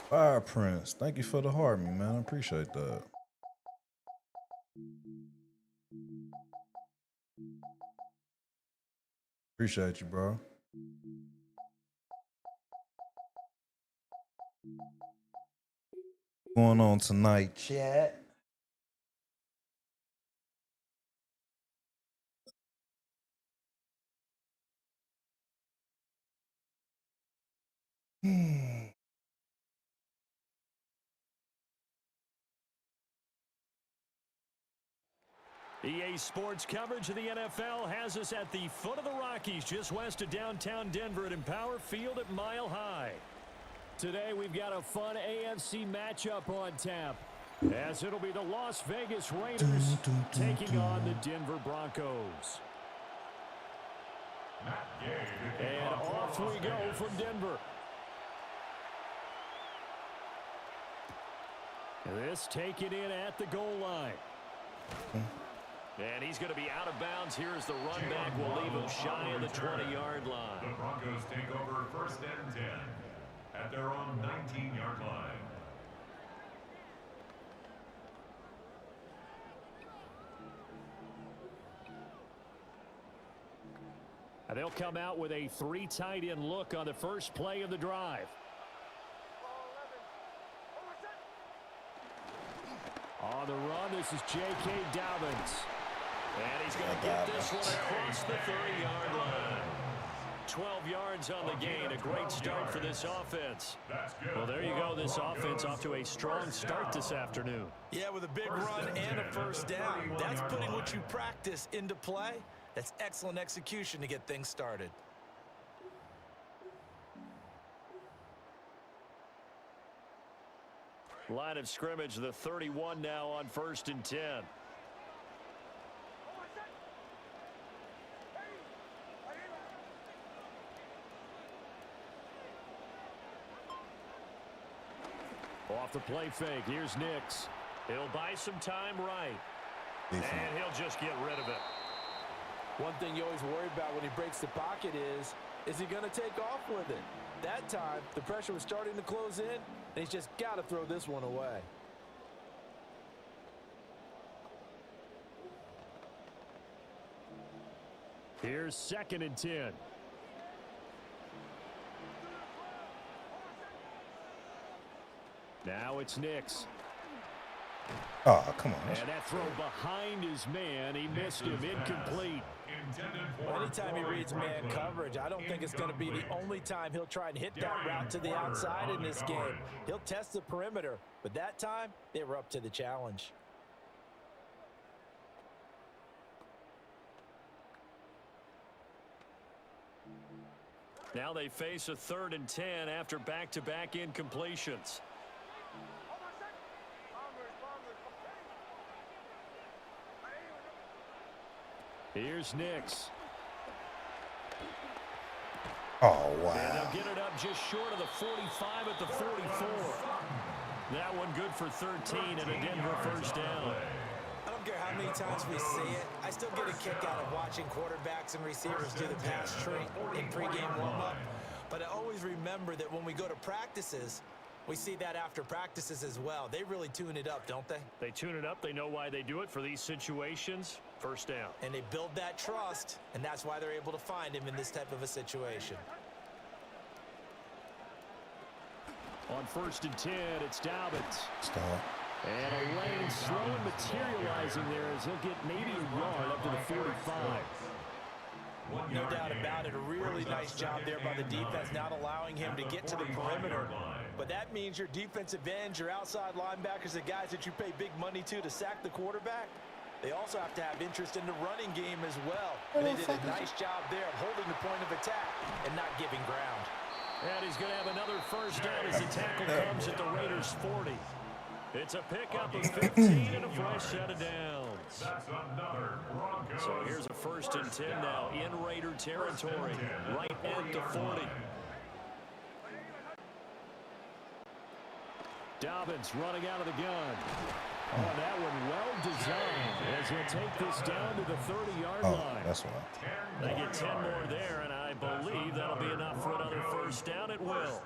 Fire Prince. Thank you for the heart, me, man. I appreciate that. Appreciate you, bro. Going on tonight, chat. EA Sports coverage of the NFL has us at the foot of the Rockies, just west of downtown Denver at Empower Field at Mile High. Today we've got a fun AFC matchup on tap, as it'll be the Las Vegas Raiders taking on the Denver Broncos. And off we go from Denver. This taken in at the goal line. And he's going to be out of bounds here as the run back will leave him shy of the 20-yard line. The Broncos take over 1st and 10 at their own 19-yard line. And they'll come out with a 3 tight end look on the first play of the drive. On the run, this is J.K. Dobbins. And he's going to get this one across the 30-yard line. 12 yards on the gain. A great start for this offense. Well, there you go. This offense off to a strong start this afternoon. Yeah, with a big run and a first down. That's putting what you practice into play. That's excellent execution to get things started. Line of scrimmage, the 31 now on 1st and 10. Off the play fake, here's Nix. He'll buy some time right. And he'll just get rid of it. One thing you always worry about when he breaks the pocket is he going to take off with it? That time, the pressure was starting to close in, and he's just got to throw this one away. Here's 2nd and 10. Now it's Nix. Oh, come on. And that throw behind his man. He missed him. Incomplete. Anytime he reads man coverage, I don't think it's going to be the only time he'll try and hit that route to the outside in this game. He'll test the perimeter, but that time, they were up to the challenge. Now they face a 3rd and 10 after back-to-back incompletions. Here's Nix. Oh, wow. And they'll get it up just short of the 45 at the 44. That one good for 13 and a Denver first down. I don't care how many times we see it. I still get a kick out of watching quarterbacks and receivers do the pass tree in pregame warm-up. But I always remember that when we go to practices, we see that after practices as well. They really tune it up, don't they? They tune it up. They know why they do it for these situations. First down. And they build that trust, and that's why they're able to find him in this type of a situation. On 1st and 10, it's Dobbins. Stop. And a lane slow and materializing there as he'll get maybe a yard up to the 45. No doubt about it. A really nice job there by the defense, not allowing him to get to the perimeter. But that means your defensive ends, your outside linebackers, the guys that you pay big money to sack the quarterback, they also have to have interest in the running game as well. And they did a nice job there of holding the point of attack and not giving ground. And he's going to have another first down as the tackle comes at the Raiders' 40. It's a pickup of 15 and a fresh set of downs. So here's a 1st and 10 now in Raider territory, right at the 40. Dobbins running out of the gun. Oh, that one well design as he'll take this down to the 30-yard Oh, line. that's why. They get 10 more there, and I believe that'll be enough for another first down. It will.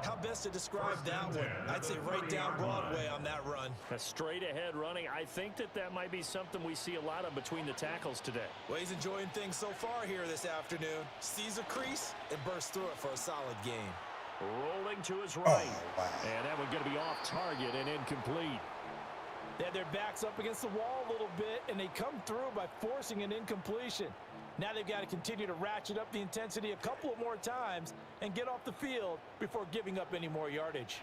How best to describe that one? I'd say right down Broadway on that run. A straight-ahead running. I think that might be something we see a lot of between the tackles today. Well, he's enjoying things so far here this afternoon. Sees a crease and bursts through it for a solid game. Rolling to his right. Oh, wow. And that one going to be off target and incomplete. They had their backs up against the wall a little bit, and they come through by forcing an incompletion. Now they've got to continue to ratchet up the intensity a couple of more times and get off the field before giving up any more yardage.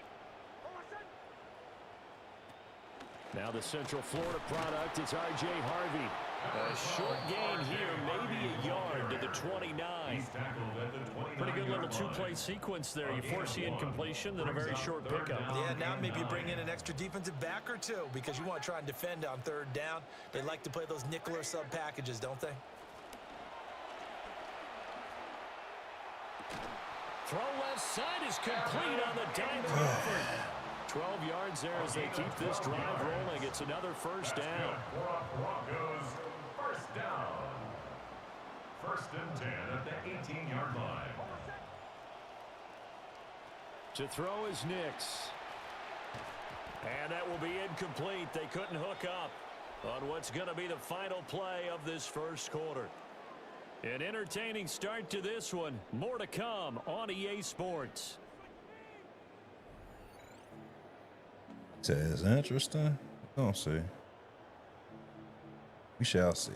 Now the Central Florida product, it's R.J. Harvey. A short gain here, maybe a yard to the 29. Pretty good little two-play sequence there. You force the incompletion, then a very short pickup. Yeah, now maybe bring in an extra defensive back or two because you want to try and defend on third down. They like to play those nickel or sub packages, don't they? Throw left side is complete on the dime Crawford. 12 yards there as they keep this drive rolling. It's another first down. Broncos, first down. First and 10 at the 18-yard line. To throw is Nix. And that will be incomplete. They couldn't hook up on what's going to be the final play of this first quarter. An entertaining start to this one. More to come on EA Sports. Says interesting. Don't see. We shall see.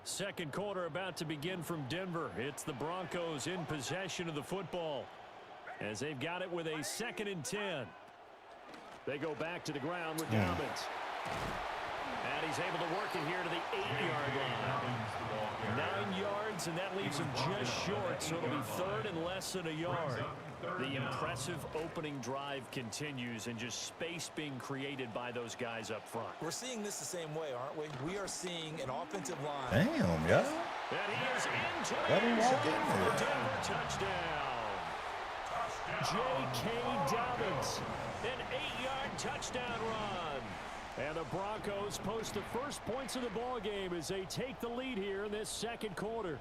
Second quarter about to begin from Denver. It's the Broncos in possession of the football as they've got it with a 2nd and 10. They go back to the ground with Dobbins. And he's able to work it here to the 8-yard line. 9 yards, and that leaves him just short, so it'll be third and less than a yard. The impressive opening drive continues, and just space being created by those guys up front. We're seeing this the same way, aren't we? We are seeing an offensive line. Damn, y'all. And he is into Let him walk in for there. a Denver touchdown. J.K. Dobbins, an 8-yard touchdown run. And the Broncos post the first points of the ball game as they take the lead here in this second quarter.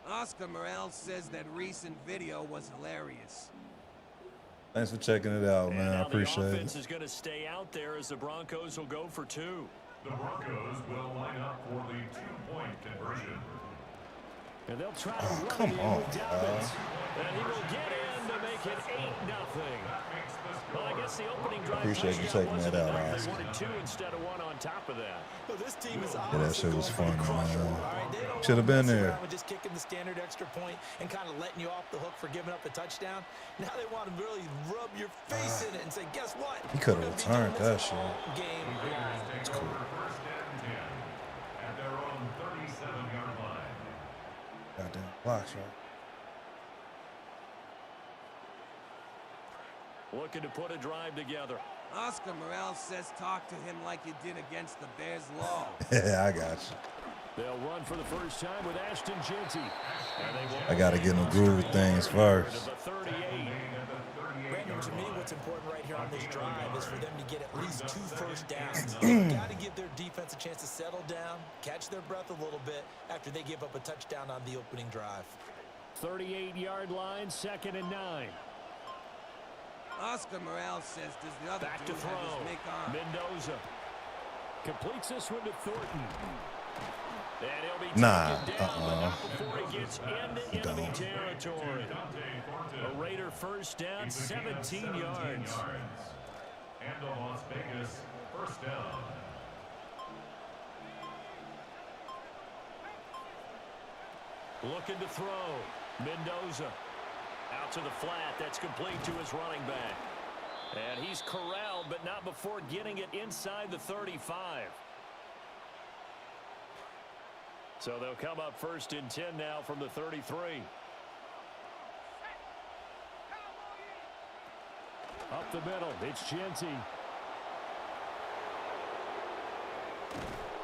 Oscar Morel says that recent video was hilarious. Thanks for checking it out, man. I appreciate the offense it. is going to stay out there as the Broncos will go for 2. The Broncos will line up for the 2-point conversion. And they'll try to run come it in on, with Dobbins. And he will get in to make it 8-0. Well, I guess the opening drive Appreciate you taking that out, They Oscar. wanted 2 instead of 1 on top of that. Well, this team is Yeah, that shit was fun, man. Right, Should have been there. just kicking the standard extra point and kind of letting you off the hook for giving up the touchdown. Now they want to really rub your face in it and say, guess what? He could have We're gonna be returned doing that this shit. all game long. It's cool. First and 10 at their own 37-yard line. Goddamn blocks, right? Looking to put a drive together. Oscar Morel says talk to him like you did against the Bears Law. Yeah, I got you. They'll run for the first time with Ashton Jeanty. I got to get in the groove of things first. The 38. Brandon, to me, what's important right here on this drive is for them to get at least 2 first downs. They've got to give their defense a chance to settle down, catch their breath a little bit after they give up a touchdown on the opening drive. 38-yard line, 2nd and 9. Oscar Morel says, does the other Back to dude throw. have his mic on? Mendoza completes this one to Thornton. And he'll be Nah, taken down, but not before he gets into enemy territory. A Raider first down, 17 yards. And the Las Vegas first down. Looking to throw. Mendoza out to the flat. That's complete to his running back. And he's corralled, but not before getting it inside the 35. So they'll come up first and 10 now from the 33. Up the middle, it's Jeanty.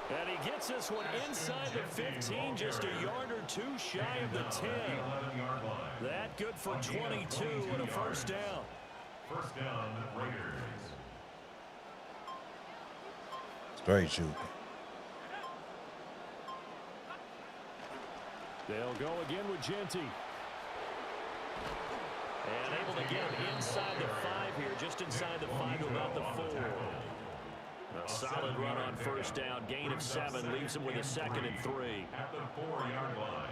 And he gets this one inside the 15, just a yard or two shy of the 10. That good for 22 and a first down. First down, Raiders. Straight shooting. They'll go again with Genty. And able to get him inside the 5 here, just inside the 5 to about the 4. A solid run on first down. Gain of 7 leaves him with a 2nd and 3. At the 4-yard line.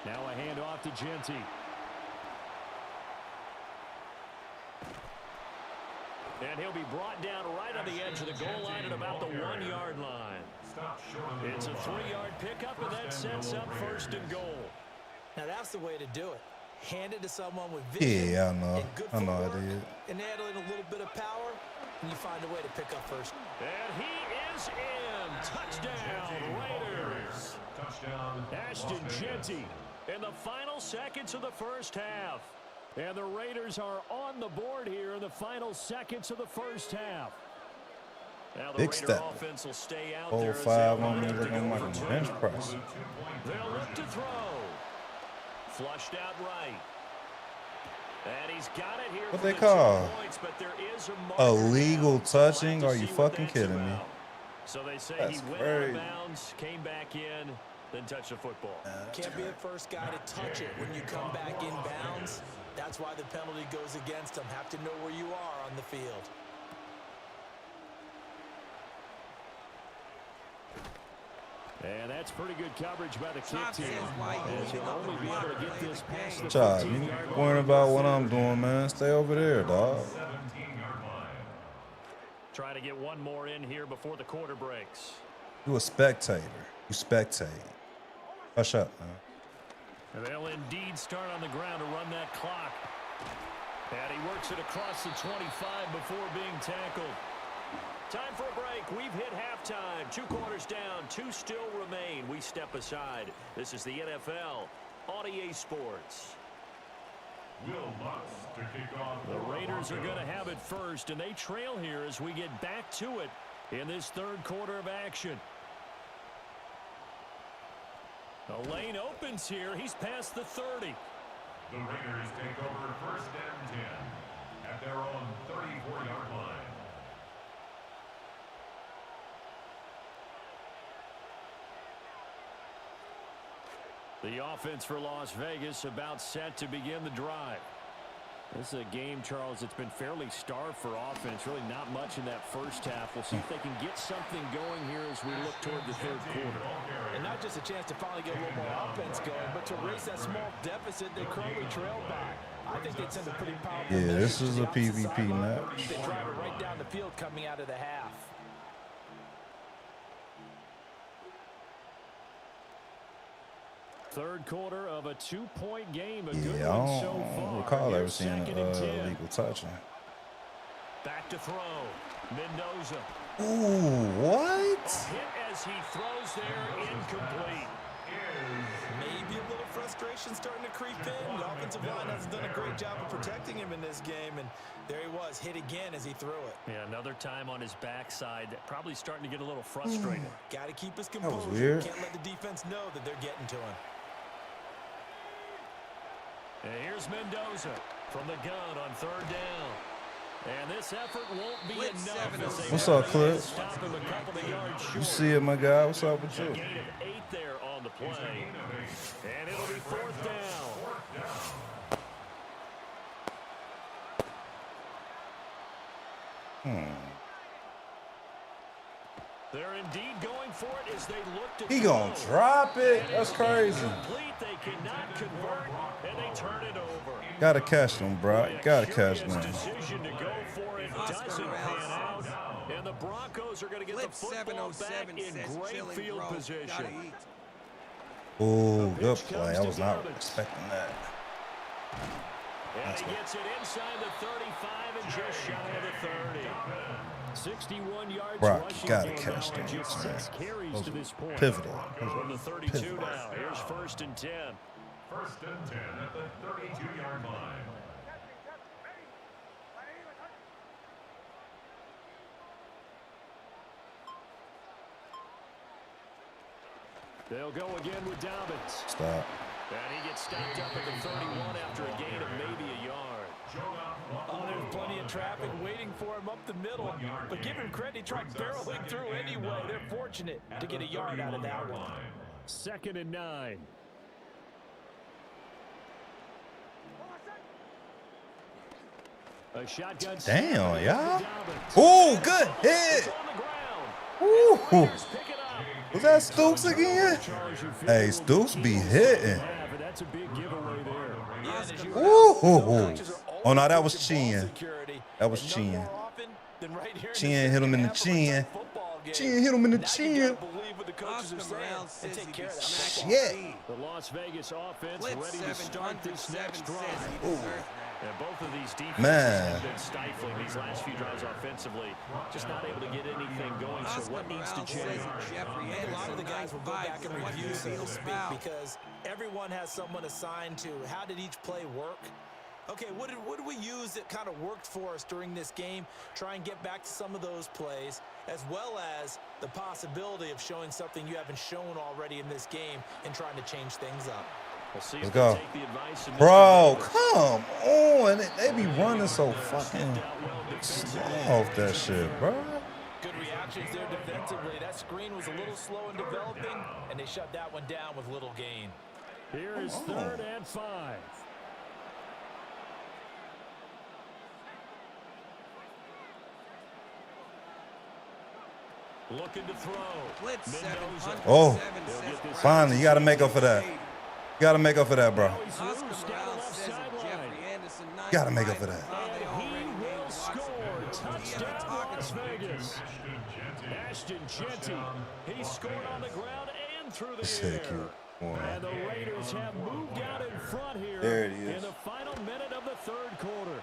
Now a handoff to Genty. And he'll be brought down right on the edge of the goal line at about the 1-yard line. It's a 3-yard pickup, and that sets up 1st and goal. Now that's the way to do it. Hand it to someone with vision. Yeah, I know. And good I know I footwork, did. and add in a little bit of power, and you find a way to pick up first. And he is in. Touchdown, Raiders. Touchdown, Ashton Genty in the final seconds of the first half. And the Raiders are on the board here in the final seconds of the first half. Now the Big Raider step. offense will stay out Whole there as they 5 on line me up to looking go like for a 2. bench press. They'll look to throw. Flushed out right. And he's got it here What for they the call? 2 points, but there is a marker Illegal down. touching? We'll Are have to you see what fucking that's kidding me? about. So they say That's he went out of crazy. bounds, came back in, then touched the football. Can't be the first guy to touch it when you come back in bounds. That's why the penalty goes against him. Have to know where you are on the field. And that's pretty good coverage by the kick Top team. says why As you you'll hold only the be able to block get play this the past the game. Child, 15-yard you line. worrying about what I'm doing, man. Stay over there, dog. 17-yard line. Try to get one more in here before the quarter breaks. You a spectator. You spectate. Hush up, man. And they'll indeed start on the ground to run that clock. And he works it across the 25 before being tackled. Time for a break. We've hit halftime. 2 quarters down. 2 still remain. We step aside. This is the NFL on EA Sports. Will Lutz to kick off. The Raiders are going to have it first, and they trail here as we get back to it in this 3rd quarter of action. The lane opens here. He's past the 30. The Raiders take over 1st and 10 at their own 34-yard line. The offense for Las Vegas about set to begin the drive. This is a game, Charles, it's been fairly starved for offense. Really not much in that first half. We'll see if they can get something going here as we look toward the 3rd quarter. And not just a chance to finally get a little more offense going, but to raise that small deficit they currently trailed by. I think they'd send a pretty powerful Yeah, this message is to a the opposite PvP sideline. match. They drive it right down the field coming out of the half. Third quarter of a 2-point game. A good Yeah, I one so don't far. recall ever Here's seeing 2nd and 10. illegal touching. Back to throw. Mendoza. Ooh, what? Hit as he throws there, incomplete. Maybe a little frustration starting to creep in. The offensive line hasn't done a great job of protecting him in this game, and there he was, hit again as he threw it. Yeah, another time on his backside, probably starting to get a little frustrated. Got to keep his was composure. weird. Can't let the defense know that they're getting to him. And here's Mendoza from the gun on 3rd down. And this effort won't be Blitz enough. 7 as they What's have up, to Clip? Stop him a couple of yards short. You see it, my guy. What's up with A you? gain of 8 there on the play. And it'll be 4th down. They're indeed going for it as they look to He gonna throw. drop it. And That's it's crazy. incomplete. They cannot convert, and they turn it over. Gotta catch them, bro. Gotta catch Curious them. decision to go for it doesn't pan out, and the Broncos are going to get the Blitz football back 707 in says great chilling field bro. position. Gotta eat. Ooh, good pitch play. comes I to was not Garbage. expecting that. And he gets it inside the 35 and just shy of the 30. 61 yards Brock, you rushing gotta game catch now, and them, just man. 6 carries Those to were this point. pivotal. From the 32 Pivotal. now, here's 1st and 10. 1st and 10 at the 32-yard line. They'll go again with Dobbins. Stop. And he gets stopped up at the 31 after a gain of maybe a yard. Oh, there's plenty of traffic waiting for him up the middle. But give him credit, he tried barreling through anyway. They're fortunate to get a yard out of that one. 2nd and 9. A shotgun. Damn, y'all. Oh, good hit. Ooh. Was that Stooks again? Hey, Stooks be hitting. That's a big giveaway there. Ooh. Oh, no, that was Chin. That was Chin. Chin hit him in the chin. Chin hit him in the chin. Shit. The Las Vegas offense ready to start this next drive. And both of these defenses have been stifling these last few drives offensively. Just not able to get anything going, so what needs to change? A lot of the guys will go back and review, so to speak, because everyone has someone assigned to how did each play work. Okay, what did we use that kind of worked for us during this game? Try and get back to some of those plays, as well as the possibility of showing something you haven't shown already in this game and trying to change things up. Let's go. Bro, come on. They be running so fucking slow off that shit, bro. Good reactions there defensively. That screen was a little slow in developing, and they shut that one down with little gain. Here is 3rd and 5. Looking to throw. Oh, finally, you got to make up for that. You got to make up for that, bro. Got to make up for that. He will score. Touchdown, Las Vegas. Ashton Genty. He scored on the ground and through the air. And the Raiders have moved out in front here in the final minute of the 3rd quarter.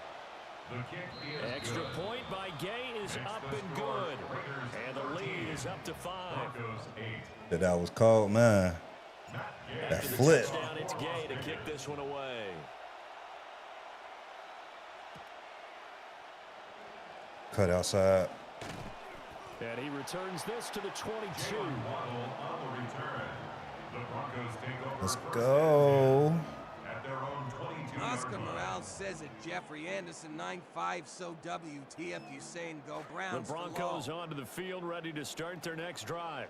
Extra point by Gay is up and good. And the lead is up to 5. That was called, man. That flip. It's Gay to kick this one away. Cut outside. And he returns this to the 22. Let's go. Oscar Morales says that Jeffrey Anderson 9-5 so WTF you saying go Browns. The Broncos onto the field ready to start their next drive.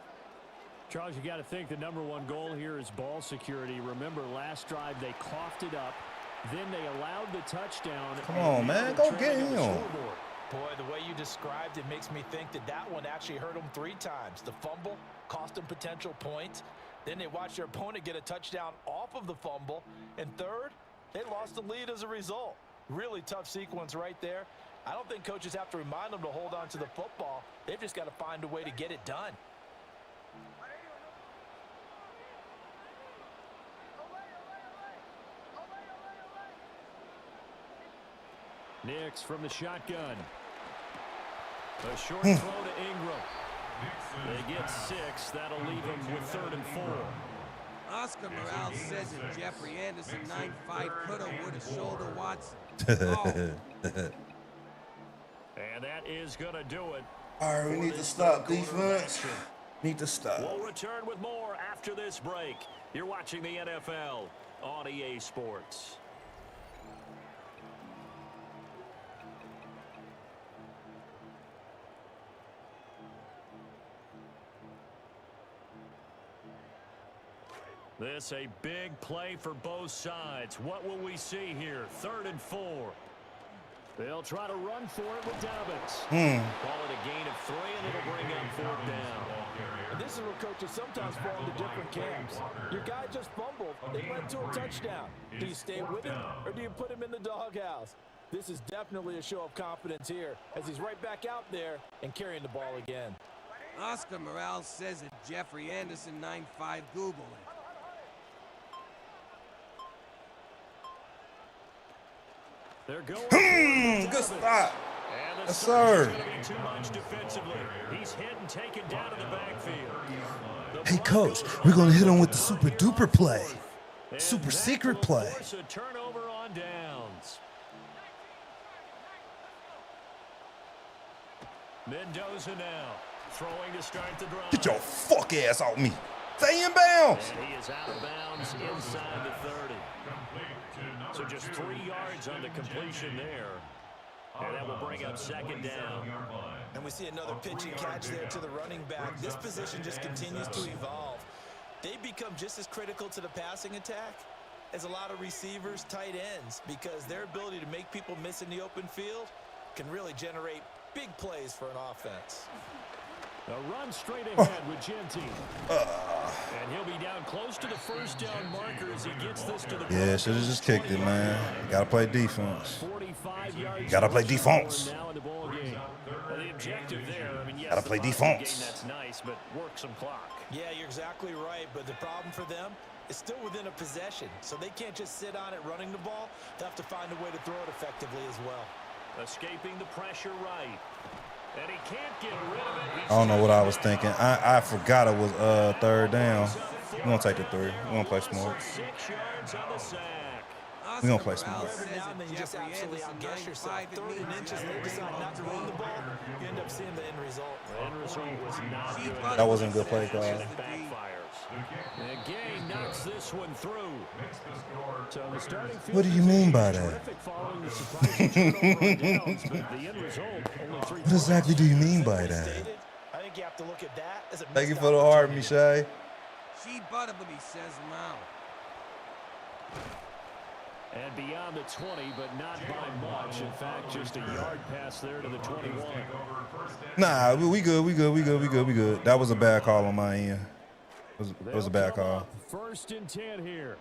Charles, you got to think the #1 goal here is ball security. Remember, last drive they coughed it up. Then they allowed the touchdown. Come on, man. Go get him. Boy, the way you described it makes me think that one actually hurt them 3 times. The fumble cost them potential points. Then they watched their opponent get a touchdown off of the fumble. And third, they lost the lead as a result. Really tough sequence right there. I don't think coaches have to remind them to hold on to the football. They've just got to find a way to get it done. Nix from the shotgun. A short throw to Ingram. They get 6. That'll leave them with 3rd and 4. Oscar Morales says that Jeffrey Anderson 9-5 coulda, woulda, shoulda, Watson. And that is going to do it. All right, we need to stop defense. Need to stop. We'll return with more after this break. You're watching the NFL on EA Sports. This a big play for both sides. What will we see here? 3rd and 4. They'll try to run for it with Dobbins. Call it a gain of 3, and it'll bring up 4th down. And this is where coaches sometimes fall into different camps. Your guy just fumbled. They went to a touchdown. Do you stay with him, or do you put him in the doghouse? This is definitely a show of confidence here, as he's right back out there and carrying the ball again. Oscar Morales says that Jeffrey Anderson 9-5 Google it. They're going. Good stop. Yes, sir. Too much defensively. He's hit and taken down to the backfield. Hey, coach, we're going to hit him with the super duper play. Super secret play. Force a turnover on downs. Mendoza now throwing to start the drive. Get your fuck ass off me. Stay in bounds. And he is out of bounds inside the 30. So just 3 yards on the completion there. And that will bring up second down. And we see another pitch and catch there to the running back. This position just continues to evolve. They become just as critical to the passing attack as a lot of receivers, tight ends, because their ability to make people miss in the open field can really generate big plays for an offense. A run straight ahead with Genty. And he'll be down close to the first down marker as he gets this to the Yeah, should have just kicked it, man. Gotta play defense. 45 yards. Gotta play defense. Now in the ball game. Well, the objective there, I mean, yes, Gotta play defense. That's nice, but work some clock. Yeah, you're exactly right, but the problem for them is still within a possession, so they can't just sit on it running the ball. They'll have to find a way to throw it effectively as well. Escaping the pressure right. And he can't get rid of it. I don't know what I was thinking. I forgot it was third down. We're gonna take the 3. We're gonna play smart. 6 yards on the sack. We're gonna play smart. Every now and then you just absolutely outguess yourself. 3rd and inches, they decide not to run the ball. You end up seeing the end result. The end result was not good. That wasn't a good play call. It backfires. And Gay knocks this one through. So the starting field What do you mean by that? terrific following the surprising turnover on downs, but the end result, only 3 What exactly do you mean by that? I think you have to look at that as a Thank you missed for the heart, opportunity. Michelle. She butter, but he says now. And beyond the 20, but not by much. In fact, just a yard pass there to the 21. Nah, we good. That was a bad call on my end. It was a bad call. 1st and 10 here.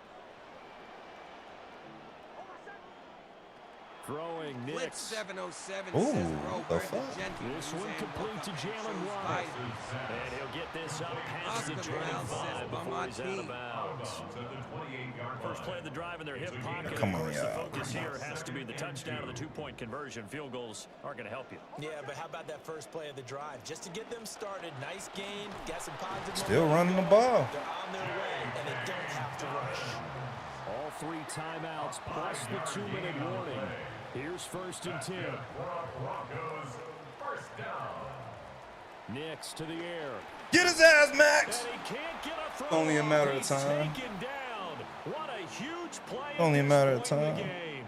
Throwing Blitz Nix. 707 Ooh, says the Roberto fuck? Gentry. This one complete to Jalen Waddle. And he'll get this up past the Oscar Morales says 25 before he's out of Bamati. bounds. First play of the drive in their hip pocket. Come Of on, course, the y'all. focus here has to be the touchdown or the 2-point conversion. Field goals aren't going to help you. Yeah, but how about that first play of the drive? Just to get them started, nice gain, got some positive Still momentum running the going. ball. They're on their way, and they don't have to rush. All 3 timeouts plus the 2-minute warning. Here's 1st and 10. Broncos first down. Nix to the air. Get his ass, Max. And he can't get a throw. Only a matter of He's time. taken down. What a huge play. Only a at matter this of point in the time. game.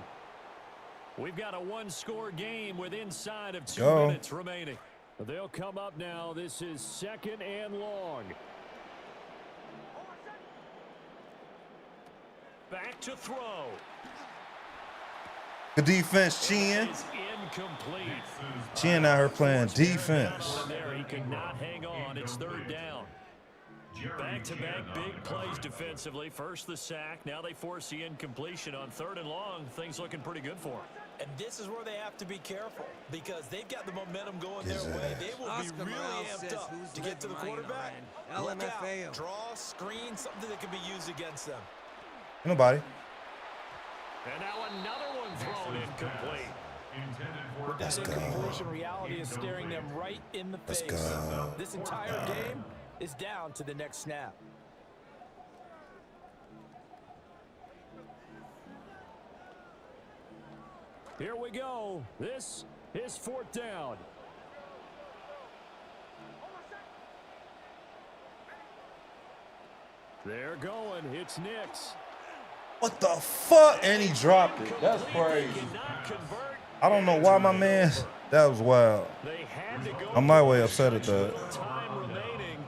We've got a 1-score game with inside of 2 Go. minutes remaining. They'll come up now. This is 2nd and long. Back to throw. Good defense, Chin. Is incomplete. Chin out here playing defense. There, he could not hang on. It's 3rd down. Back-to-back big plays defensively. First the sack. Now they force the incompletion on 3rd and long. Things looking pretty good for them. And this is where they have to be careful because they've got the momentum going His their way. ass. They will Oscar be really Morales amped says up who's to get to the living right quarterback. on Look out, LMFAO. draw, screen, something that can be used against them. Nobody. And now another one thrown incomplete. Let's That go. incompletion reality is staring them right in the Let's face. go. This entire game is down to the next snap. Here we go. This is 4th down. They're going. It's Nix. What the fuck? And he dropped it. That's crazy. Cannot convert. I don't know why my man. That was wild. They had to go. I'm my way upset at that. Time remaining,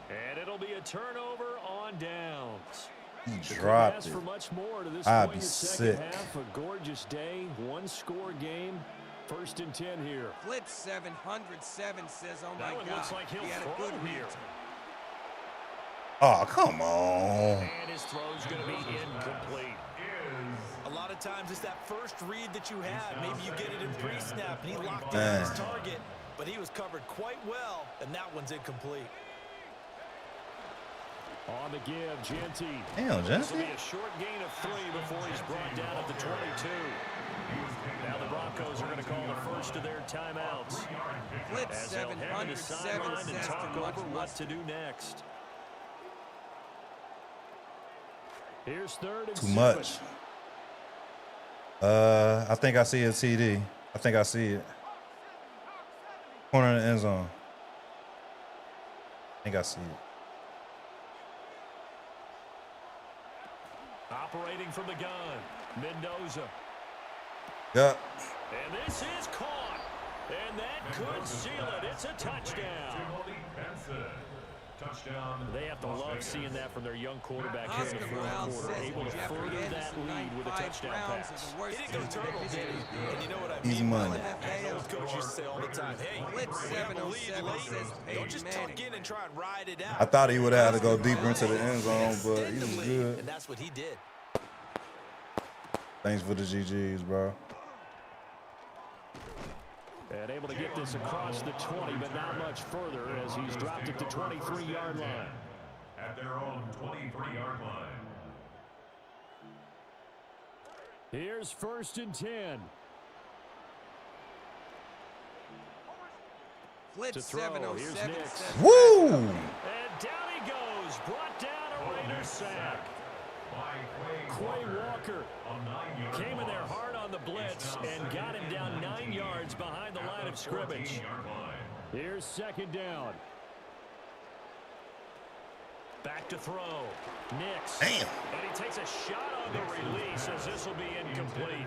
and it'll be a turnover on downs. He dropped Ask it. for much more to this I'd point be in second sick. half. A gorgeous day, 1-score game. 1st and 10 here. Blitz 707 says, oh That my one God, looks like he'll he had a throw good here. read. Oh, come on. And his throw's going to be incomplete. A lot of times it's that first read that you had. Maybe you get it in pre-snap and he locked in Man. his target, but he was covered quite well, and that one's incomplete. On the give, Genty. Damn, This will Jesse. be a short gain of 3 before he's brought down at the 22. Now the Broncos are going to call the first of their timeouts Blitz as they'll head to the 707 sideline and says talk too much over what mustard. to do next. Here's 3rd and Too 7. much. I think I see a TD. I think I see it. Corner of the end zone. I think I see it. Operating from the gun, Mendoza. Yeah. And this is caught. And that could seal it. It's a touchdown. Touchdown. They have to love seeing that from their young quarterback here in Oscar the fourth Morale quarter, says able to Jeffrey further that Anderson, lead with a 95 touchdown rounds pass. are the worst He didn't go turtle, did he? And you know what I Easy mean by money. that? As old coach used to say all the time, hey, Flip when you have a lead 707 late, says don't Peyton just Manning. tuck in and try and ride it out. I thought he would have had to go deeper into the end zone, but he Extend the was lead, good. and that's what he did. Thanks for the GGs, bro. And able to get this across the 20, but not much further as he's dropped at the 23-yard line. At their own 23-yard line. Here's 1st and 10. Flip To throw. 707 Here's Nix. says Woo! And down he goes. Brought down a Raider sack. Quay Walker came in there hard on the blitz and got him down 9 yards behind the line of scrimmage. Here's 2nd down. Back to throw. Nix. Damn. And he takes a shot on the release as this will be incomplete.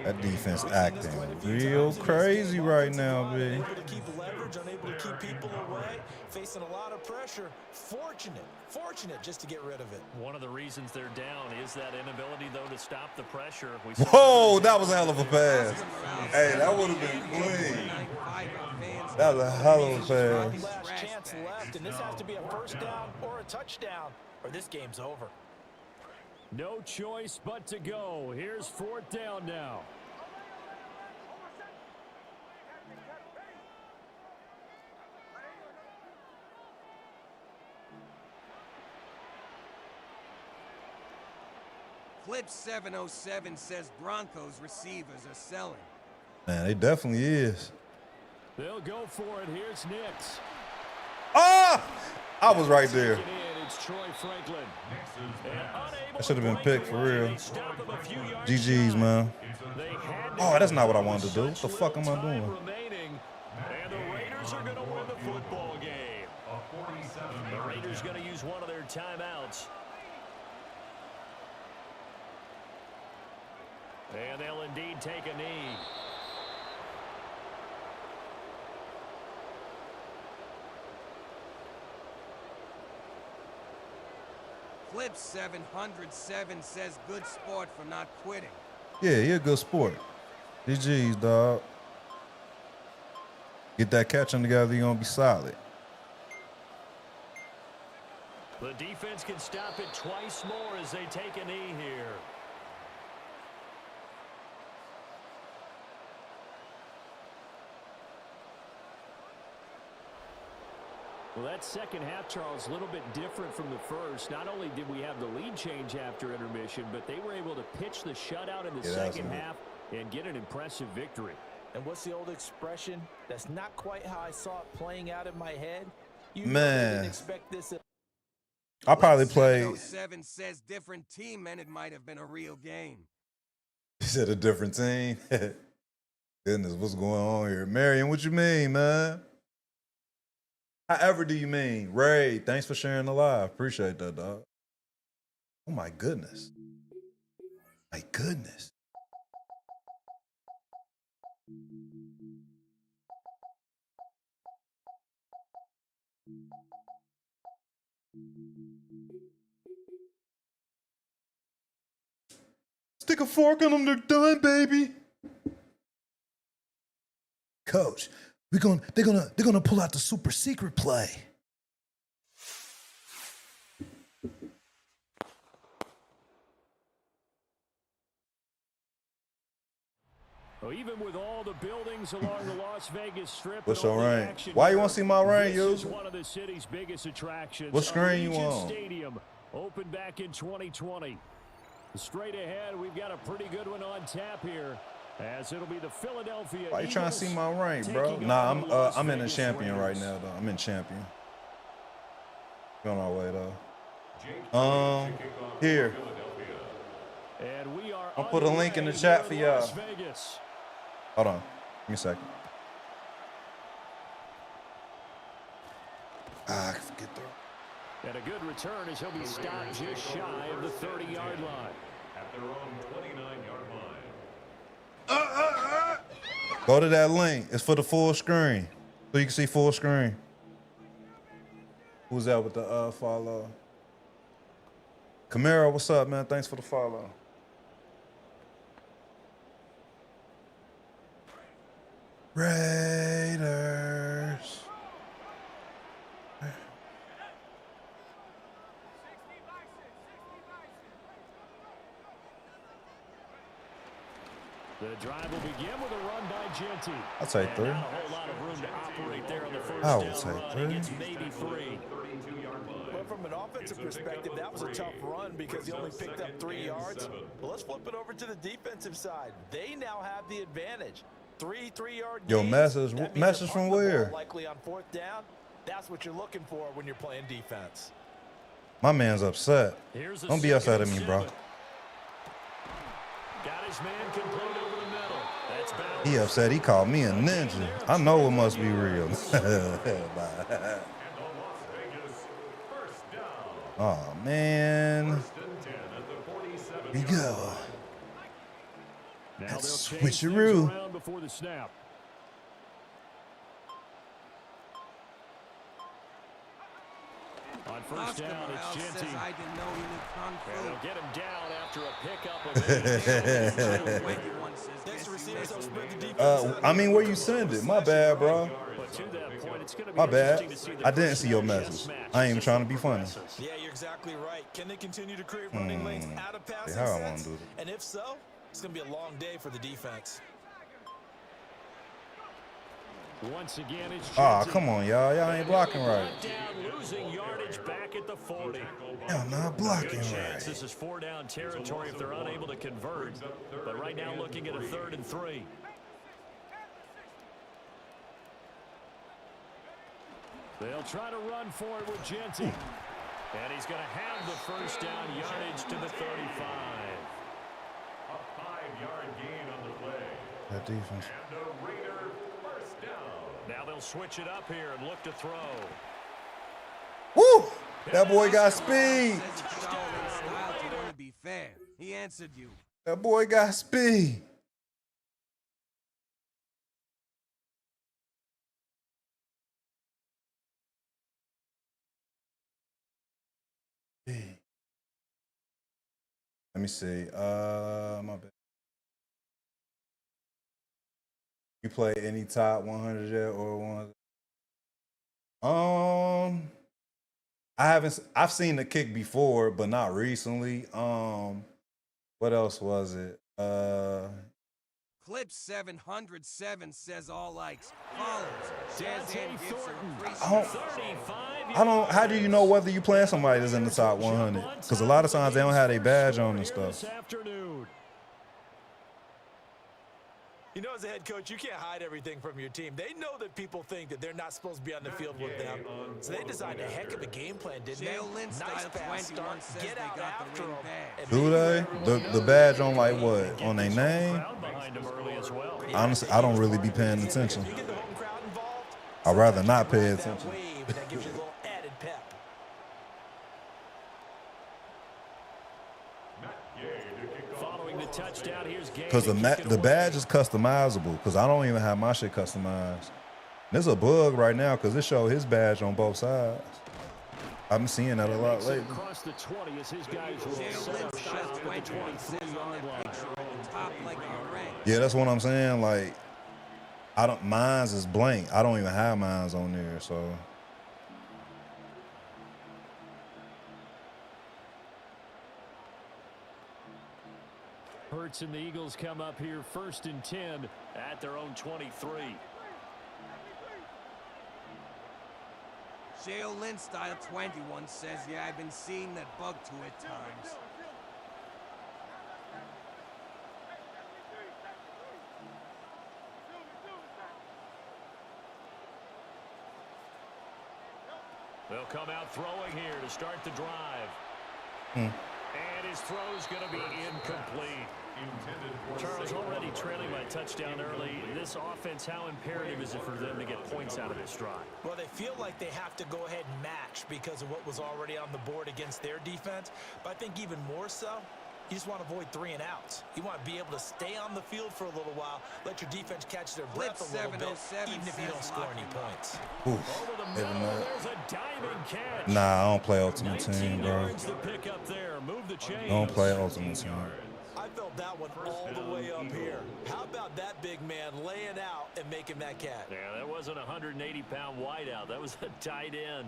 That defense acting real crazy right now, B. Unable to keep leverage, unable to keep people away, facing a lot of pressure. Fortunate just to get rid of it. One of the reasons they're down is that inability, though, to stop the pressure. Whoa, that was a hell of a pass. Hey, that would have been clean. That was a hell of a pass. Last chance left, and this has to be a 1st down or a touchdown, or this game's over. No choice but to go. Here's 4th down now. Flip 707 says Broncos receivers are selling. Man, they definitely is. They'll go for it. Here's Nix. Ah! I was right there. Taking in, it's Troy Franklin. That should have been picked for real. GG's, man. Oh, that's not what I wanted to do. What the fuck am I doing? And the Raiders are going to win the football game. The Raiders going to use one of their timeouts. And they'll indeed take a knee. Flip 707 says good sport for not quitting. Yeah, you're a good sport. GG's, dog. Get that catching together, you're going to be solid. The defense can stop it twice more as they take a knee here. Well, that second half, Charles, a little bit different from the first. Not only did we have the lead change after intermission, but they were able to pitch the shutout in the second half and get an impressive victory. And what's the old expression? That's not quite how I saw it playing out in my head. You Man. didn't expect this. I probably played. 707 says different team, and it might have been a real game. He said a different team. Goodness, what's going on here? Marion, what you mean, man? However do you mean? Ray, thanks for sharing the live. Appreciate that, dog. Oh, my goodness. My goodness. Stick a fork in them, they're done, baby. Coach, they're gonna pull out the super secret play. Well, even with all the buildings along the Las Vegas Strip, What's your ring? Why you want to see my ring, This is user? one of the city's biggest attractions. What screen you Allegiant on? Stadium opened back in 2020. Straight ahead, we've got a pretty good one on tap here, as it'll be the Philadelphia Why you trying to see my ring, bro? taking Nah, on the Las I'm in a Vegas champion right Raiders. now, though. I'm in champion. Going our way, though. Here. And we are I'll put a link in the underway chat for here in y'all. Las Vegas. Hold on. Give me a second. I forget the. And a good return as he'll be stopped just shy of the 30-yard line. At their own 29-yard line. Go to that link. It's for the full screen. So you can see full screen. Who's that with the follow? Camaro, what's up, man? Thanks for the follow. Raiders. The drive will begin with a run by Genty. I'll take three. Not a whole lot of room to operate there on the first I will down take run. three. He gets maybe 3. Well, from an offensive perspective, that was a tough run because he only picked up 3 yards. Well, let's flip it over to the defensive side. They now have the advantage. 3 3-yard gains. Yo, message That from means they're where? likely on 4th down. That's what you're looking for when you're playing defense. My man's upset. Here's a Don't be upset at me, bro. Got his man complete over the middle. That's Bowers. He upset. He called me a ninja. I know it must be real. Oh, man. Here we go. Now That's they'll change things switcheroo. around before the snap. On first Oscar down, Morale it's says Genty. I didn't know he knew Kung And Fu. they'll get him down after a pickup of 8. Next receivers help spread the defense. I mean, where you send it? My bad, bro. But to that point, it's going to be My bad. interesting to see the I didn't see your personnel message. mismatch I ain't even as trying to the be funny. progresses. Yeah, you're exactly right. Can they continue to create running lanes out of passing how I wanna sets? do it. And if so, it's going to be a long day for the defense. Once again, it's Ah, Genty. come on, y'all. Y'all ain't blocking right. Brought down, losing yardage back at the 40. Y'all not blocking Good chance right. this is 4-down territory if they're unable to convert. But right now looking at a 3rd and 3. They'll try to run for it with Genty. And he's going to have the first down yardage to the 35. A 5-yard gain on the play. That defense. And a Raider first down. Now they'll switch it up here and look to throw. Woo! That boy got speed. Says it's Shaolin style to want to be fair. He answered you. That boy got speed. Let me see. My bad. You play any top 100 yet or one? I've seen the kick before, but not recently. What else was it? Clip 707 says all likes. Follows. Shares and gives her I don't. How do you know whether you playing somebody that's in the top 100? Because a lot of times they don't have their badge on and stuff. This afternoon. You know, as a head coach, you can't hide everything from your team. They know that people think that they're not supposed to be on the field with them. So they designed a heck of a game plan, didn't they? Shaolin Nice style fast 21 start. says Get they out got the after ring them. badge. Do they? The badge on like what? On their name? Crowd behind him early as well. Honestly, I don't really be paying attention. You get the home crowd involved. I'd rather not pay Ride that attention. wave, and that gives you a little added pep. Following the touchdown, here's Gay. Because the badge is customizable. Because I don't even have my shit customized. There's a bug right now because it showed his badge on both sides. I've been seeing that a lot lately. Across the 20 as his guys will set Shaolin up style shop at the 21 says on 23-yard that line. picture at the top like a ring. Yeah, that's what I'm saying. Like, mine's is blank. I don't even have mine's on there. So Hurts and the Eagles come up here 1st and 10 at their own 23. Shaolin style 21 says, yeah, I've been seeing that bug too at times. They'll come out throwing here to start the drive. And his throw is going to be incomplete. Charles, already trailing by touchdown early. This offense, how imperative is it for them to get points out of this drive? Well, they feel like they have to go ahead and match because of what was already on the board against their defense. But I think even more so, you just want to avoid 3 and outs. You want to be able to stay on the field for a little while, let your defense catch their breath a little bit, even if you don't score any points. Oof. Over the middle, there's a diving catch. Nah, I don't play Ultimate Team, bro. The pick up there. Move the chains. I don't play Ultimate Team. I felt that one all the way up here. How about that big man laying out and making that catch? Yeah, that wasn't a 180-pound wideout. That was a tight end.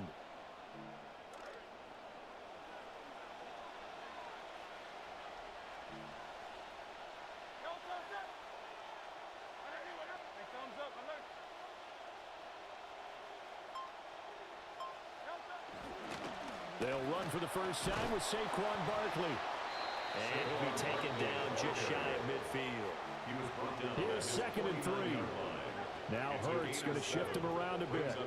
They'll run for the first time with Saquon Barkley. And he'll be taken down just shy of midfield. Here's 2nd and 3. Now Hurts going to shift him around a bit.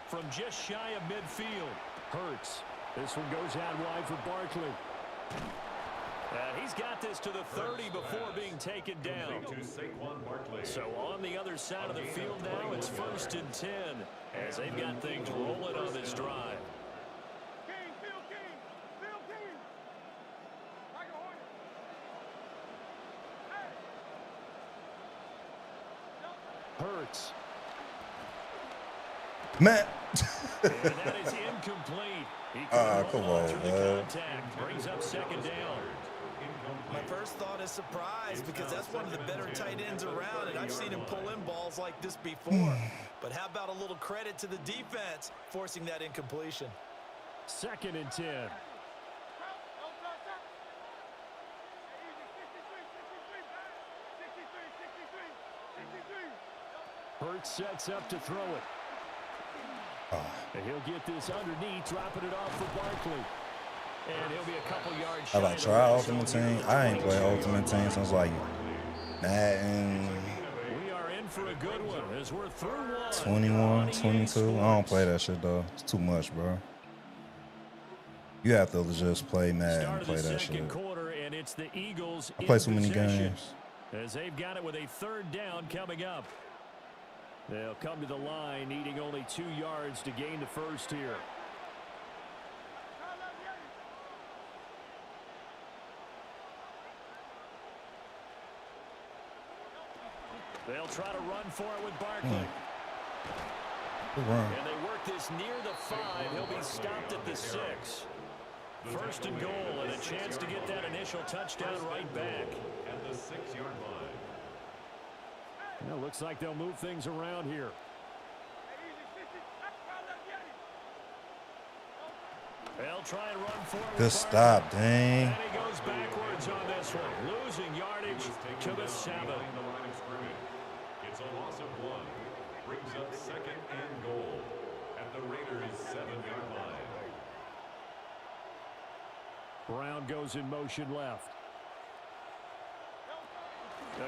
From just shy of midfield, Hurts. This one goes out wide for Barkley. He's got this to the 30 before being taken down. So on the other side of the field now, it's 1st and 10 as they've got things rolling on this drive. Hurts. Man. And that is incomplete. Come on, man. Brings up 2nd down. My first thought is surprise because that's one of the better tight ends around, and I've seen him pull in balls like this before. But how about a little credit to the defense forcing that incompletion? 2nd and 10. Hurts sets up to throw it. And he'll get this underneath, dropping it off for Barkley. And he'll be a couple yards How about try Ultimate Team? I ain't play Ultimate Team since like Madden We are in for a good one as we're through 21, 22. I don't play that shit though. It's too much, bro. You have to just play Madden and play that shit. Quarter, and it's the Eagles I play so many games. As they've got it with a 3rd down coming up. They'll come to the line, needing only 2 yards to gain the first here. They'll try to run for it with Barkley. And they work this near the 5. He'll be stopped at the 6. 1st and goal, and a chance to get that initial touchdown right back. At the 6-yard line. Well, looks like they'll move things around here. They'll try and run for it. Good stop, dang. And he goes backwards on this one, losing yardage to the 7. It's a loss of 1. Brings up 2nd and goal at the Raiders' 7-yard line. Brown goes in motion left.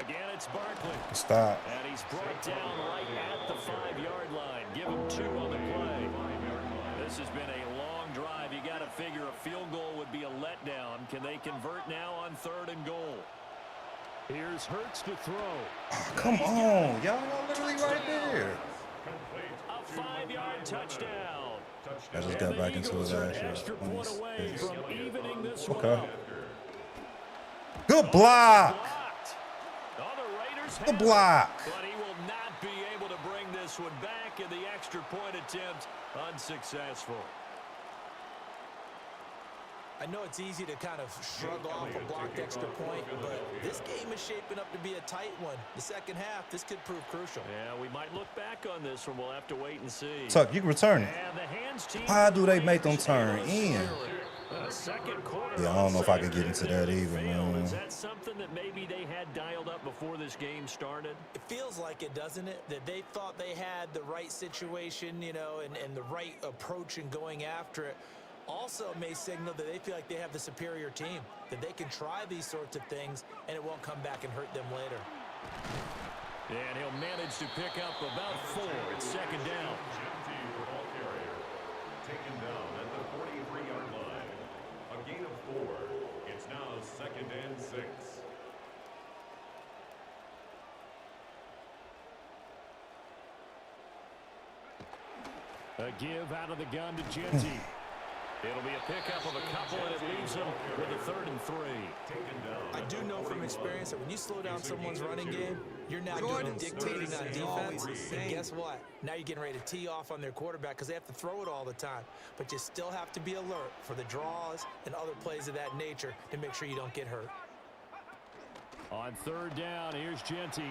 Again, it's Barkley. Stop. And he's brought down right at the 5-yard line. Give him 2 on the play. This has been a long drive. You got to figure a field goal would be a letdown. Can they convert now on 3rd and goal? Here's Hurts to throw. Oh, come on. Y'all literally right there. A 5-yard touchdown. I just got back into his Extra point away from evening this one Okay. up. Good block. The block. But he will not be able to bring this one back, and the extra point attempt unsuccessful. I know it's easy to kind of shrug off a blocked extra point, but this game is shaping up to be a tight one. The second half, this could prove crucial. Yeah, we might look back on this one. We'll have to wait and see. Tuck, you can return it. And the hands team. Why do they make them turn in? Second quarter. Yeah, I don't know if I can get into that either, man. Is that something that maybe they had dialed up before this game started? It feels like it, doesn't it? That they thought they had the right situation, you know, and the right approach in going after it. Also may signal that they feel like they have the superior team, that they can try these sorts of things and it won't come back and hurt them later. And he'll manage to pick up about 4. It's second down. Taken down at the 43 A give out of the gun to Genty. It'll be a pickup of a couple, and it leaves them with a 3rd and 3. I do know from experience that when you slow down someone's running game, you're now doing the dictating on defense. And guess what? Now you're getting ready to tee off on their quarterback because they have to throw it all the time. But you still have to be alert for the draws and other plays of that nature to make sure you don't get hurt. On 3rd down, here's Genty.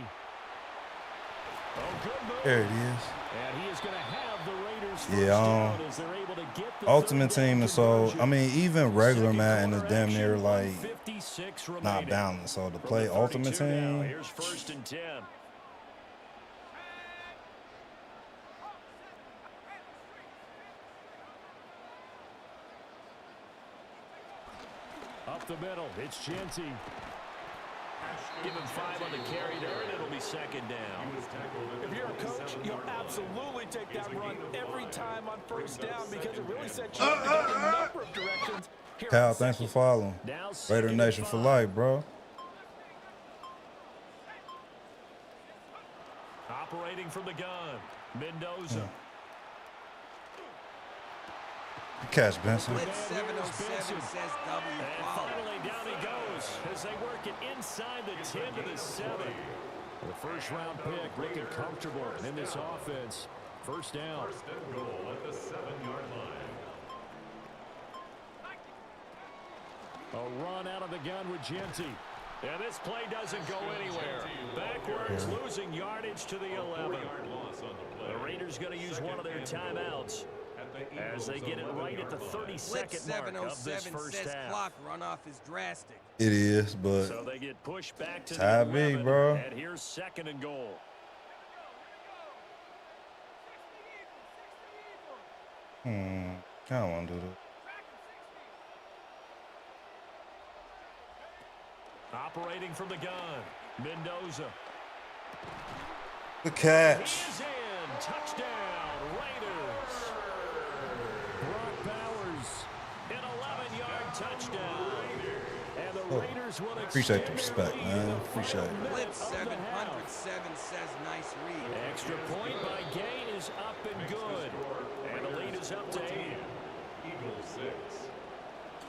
Oh, good move. There it is. And he is going to have the Raiders first Yeah, down as they're able to get the Ultimate 3rd down Team is so, conversion. I mean, even regular Second Madden is quarter damn near action, like 1:56 not remaining. balanced. So to From play the Ultimate 32 now, Team, here's 1st and 10. Up the middle, it's Genty. Give him 5 on the carry there, and it'll be 2nd down. If you're a coach, you'll absolutely take that run every time on 1st down because it really sets you up to go in a number of directions. Here Kyle, on thanks for 2nd. following. Now Raider 2nd and Nation for 5. life, bro. Operating from the gun, Mendoza. Good catch, Benson. Blitz 707 says W. And Follow. finally down he goes as they work it inside the 10 to the 7. The 1st round pick looking comfortable in this offense. 1st down. 1st and goal at the 7-yard line. A run out of the gun with Genty. And this play doesn't go anywhere. Backwards, losing yardage to the 11. The Raiders going to use one of their timeouts as they get it right at the 32nd mark of this 707 first says half. clock runoff is drastic. It is, but So they get pushed back to Tie the big, 11, bro. and here's 2nd and goal. I don't want to do that. Operating from the gun, Mendoza. Good He catch. is in. Touchdown, Raiders. Brock Bowers, an 11-yard touchdown. And the Raiders will Appreciate the extend respect, their lead man. to the Appreciate it. final Blitz minute of the half. 707 says nice read. Extra point by Gain is up and good. And the lead is up to 8. Eagles 6.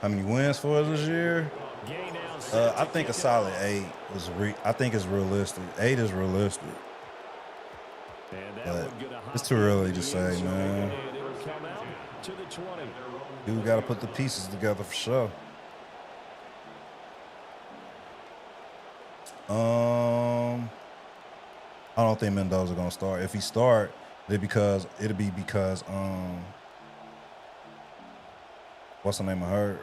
How many wins for us this year? Gain now set I to think a kick it solid off. 8 was. I think it's realistic. 8 is realistic. And that But one gonna hop it's too in early the to say, end zone, man. and it'll come out to the 20. You got to put the pieces together for sure. I don't think Mendoza gonna start. If he start, it'll be because what's the name of her?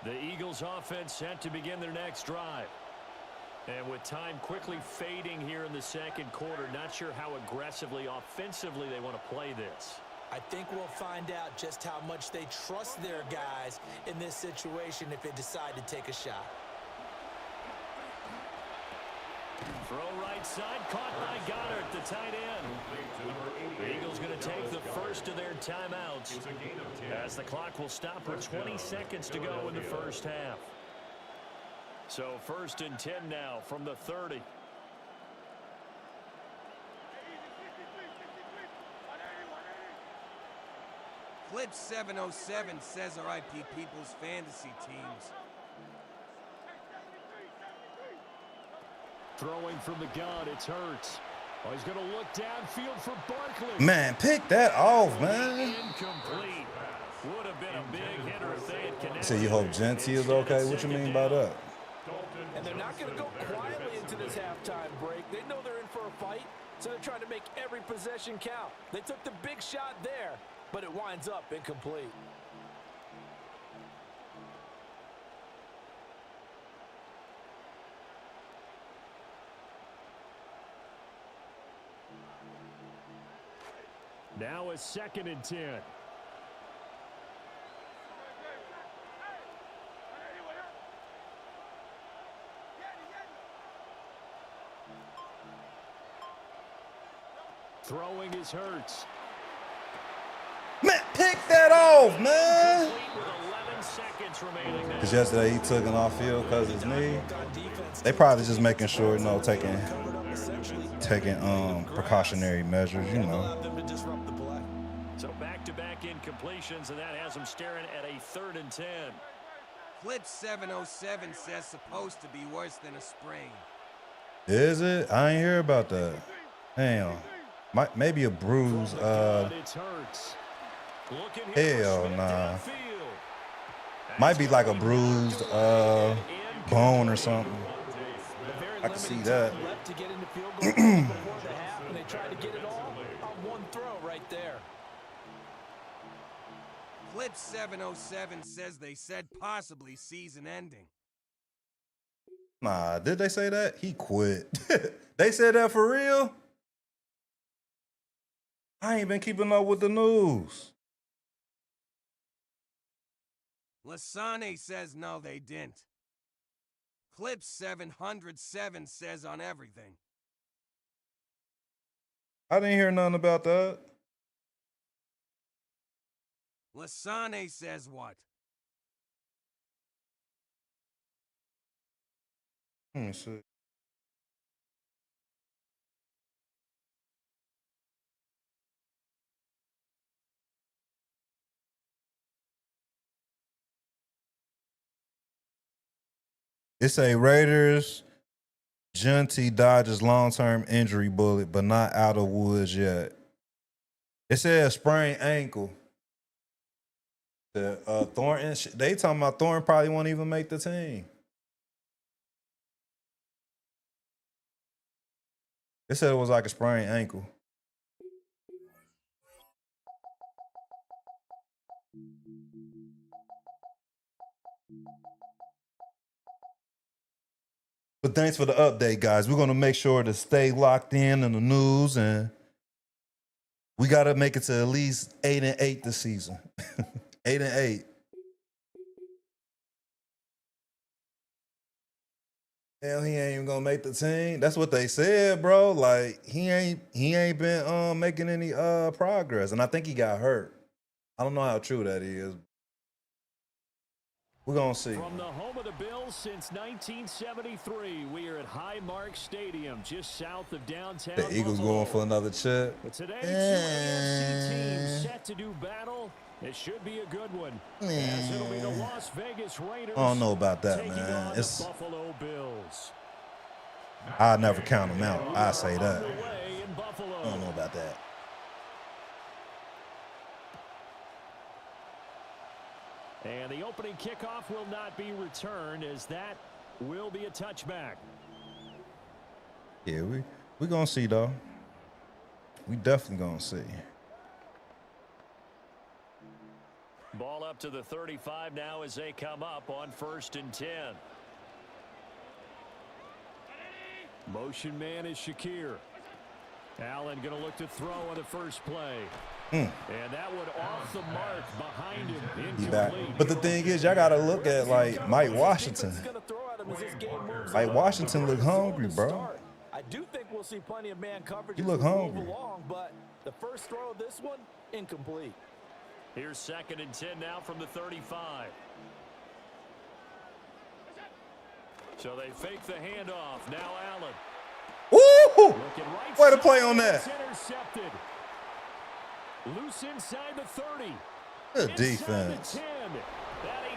The Eagles offense set to begin their next drive. And with time quickly fading here in the 2nd quarter, not sure how aggressively, offensively they want to play this. I think we'll find out just how much they trust their guys in this situation if they decide to take a shot. Throw right side, caught by Goddard, the tight end. The Eagles going to take the first of their timeouts as the clock will stop with 20 seconds to go in the first half. So 1st and 10 now from the 30. Blitz 707 says RIP People's Fantasy Teams. Throwing from the gun, it's Hurts. Oh, he's going to look downfield for Barkley. Man, pick that off, man. Incomplete. Would have been a big hitter if they had connected. So you hope Genty is okay? What you mean by that? And they're not going to go quietly into this halftime break. They know they're in for a fight, so they're trying to make every possession count. They took the big shot there, but it winds up incomplete. Now a 2nd and 10. Throwing his Hurts. Man, pick that off, man. Complete with 11 seconds remaining now. Because yesterday he took an off field because of his knee. They probably just making sure, taking taking precautionary measures, you And know. allow them to disrupt the play. So back-to-back incompletions, and that has them staring at a 3rd and 10. Clip 707 says supposed to be worse than a sprain. Is it? I ain't hear about that. Damn. Maybe a bruise. It's Hurts. Hell nah. Might be like a bruised bone or something. I can see that. Left to get into field goal range before the half, and they tried to get it all on one throw right there. Clip 707 says they said possibly season ending. Nah, did they say that? He quit. They said that for real? I ain't been keeping up with the news. Lasane says no, they didn't. Clip 707 says on everything. I didn't hear nothing about that. Lasane says what? Let me see. It's a Raiders, Junty Dodgers long-term injury bullet, but not out of woods yet. It says sprained ankle. The Thornton, they talking about Thornton probably won't even make the team. They said it was like a sprained ankle. But thanks for the update, guys. We're going to make sure to stay locked in the news, and we got to make it to at least 8-8 this season. 8-8. Hell, he ain't even gonna make the team. That's what they said, bro. Like he ain't been making any progress, and I think he got hurt. I don't know how true that is. We're gonna see. From the home of the Bills since 1973, we are at Highmark Stadium, just south of downtown. The Eagles Buffalo. going for another chip. But today, two AFC teams set to do battle. It should be a good one. As it'll be the Las Vegas Raiders. I don't know about that, taking man. on It's the Buffalo Bills. I'll never count them out. I say that. Underway in Buffalo. I don't know about that. And the opening kickoff will not be returned, as that will be a touchback. Yeah, we gonna see though. We definitely gonna see. Ball up to the 35 now as they come up on 1st and 10. Motion man is Shakir. Allen going to look to throw on the first play. And that one off the mark behind him. He's back. Incomplete. But the thing is, y'all gotta look at like Mike Washington. Mike Washington look hungry, bro. I do think we'll see plenty of man coverage. He look hungry. Along, but the first throw of this one, incomplete. Here's 2nd and 10 now from the 35. So they fake the handoff. Now Allen. Woo! Right Way to play on that. Intercepted. Loose inside the 30. Good Inside defense. the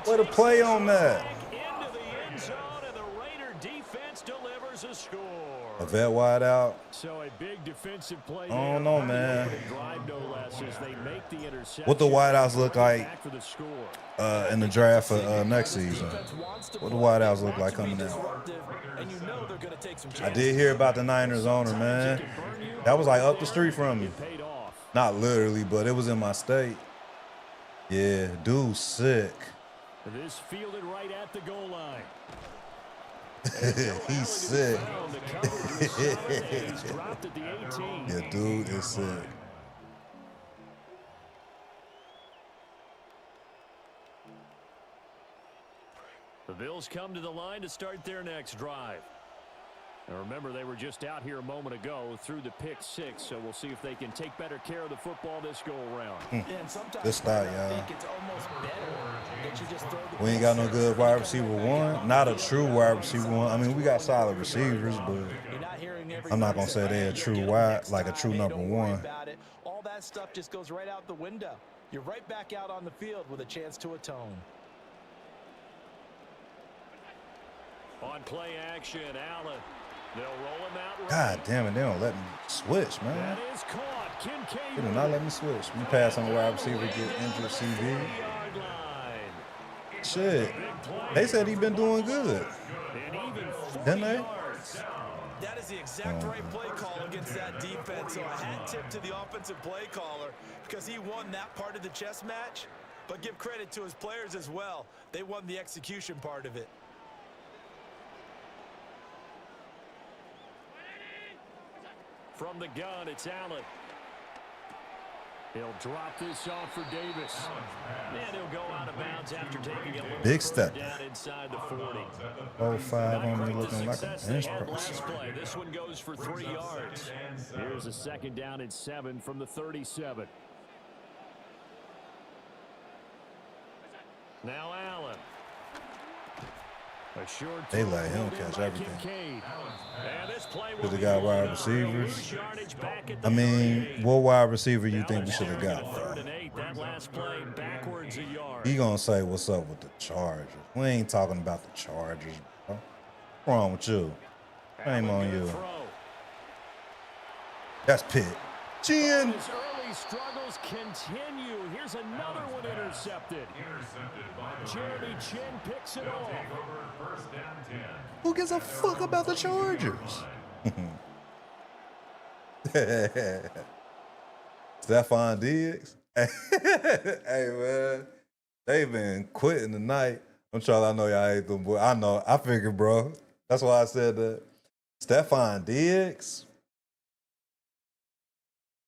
10. Way to play on that. Into the end zone, and the Raider defense delivers a score. A vet wide out. So a big defensive play. I don't know, man. Drive, no less, as they make the interception. What the wideouts look like Back for the score. in the draft for next season? What the wideouts look like coming out? And you know they're going to take some I chances. did hear about the Niners owner, man. That was like up the street from me. Paid off. Not literally, but it was in my state. Yeah, dude, sick. This fielded right at the goal line. He's sick. The coverage was solid, and he's dropped at the 18. Yeah, dude is sick. The Bills come to the line to start their next drive. Now remember, they were just out here a moment ago through the pick six, so we'll see if they can take better care of the football this go-around. And sometimes Good start, I y'all. think it's almost better that you just throw the We ain't got no good wide receiver one. Not a true wide receiver one. I mean, we got solid receivers, but You're not hearing every I'm not gonna say, say they're a "You'll true get 'em wide, next like a time. true Hey, number don't worry one. about it." All that stuff just goes right out the window. You're right back out on the field with a chance to atone. On play action, Allen. They'll roll him out right. God damn it, they don't let me switch, man. That is caught. Kincaid. They do not let me switch. We pass on the wide receiver, get injured, CV. 40-yard line. Shit. They said he been doing good. And even 40 Didn't they? yards. That is the exact right play call against that defense. So a hat tip to the offensive play caller because he won that part of the chess match. But give credit to his players as well. They won the execution part of it. From the gun, it's Allen. He'll drop this off for Davis. And he'll go out of bounds after taking a little Big further step. down inside the 40. 05 on me Quite the looking like a success they bench had press. last play. This one goes for 3 yards. Here's a 2nd down and 7 from the 37. Now Allen. A short They let him throw catch by everything. Kincaid. And this play will Should have be got wide brought receivers. loose yardage back at the I mean, 38. what wide receiver you Now think we they're should have sharing got, it 3rd bro? and 8. That last play backwards a yard. He gonna say what's up with the Chargers. We ain't talking about the Chargers, bro. What's wrong with you? Shame on you. That's Pitt. Chin. His early struggles continue. Here's another one intercepted. Jeremy Chin picks it off. Who gives a fuck about the Chargers? Stephon Diggs. Hey, man. They been quitting tonight. I'm trying. I know y'all hate them, boy. I know. I figured, bro. That's why I said that. Stephon Diggs.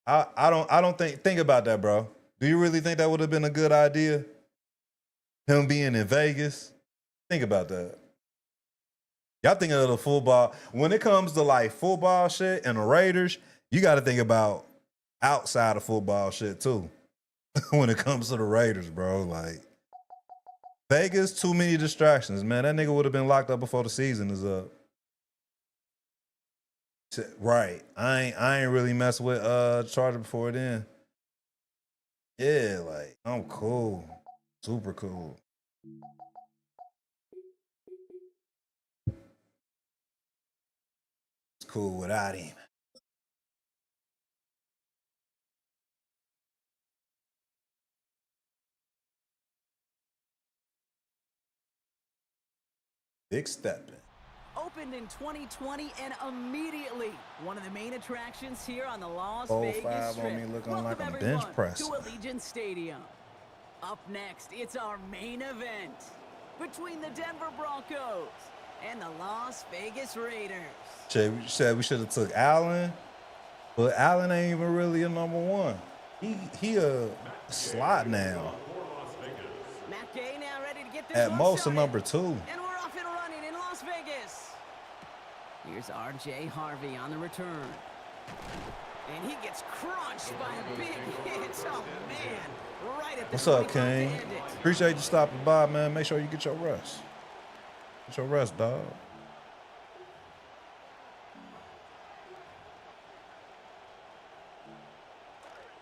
I don't think about that, bro. Do you really think that would have been a good idea? Him being in Vegas? Think about that. Y'all thinking of the football. When it comes to like football shit and the Raiders, you got to think about outside of football shit too. When it comes to the Raiders, bro, like Vegas, too many distractions, man. That nigga would have been locked up before the season is up. Right. I ain't really messed with Charger before then. Yeah, like I'm cool. Super cool. It's cool without him. Big stepping. Opened in 2020 and immediately one of the main attractions here on the Las 05 Vegas Strip. on me looking Welcome like a everyone bench press. to Allegiant Stadium. Up next, it's our main event between the Denver Broncos and the Las Vegas Raiders. Said we should have took Allen, but Allen ain't even really a number one. He a slot now. Matt Gay now ready to get this At one most a started. number 2. And we're off and running in Las Vegas. Here's R.J. Harvey on the return. And he gets crunched by a big hit. Oh, man. Right at the What's up, 25 to King? end it. Appreciate you stopping by, man. Make sure you get your rest. Get your rest, dog.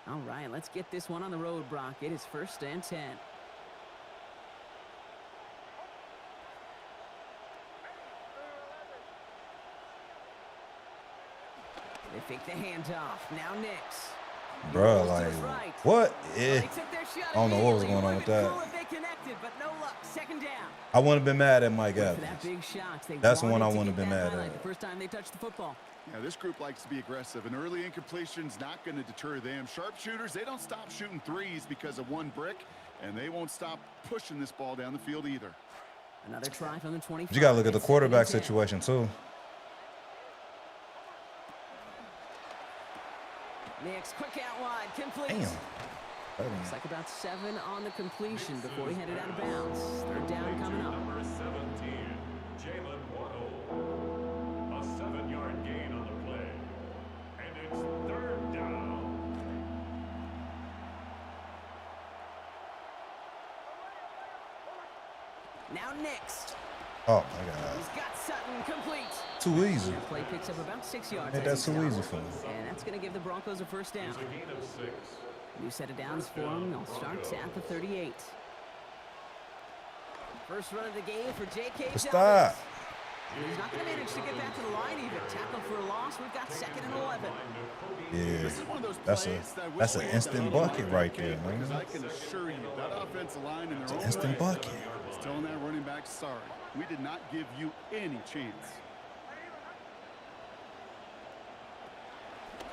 All right, let's get this one on the road, Brock. It is 1st and 10. They fake the handoff. Now Nix. Bro, like, what? They took their shot I don't know what was immediately. going on with that. Cool if they connected, but no luck. 2nd down. I wouldn't have been mad at Mike For that Evans. big shot, they That's the one I wanted to wouldn't get have been that mad highlight at. The first time they touched the football. Now, this group likes to be aggressive. An early incompletion's not going to deter them. Sharpshooters, they don't stop shooting threes because of one brick, and they won't stop pushing this ball down the field either. Another try from the 25. You got to look at the It's quarterback 2nd and 10. situation, too. Nix, quick out wide, complete. Damn. Looks like about 7 on the completion before he headed out of bounds. 3rd down coming up. Number 17, Jalen Waddle. A 7-yard Now next. Oh my God. He's got Sutton complete. Too easy. Play picks up about 6 yards. Ain't that too easy for me? And that's going to give the Broncos a first down. New set of downs for them. They'll start at the 38. First run of the game for J.K. Stop. And he's not going to manage to get back to the line even. Tackle for a loss. We've got 2nd and 11. Yeah, that's an instant bucket right there, man. I can assure you that offensive line in their own Instant bucket. is telling that running back, sorry, we did not give you any chance.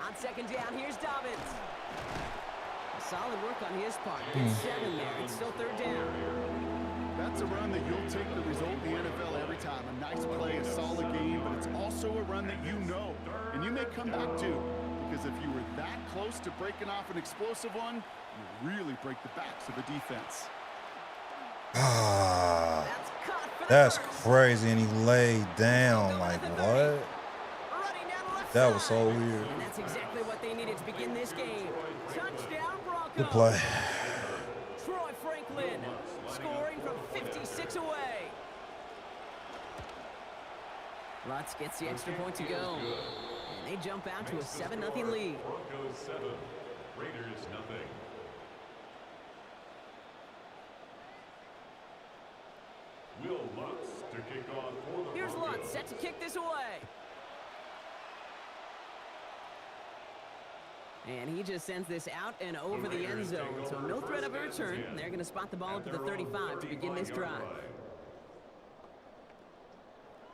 On 2nd down, here's Dobbins. Solid work on his part. Good 7 there. It's still 3rd down. That's a run that you'll take the result in the NFL every time. A nice play, a solid game, but it's also a run that you know, and you may come back to, because if you were that close to breaking off an explosive one, you really break the backs of a defense. Ah, that's crazy, and he laid down like what? That was so weird. And that's exactly what they needed to begin this game. Touchdown Broncos. Good play. Troy Franklin scoring from 56 away. Lutz gets the extra point to go. And they jump out to a 7-0 lead. Broncos 7, Raiders nothing. Will Lutz to kick off for the Here's Broncos. Lutz set to kick this away. And he just sends this out and over the end zone. So no threat of a return. They're going to spot the ball up to the 35 to begin this drive.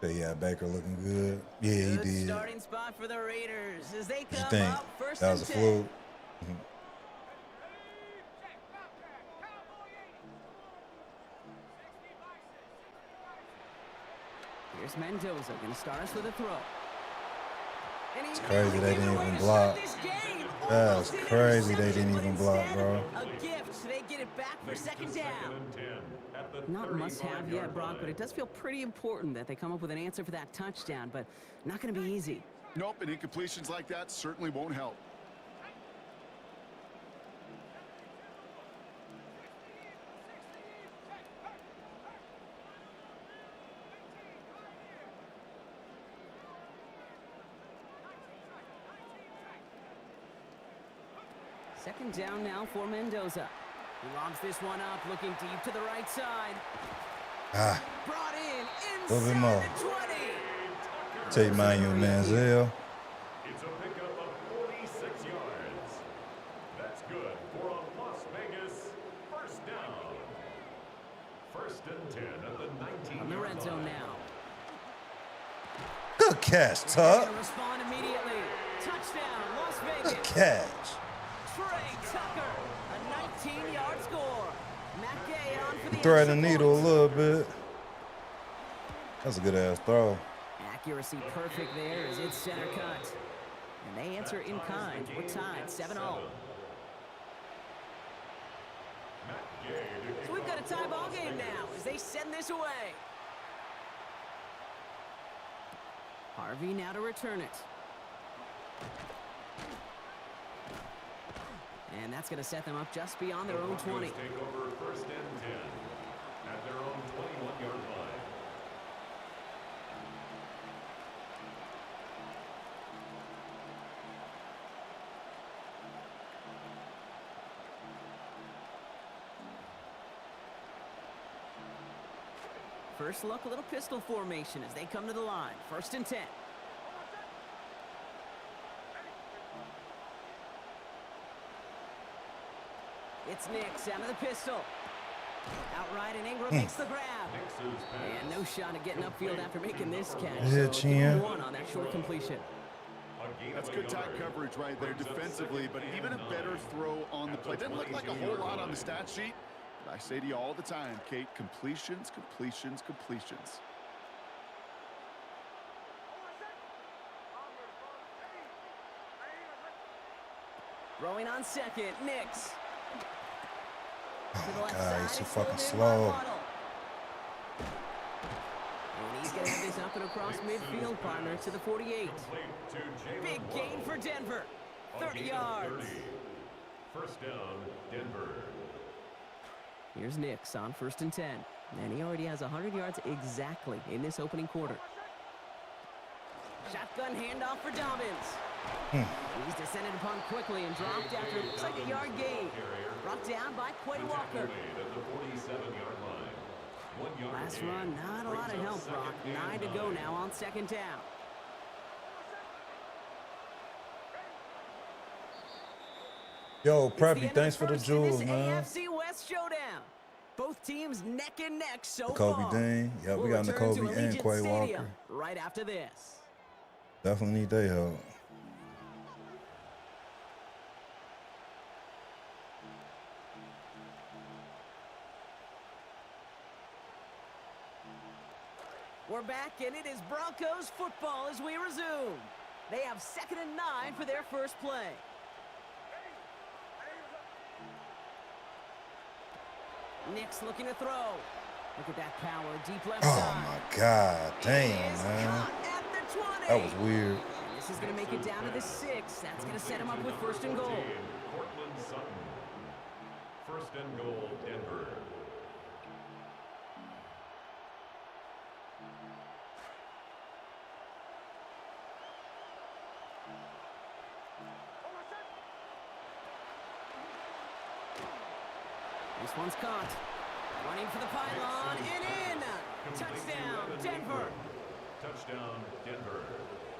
Yeah, Baker looking good. Yeah, he Good did. starting spot for the Raiders as they You come think up first that was and a 10. fluke? Here's Mendoza going to start us with a throw. It's crazy they didn't even block. That was crazy they didn't even block, bro. A gift. They get it back for 2nd down. Not a must-have yet, Brock, but it does feel pretty important that they come up with an answer for that touchdown, but not going to be easy. Nope, and incompletions like that certainly won't help. Second down now for Mendoza. He lobs this one up, looking deep to the right side. Brought in little bit more. inside the 20. Take Manuel Manziel. It's a pickup of 46 yards. That's good for a Las Vegas first down. 1st and 10 at the 19-yard On the red zone now. Good catch, They're Tuck. gonna respond immediately. Touchdown, Las Vegas. Good catch. Trey Tucker, a 19-yard score. Matt Gay on for the Thread the extra needle a point. little bit. That's a good ass throw. Accuracy perfect there as it's center cut. And they answer in kind. We're tied 7-0. So we've got a tie ball game now as they send this away. Harvey now to return it. And that's going to set them up just beyond their own 20. Take over 1st and 10 at their own 21-yard line. First look, a little pistol formation as they come to the line. 1st and 10. It's Nix out of the pistol. Outright, and Ingram makes the grab. And no shot at getting upfield after making this catch. Yeah, So Chin. one on that short completion. That's good tight coverage right there defensively, but even a better throw on the play. Doesn't look like a whole lot on the stat sheet, but I say to you all the time, Kate, completions, completions, completions. Throwing on 2nd, Nix. Oh, God, he's so fucking slow. And he's going to have this up and across midfield, partner, to the 48. Big gain for Denver. 30 yards. 1st down, Denver. Here's Nix on 1st and 10. And he already has 100 yards exactly in this opening quarter. Shotgun handoff for Dobbins. He's descended upon quickly and dropped after it looks like a yard gain. Brought down by Quay Walker. Last run, not a lot of help, Brock. 9 to go now on second down. Yo, Preppy, thanks for the jewels, man. AFC West showdown. Both teams neck and neck so Kobe far. Dean. Yeah, we got Kobe and Quay Walker. Right after this. Definitely need their help. We're back, and it is Broncos football as we resume. They have 2nd and 9 for their first play. Nick's looking to throw. Look at that power, deep left side. Oh, my God. Damn, man. That was weird. And this is going to make it down to the 6. That's going to set him up with 1st and goal. Cortland Sutton. 1st and goal, Denver. This one's caught. Running for the pylon and in. Touchdown, Denver. Touchdown, Denver.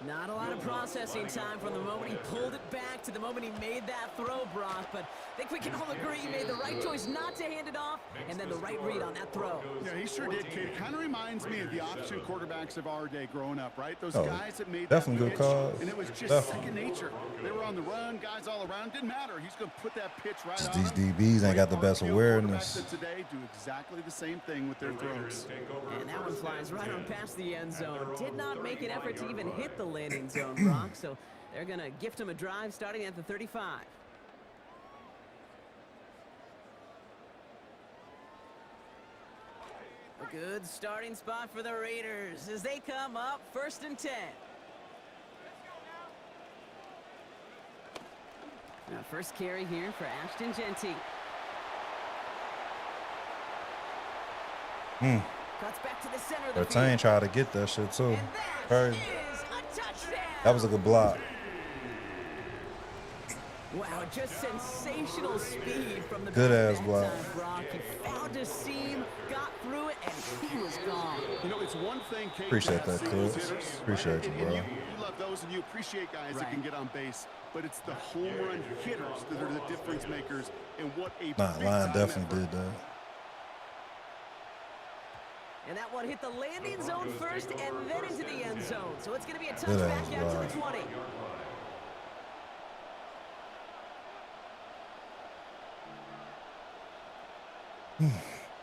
Not a lot of processing time from the moment he pulled it back to the moment he made that throw, Brock. But I think we can all agree he made the right choice not to hand it off, and then the right read on that throw. Yeah, he sure did, Kate. It kind of reminds me of the option quarterbacks of our day growing up, right? Those guys that made definitely that good pitch, call. and it was just second nature. They were on the run, guys all around. Didn't matter. He's going to put that pitch right Just on these him. DBs ain't got the best Quarterbacks awareness. of today do exactly the same thing with their throws. And that one flies right on past the end zone. Did not make an effort to even hit the landing zone, Brock. So they're going to gift him a drive starting at the 35. A good starting spot for the Raiders as they come up 1st and 10. Now first carry here for Ashton Genty. Cuts back to the center of the Retain field. tried to get that shit too. And that Crazy. is a touchdown. That was a good block. Wow, just sensational speed from the Good back ass that block. time, Brock. He found a seam, got through it, and he was gone. You know, it's one thing, Kate, Appreciate to have that, singles Clips. hitters, Appreciate right? you, And bro. you love those, and you appreciate guys that Right. can get on base. But it's the home run hitters that are the difference makers. And what a Nah, big Lion time definitely effort. did that. And that one hit the landing zone first and then into the end zone. So it's going to be a Good touchback ass out to block. the 20.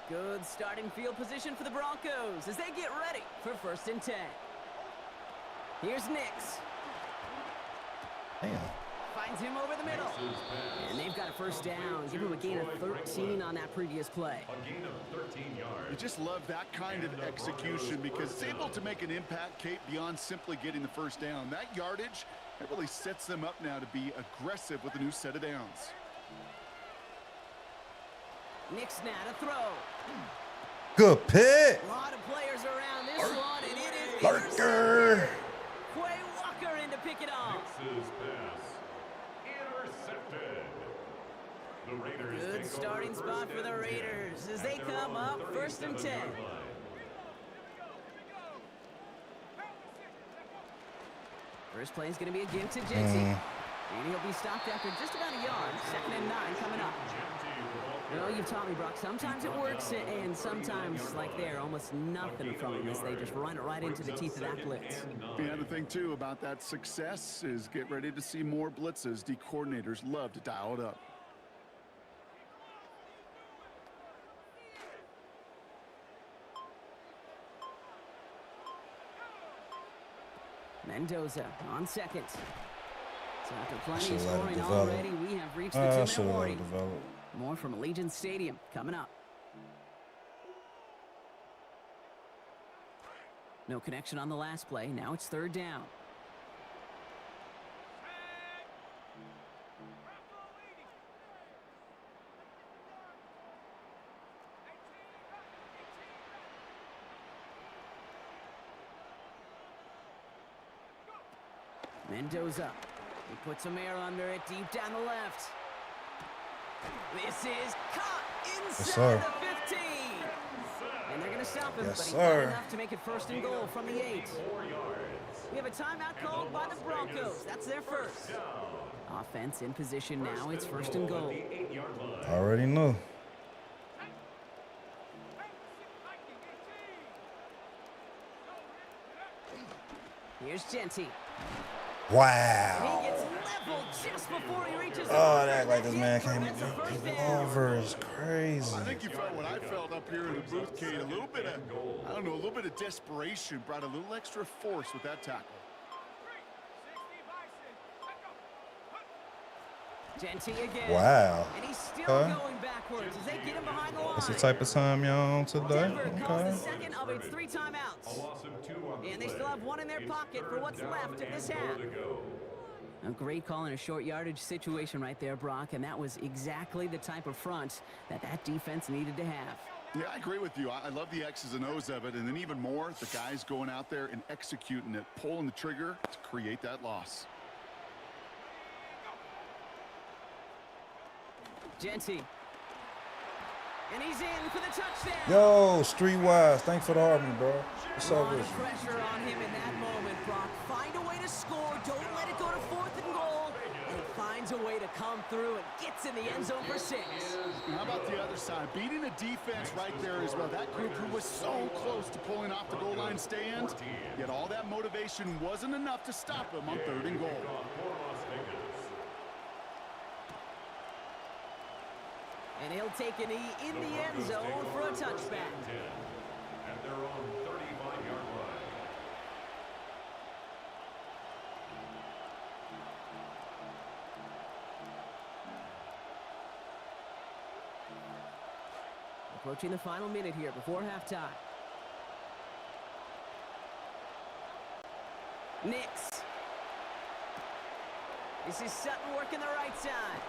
Good starting field position for the Broncos as they get ready for 1st and 10. Here's Nix. Damn. Finds him over the middle. And they've got a 1st down. Give him a gain of 13 on that previous play. A gain of 13 yards. I just love that kind of execution because it's able to make an impact, Kate, beyond simply getting the 1st down. That yardage, that really sets them up now to be aggressive with a new set of downs. Nix now to throw. Good pick. A lot of players around this one, and it is Lurker. Quay Walker in to pick it off. Nix's pass. Intercepted. The Raiders Good take starting over spot 1st for the and 10 Raiders as at they their come own up 1st and 10. 37-yard line. First play is going to be a give to Genty. And he'll be stopped after just about a yard. 2nd and 9 coming up. Well, you've taught me, Brock. Sometimes it works, and sometimes, like there, almost nothing from him as they just run it right into the teeth of that blitz. The other thing, too, about that success is get ready to see more blitzes. D coordinators love to dial it up. Mendoza on 2nd. So after plenty Should of let it scoring develop. already, we have reached the I 2-minute should have let warning. it develop. More from Allegiant Stadium coming up. No connection on the last play. Now it's 3rd down. Mendoza. He puts some air under it, deep down the left. This is caught inside the 15. And they're going to stop him, but he's not enough to make it 1st and goal from the 8. We have a timeout called by the Broncos. That's their first. Offense in position now. It's 1st and goal. I already know. Here's Genty. Wow. He gets leveled just before he reaches the Oh, that like this man can't get over is crazy. I think you felt what I felt up here in the booth, Kate. A little bit of, I don't know, a little bit of desperation brought a little extra force with that tackle. Genty again. Wow. And he's still going backwards as they get him behind the line. That's the type of time y'all on today. Denver calls the second of its 3 timeouts. And they still have 1 in their pocket for what's left of this half. A great call in a short yardage situation right there, Brock, and that was exactly the type of front that defense needed to have. Yeah, I agree with you. I love the X's and O's of it, and then even more, the guys going out there and executing it, pulling the trigger to create that loss. Genty. And he's in for the touchdown. Yo, Streetwise, thanks for the harmony, bro. What's A up lot with of you? pressure on him in that moment, Brock. Find a way to score. Don't let it go to 4th and goal. And he finds a way to come through and gets in the end zone for 6. And how about the other side? Beating a defense right there as well. That group who was so close to pulling off the goal line stand, yet all that motivation wasn't enough to stop him on 3rd and goal. And he'll take a knee in the end zone for a touchback. At their own 35-yard line. Approaching the final minute here before halftime. Nix. This is Sutton working the right side.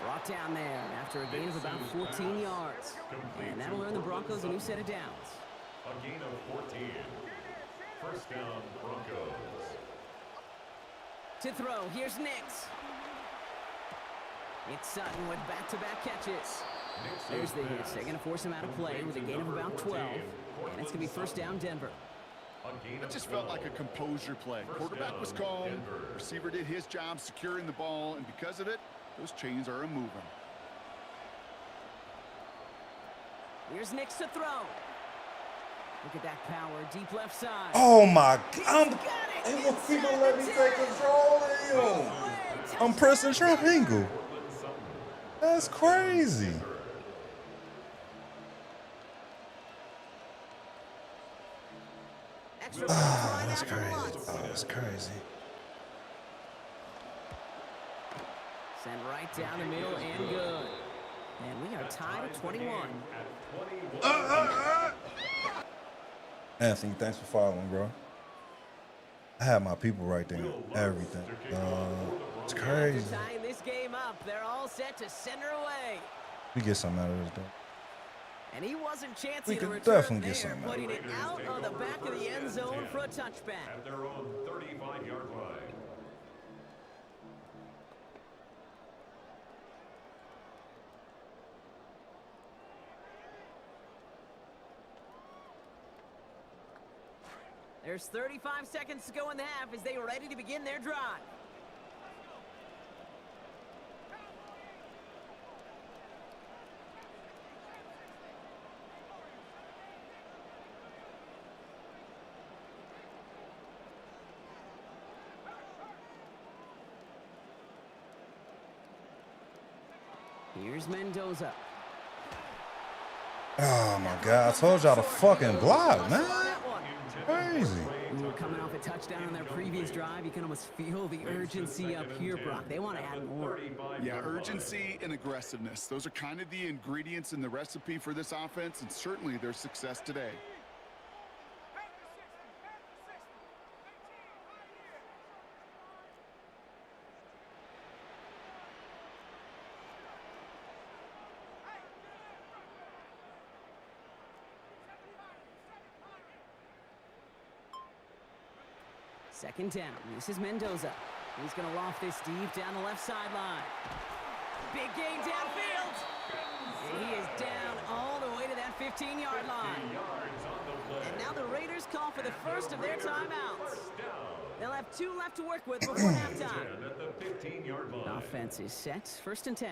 Brought down there after a gain of about 14 yards. And that'll earn the Broncos a new set of downs. A gain of 14. 1st down, Broncos. To throw, here's Nix. It's Sutton with back-to-back catches. There's the hits. They're going to force him out of play with a gain of about 12. And it's going to be 1st down, Denver. It just felt like a composure play. Quarterback was calm. Receiver did his job securing the ball, and because of it, those chains are moving. Here's Nix to throw. Look at that power, deep left side. Oh my Got God. it. Ain't gonna Inside people let the me 10. take control of him. I'm pressing triangle. That's crazy. Extra That's crazy. Oh, that's crazy. Sent right down the middle and good. And we are tied at 21. Anthony, thanks for following, bro. I have my people right there. Everything. It's crazy. After tying this game up, they're all set to send her away. We get something out of this, though. And he wasn't chancing We to could return definitely get there, something out of putting it out of the back of the end zone for a touchback. At their own 35-yard line. There's 35 seconds to go in the half as they are ready to begin their drive. Here's Mendoza. Oh my God! I told y'all to fucking block, man. Crazy. We were coming off a touchdown on their previous drive. You can almost feel the urgency up here, Brock. They want to add more. Yeah, urgency and aggressiveness. Those are kind of the ingredients in the recipe for this offense, and certainly their success today. Second down. This is Mendoza. He's going to loft this deep down the left sideline. Big gain downfield. And he is down all the way to that 15-yard line. And now the Raiders call for the first of their timeouts. They'll have 2 left to work with before halftime. Offense is set. First and 10.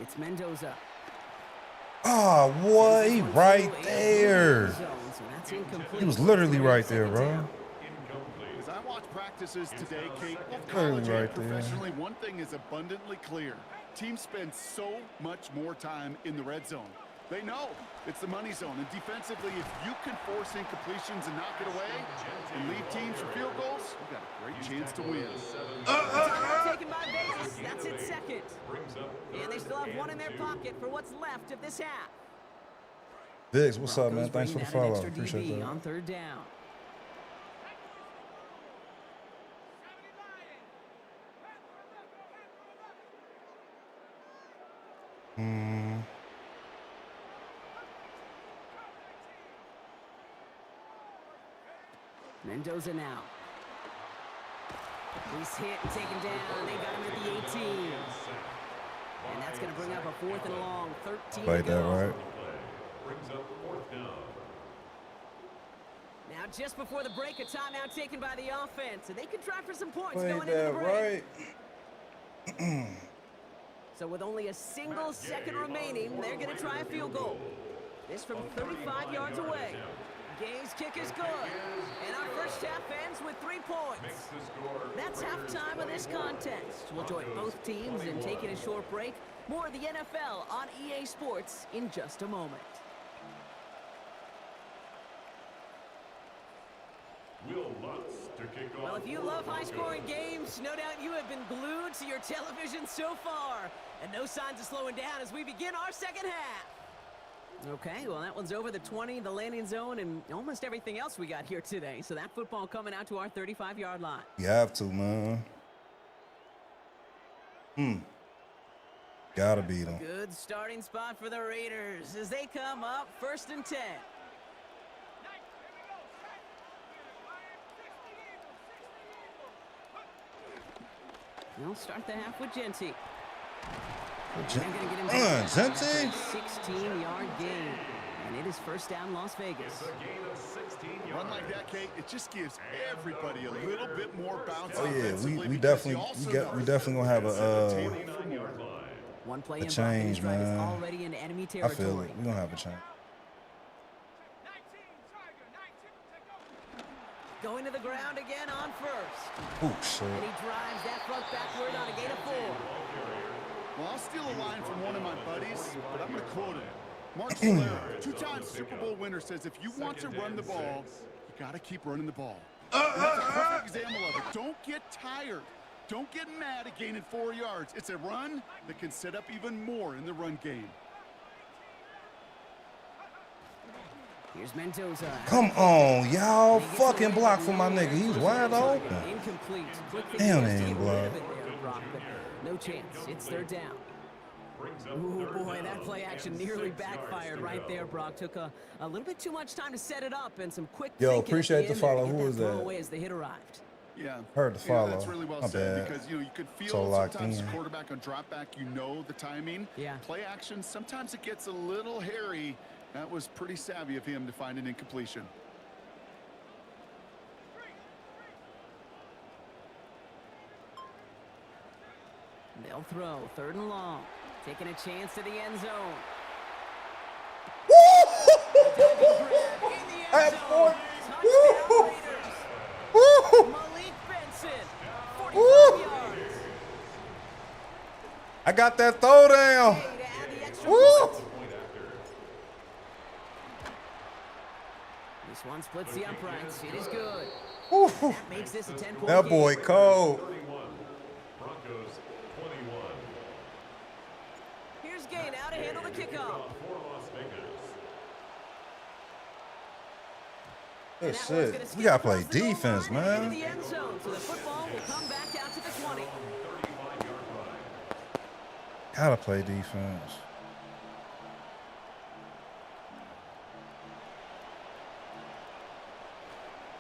It's Mendoza. Oh, what? He right there. He was literally right there, bro. As I watch practices today, Kate, both college and professionally, one thing is abundantly clear. Teams spend so much more time in the red zone. They know it's the money zone, and defensively, if you can force incompletions and knock it away and lead teams for field goals, you've got a great chance to win. Taken by Vegas. That's its second. And they still have 1 in their pocket for what's left of this half. Diggs, what's up, man? Thanks for the follow. Extra Appreciate DB that. on third down. Mendoza now. He's hit and taken down. They got him at the 18. And that's going to bring up a 4th and long, 13 Played to go. that right. Now, just before the break, a timeout taken by the offense. And they could try for some points Played going into that the break. right. So with only a single second remaining, they're going to try a field goal. This from 35 yards away. Gay's kick is good. And our first half ends with 3 points. That's halftime of this contest. We'll join both teams in taking a short break. More of the NFL on EA Sports in just a moment. Well, if you love high-scoring games, no doubt you have been glued to your television so far. And no signs of slowing down as we begin our second half. Okay, well, that one's over the 20, the landing zone, and almost everything else we got here today. So that football coming out to our 35-yard line. You have to, man. Gotta beat them. Good starting spot for the Raiders as they come up first and 10. They'll start the half with Genty. Genty? 16-yard gain. And it is first down Las Vegas. A run like that, Kate, it just gives everybody a little bit more bounce. Oh yeah, offensively we because definitely gonna have a One play a change, is man. already in enemy I territory. feel it. We're gonna have a change. Going to the ground again on first. Oh shit. And he drives that front backward on a gain of 4. Well, I'll steal a line from one of my buddies, but I'm going to quote him. Mark Solera, 2-time Super Bowl winner, says if you want to run the ball, you got to keep running the ball. And that's a perfect example of it. Don't get tired. Don't get mad at gaining 4 yards. It's a run that can set up even more in the run game. Here's Mendoza. Come on, y'all. Fucking block for my nigga. He's wide open. Incomplete. Damn, they ain't block. No chance. It's third down. Ooh, boy, that play action nearly backfired right there, Brock. Took a little bit too much time to set it up and some quick Yo, thinking at appreciate the the end follow. to get Who was that? throwaway as the hit arrived. Yeah. Heard the follow. That's really well My said bad. because, you could feel So locked sometimes in. the quarterback on drop back, the timing. Yeah. Play action, sometimes it gets a little hairy. That was pretty savvy of him to find an incompletion. They'll throw third and long. Taking a chance to the end zone. Touchdown Raiders. Malik Benson, 45 yards. I got that throw down. To add the extra Woo! point. This one splits the uprights. It is good. That makes this a 10-point That game. boy cold. Broncos 21. Here's Gay now to handle the kickoff. For Las Vegas. Good And that one's shit. gonna We skip gotta play across the goal defense, line and into man. the end zone, so the football will come back out to the 20. Gotta play defense.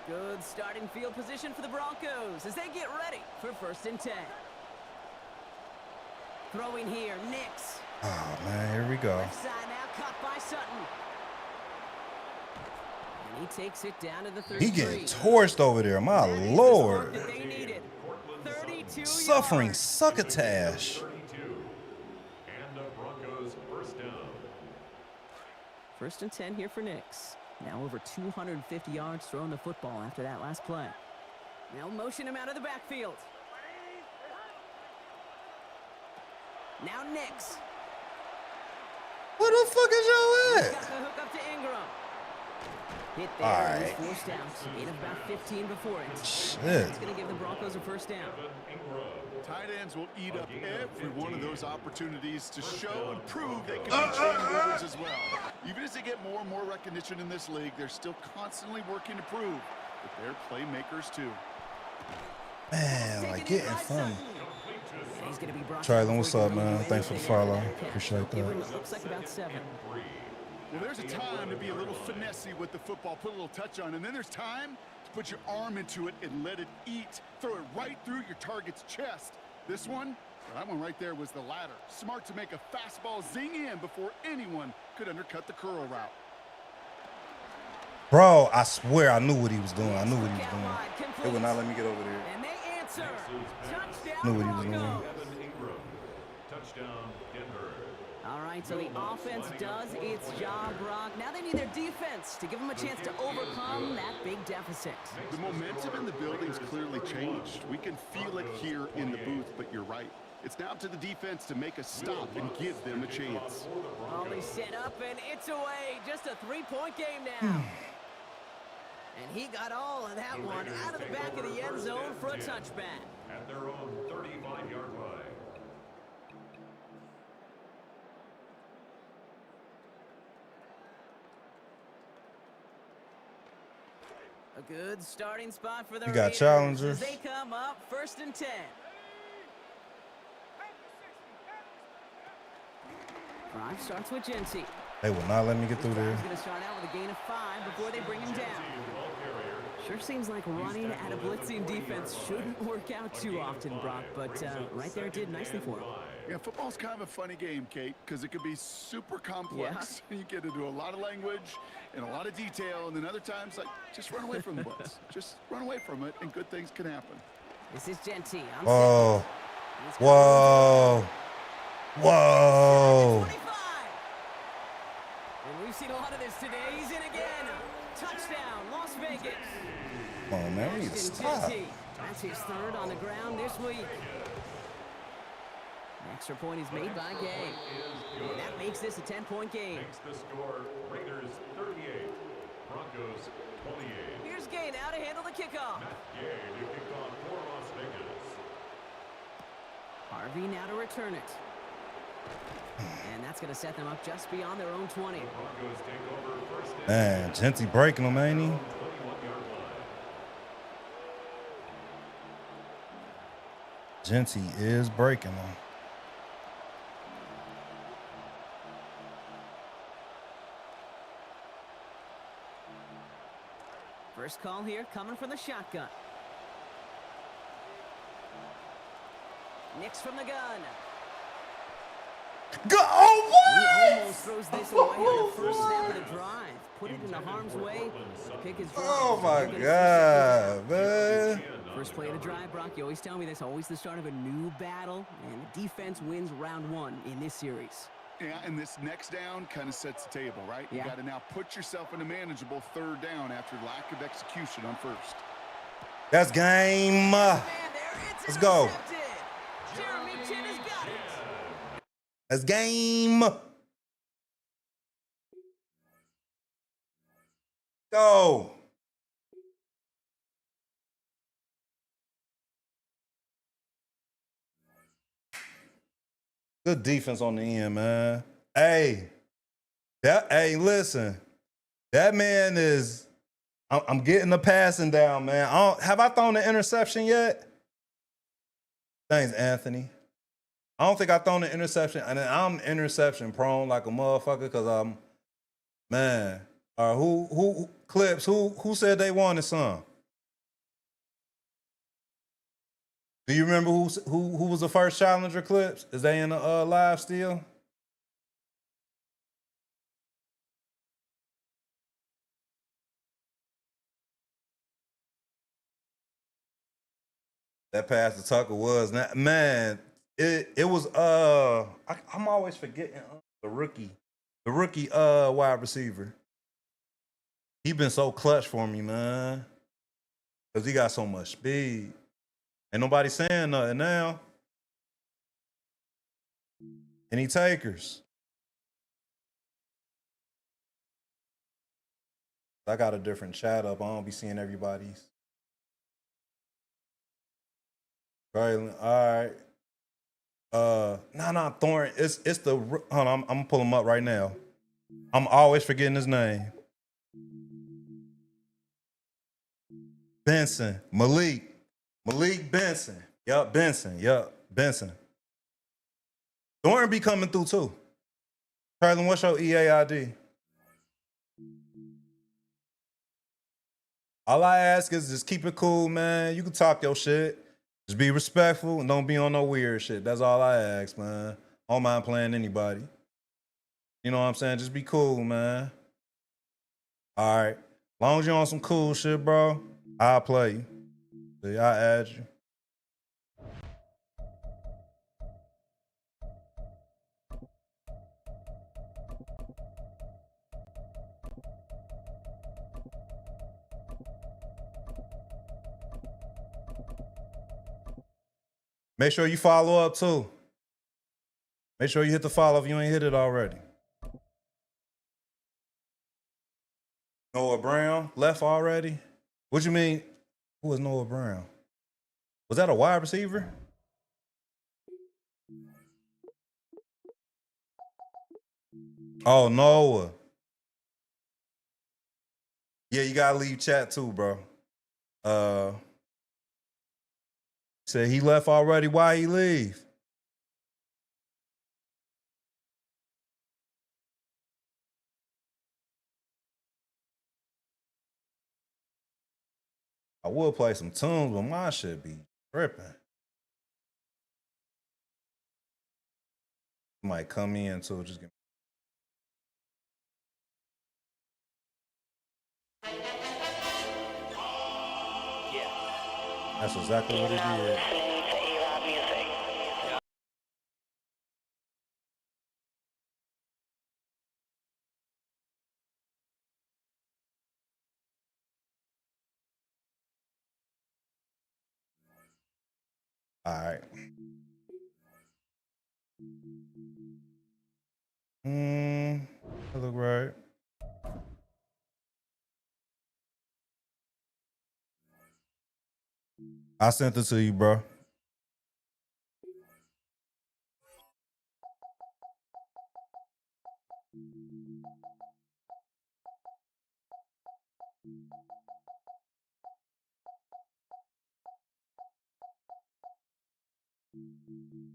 Good starting field position for the Broncos as they get ready for 1st and 10. Throwing here, Nix. Oh, man, here we go. Left side now, caught by Sutton. And he takes it down to the 33. He getting torched over there, my Lord. That they needed. 32 Suffering yards. succotash. 32. And the Broncos first down. 1st and 10 here for Nix. Now over 250 yards throwing the football after that last play. Now motion him out of the backfield. Now Nix. Where the fuck is y'all Got at? the hook up to Ingram. Hit there, All and right. he's forced out. Gain of about 15 before it. Shit. It's going to give the Broncos a 1st down. Tight ends will eat up every one of those opportunities to show and prove they can be chain movers as well. Even as they get more and more recognition in this league, they're still constantly working to prove that they're playmakers too. Man, like getting funny. He's going to be brought Traylon, what's up, man? Thanks for the follow. Appreciate that. Looks like about 7. Well, there's a time to be a little finessey with the football, put a little touch on, and then there's time to put your arm into it and let it eat. Throw it right through your target's chest. This one, that one right there was the latter. Smart to make a fastball zing in before anyone could undercut the curl route. Bro, I swear I knew what he was doing. I knew what he was doing. They would not let me get over there. And they answer. Touchdown, Knew what he was doing. Broncos. Ingram. Touchdown, Denver. All right, so the offense does its job, Brock. Now they need their defense to give them a chance to overcome that big deficit. The momentum in the building's clearly changed. We can feel it here in the booth, but you're right. It's now up to the defense to make a stop and give them a chance. All they set up, and it's away. Just a 3-point game now. And he got all of that one out of the back of the end zone for a touchback. At their own 35-yard line. A good starting spot for the You got Raiders challengers. as they come up 1st and 10. Drive starts with Genty. They will not let me get through He's there. going to start out with a gain of 5 before they bring him down. Sure seems like running at a blitzing defense shouldn't work out too often, Brock, but right there it did nicely for him. Yeah, football's kind of a funny game, Kate, because it can be super complex. You get into a lot of language and a lot of detail, and then other times, like, just run away from the blitz. Just run away from it, and good things can happen. This is Genty. Whoa. Whoa. Whoa. 25. And we've seen a lot of this today. He's in again. Touchdown, Las Vegas. Come on, man. We need to stop. That's his 3rd on the ground this week. An extra point is made by Gay. And that makes this a 10-point game. Makes the score Raiders 38, Broncos 28. Here's Gay now to handle the kickoff. Gay to kick off for Las Vegas. Harvey now to return it. And that's going to set them up just beyond their own 20. Broncos take over first and Man, Genty breaking them, ain't he? 21-yard line. Genty is breaking them. First call here coming from the shotgun. Nix from the gun. Go! Oh, what? He almost throws this away on the first snap of the drive. Put it into harm's way. Pick his drive. Oh, my You're gonna see God, man. First play of the drive, Brock, you always tell me this, always the start of a new battle, and the defense wins round 1 in this series. Yeah, and this next down kind of sets the table, right? Yeah. You got to now put yourself in a manageable 3rd down after lack of execution on 1st. That's game. Man, there it's Let's go. intercepted. Jeremy Chin has got it. That's game. Go. Good defense on the end, man. Hey, listen. That man is. I'm getting the passing down, man. Have I thrown the interception yet? Thanks, Anthony. I don't think I thrown an interception, and I'm interception prone like a motherfucker because I'm, man. Who Clips? Who said they wanted some? Do you remember who was the first challenger, Clips? Is they in the live still? That pass to Tucker was not, man. It was I'm always forgetting the rookie wide receiver. He been so clutch for me, man, because he got so much speed. Ain't nobody saying nothing now. Any takers? I got a different chat up. I don't be seeing everybody's. Right. All right. Nah, Thorne. It's the. Hold on, I'm gonna pull him up right now. I'm always forgetting his name. Benson. Malik Benson. Yup, Benson. Thorne be coming through too. Carlin, what's your EAID? All I ask is just keep it cool, man. You can talk your shit. Just be respectful and don't be on no weird shit. That's all I ask, man. I don't mind playing anybody. You know what I'm saying? Just be cool, man. All right. As long as you're on some cool shit, bro, I'll play you. See, I'll add you. Make sure you follow up too. Make sure you hit the follow if you ain't hit it already. Noah Brown left already? What you mean? Who is Noah Brown? Was that a wide receiver? Oh, Noah. Yeah, you gotta leave chat too, bro. Said he left already. Why he leave? I will play some tunes, but my shit be tripping. Might come in too. Just give me. That's exactly what it did. All right. That look right. I sent it to you, bro.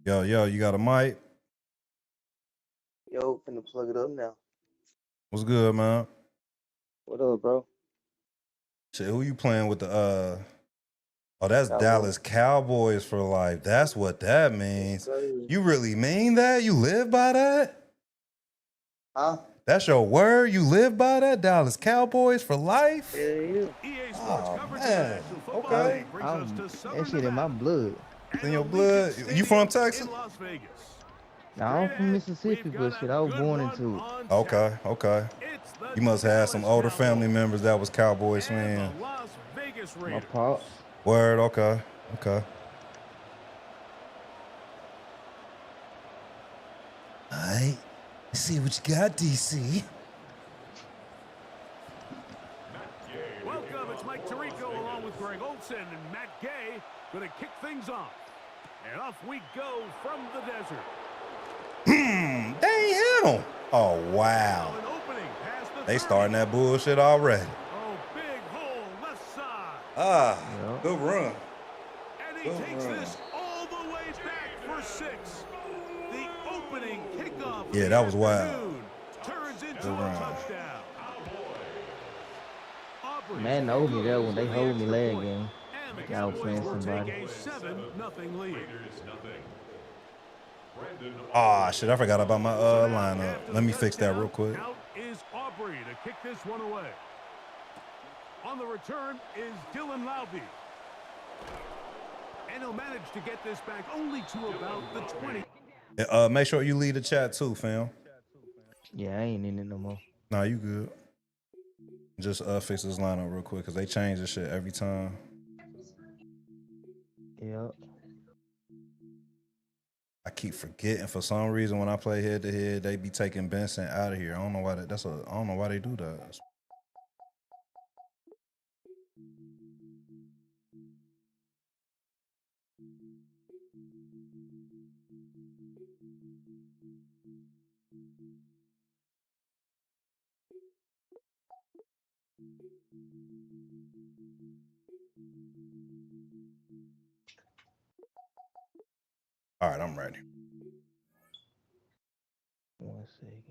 Yo, you got a mic? Yo, finna plug it up now. What's good, man? What up, bro? Shit, who you playing with the Oh, that's Cowboys. Dallas Cowboys for life. That's what that means. Crazy. You really mean that? You live by that? Huh? That's your word? You live by that? Dallas Cowboys for life? Yeah, yeah. Oh, man. Okay. That shit in my blood. It's in your blood? You from Texas? Now, I'm from Mississippi, but shit, I was born into it. Okay. You must have some older family members that was Cowboys fans. My pops. Word, okay. All right. Let's see what you got, DC. Welcome, it's Mike Tirico along with Greg Olson and Matt Gay going to kick things off. And off we go from the desert. They hit him. Oh, wow. They starting that bullshit already. Oh, big hole left side. Good run. And he takes this all the way back for 6. Yeah, that was wild. Turns into Good a run. touchdown. Man, hold me that one. They hold me last game. And the Y'all Cowboys playing will somebody. take a 7-0 lead. Ah, shit, I forgot about my lineup. Let me fix that real quick. Out is Aubrey to kick this one away. On the return is Dylan Laube. And he'll manage to get this back only to about the 20. Make sure you leave the chat too, fam. Yeah, I ain't in it no more. Nah, you good. Just fix this lineup real quick because they change this shit every time. Yep. I keep forgetting for some reason when I play head to head, they be taking Benson out of here. I don't know why I don't know why they do that. All right, I'm ready. 1 second.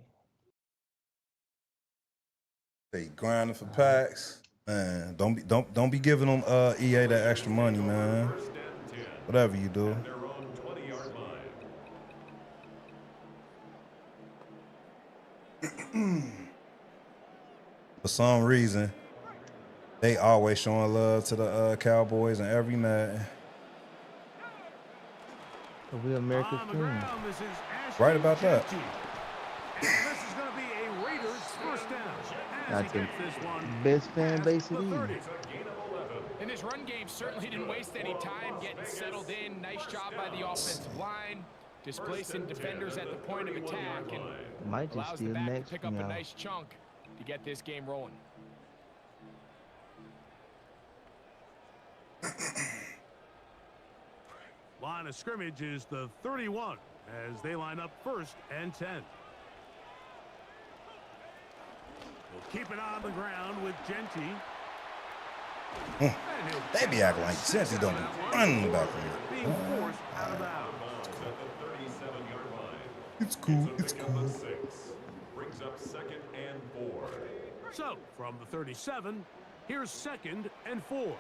They grinding for packs. Man, don't be giving them EA that extra money, man. Whatever you do. For some reason, they always showing love to the Cowboys in every match. We America's team. Right about that. This is going to be a Raiders first down. Not the best fan base it is. And this run game certainly didn't waste any time getting settled in. Nice job by the offensive line, displacing defenders at the point of attack, and Might just allows the steal back to next pick from up a y'all. nice chunk to get this game rolling. Line of scrimmage is the 31 as they line up 1st and 10. We'll keep it on the ground with Genty. They be acting like Cincy don't be running back there. Being forced out of bounds. It's cool. It's cool. Brings up 2nd and 4. So, from the 37, here's 2nd and 4.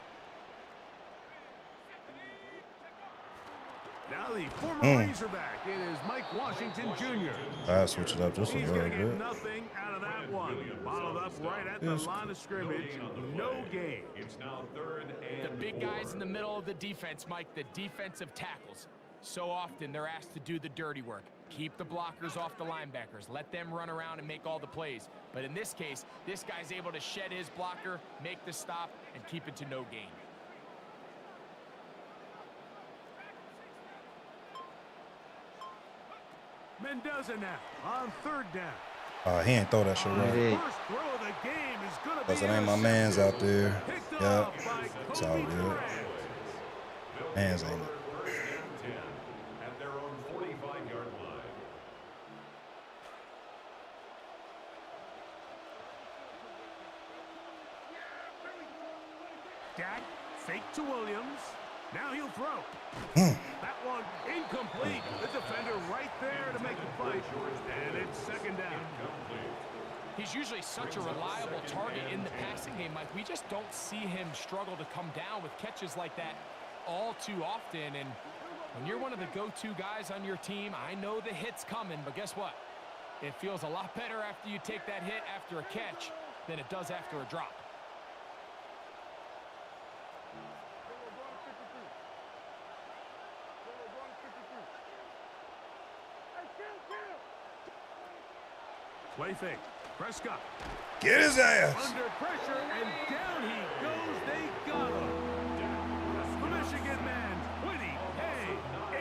Now the former Razorback, it is Mike Washington Jr. I'll switch it up just a He's little going to get bit. nothing out of that one. Followed up right at the line of scrimmage. No gain. It's now 3rd and The big guys in the middle of the defense, Mike, the defensive tackles. So often they're asked to do the dirty work. Keep the blockers off the linebackers. Let them run around and make all the plays. But in this case, this guy's able to shed his blocker, make the stop, and keep it to no gain. Mendoza now on 3rd down. He ain't throw that shit right. First throw of the game is going to be Because it ain't my man's out there. Yep. It's all good. Man's ain't it. At their own 45-yard line. Dak fake to Williams. Now he'll throw. That one incomplete. The defender right there to make the fight. And it's 2nd down. He's usually such a reliable target in the passing game, Mike. We just don't see him struggle to come down with catches like that all too often. And when you're one of the go-to guys on your team, I know the hit's coming, but guess what? It feels a lot better after you take that hit after a catch than it does after a drop. Play fake. Prescott. Get his ass. Under pressure, and down he goes. They got him. The Michigan man, Quiddy Hay,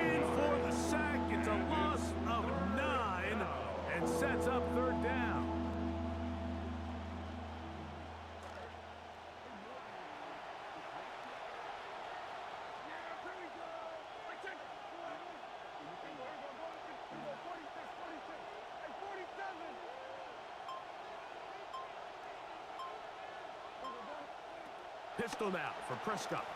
in for the sack. It's a loss of 9 and sets up 3rd down. Pistol now for Prescott.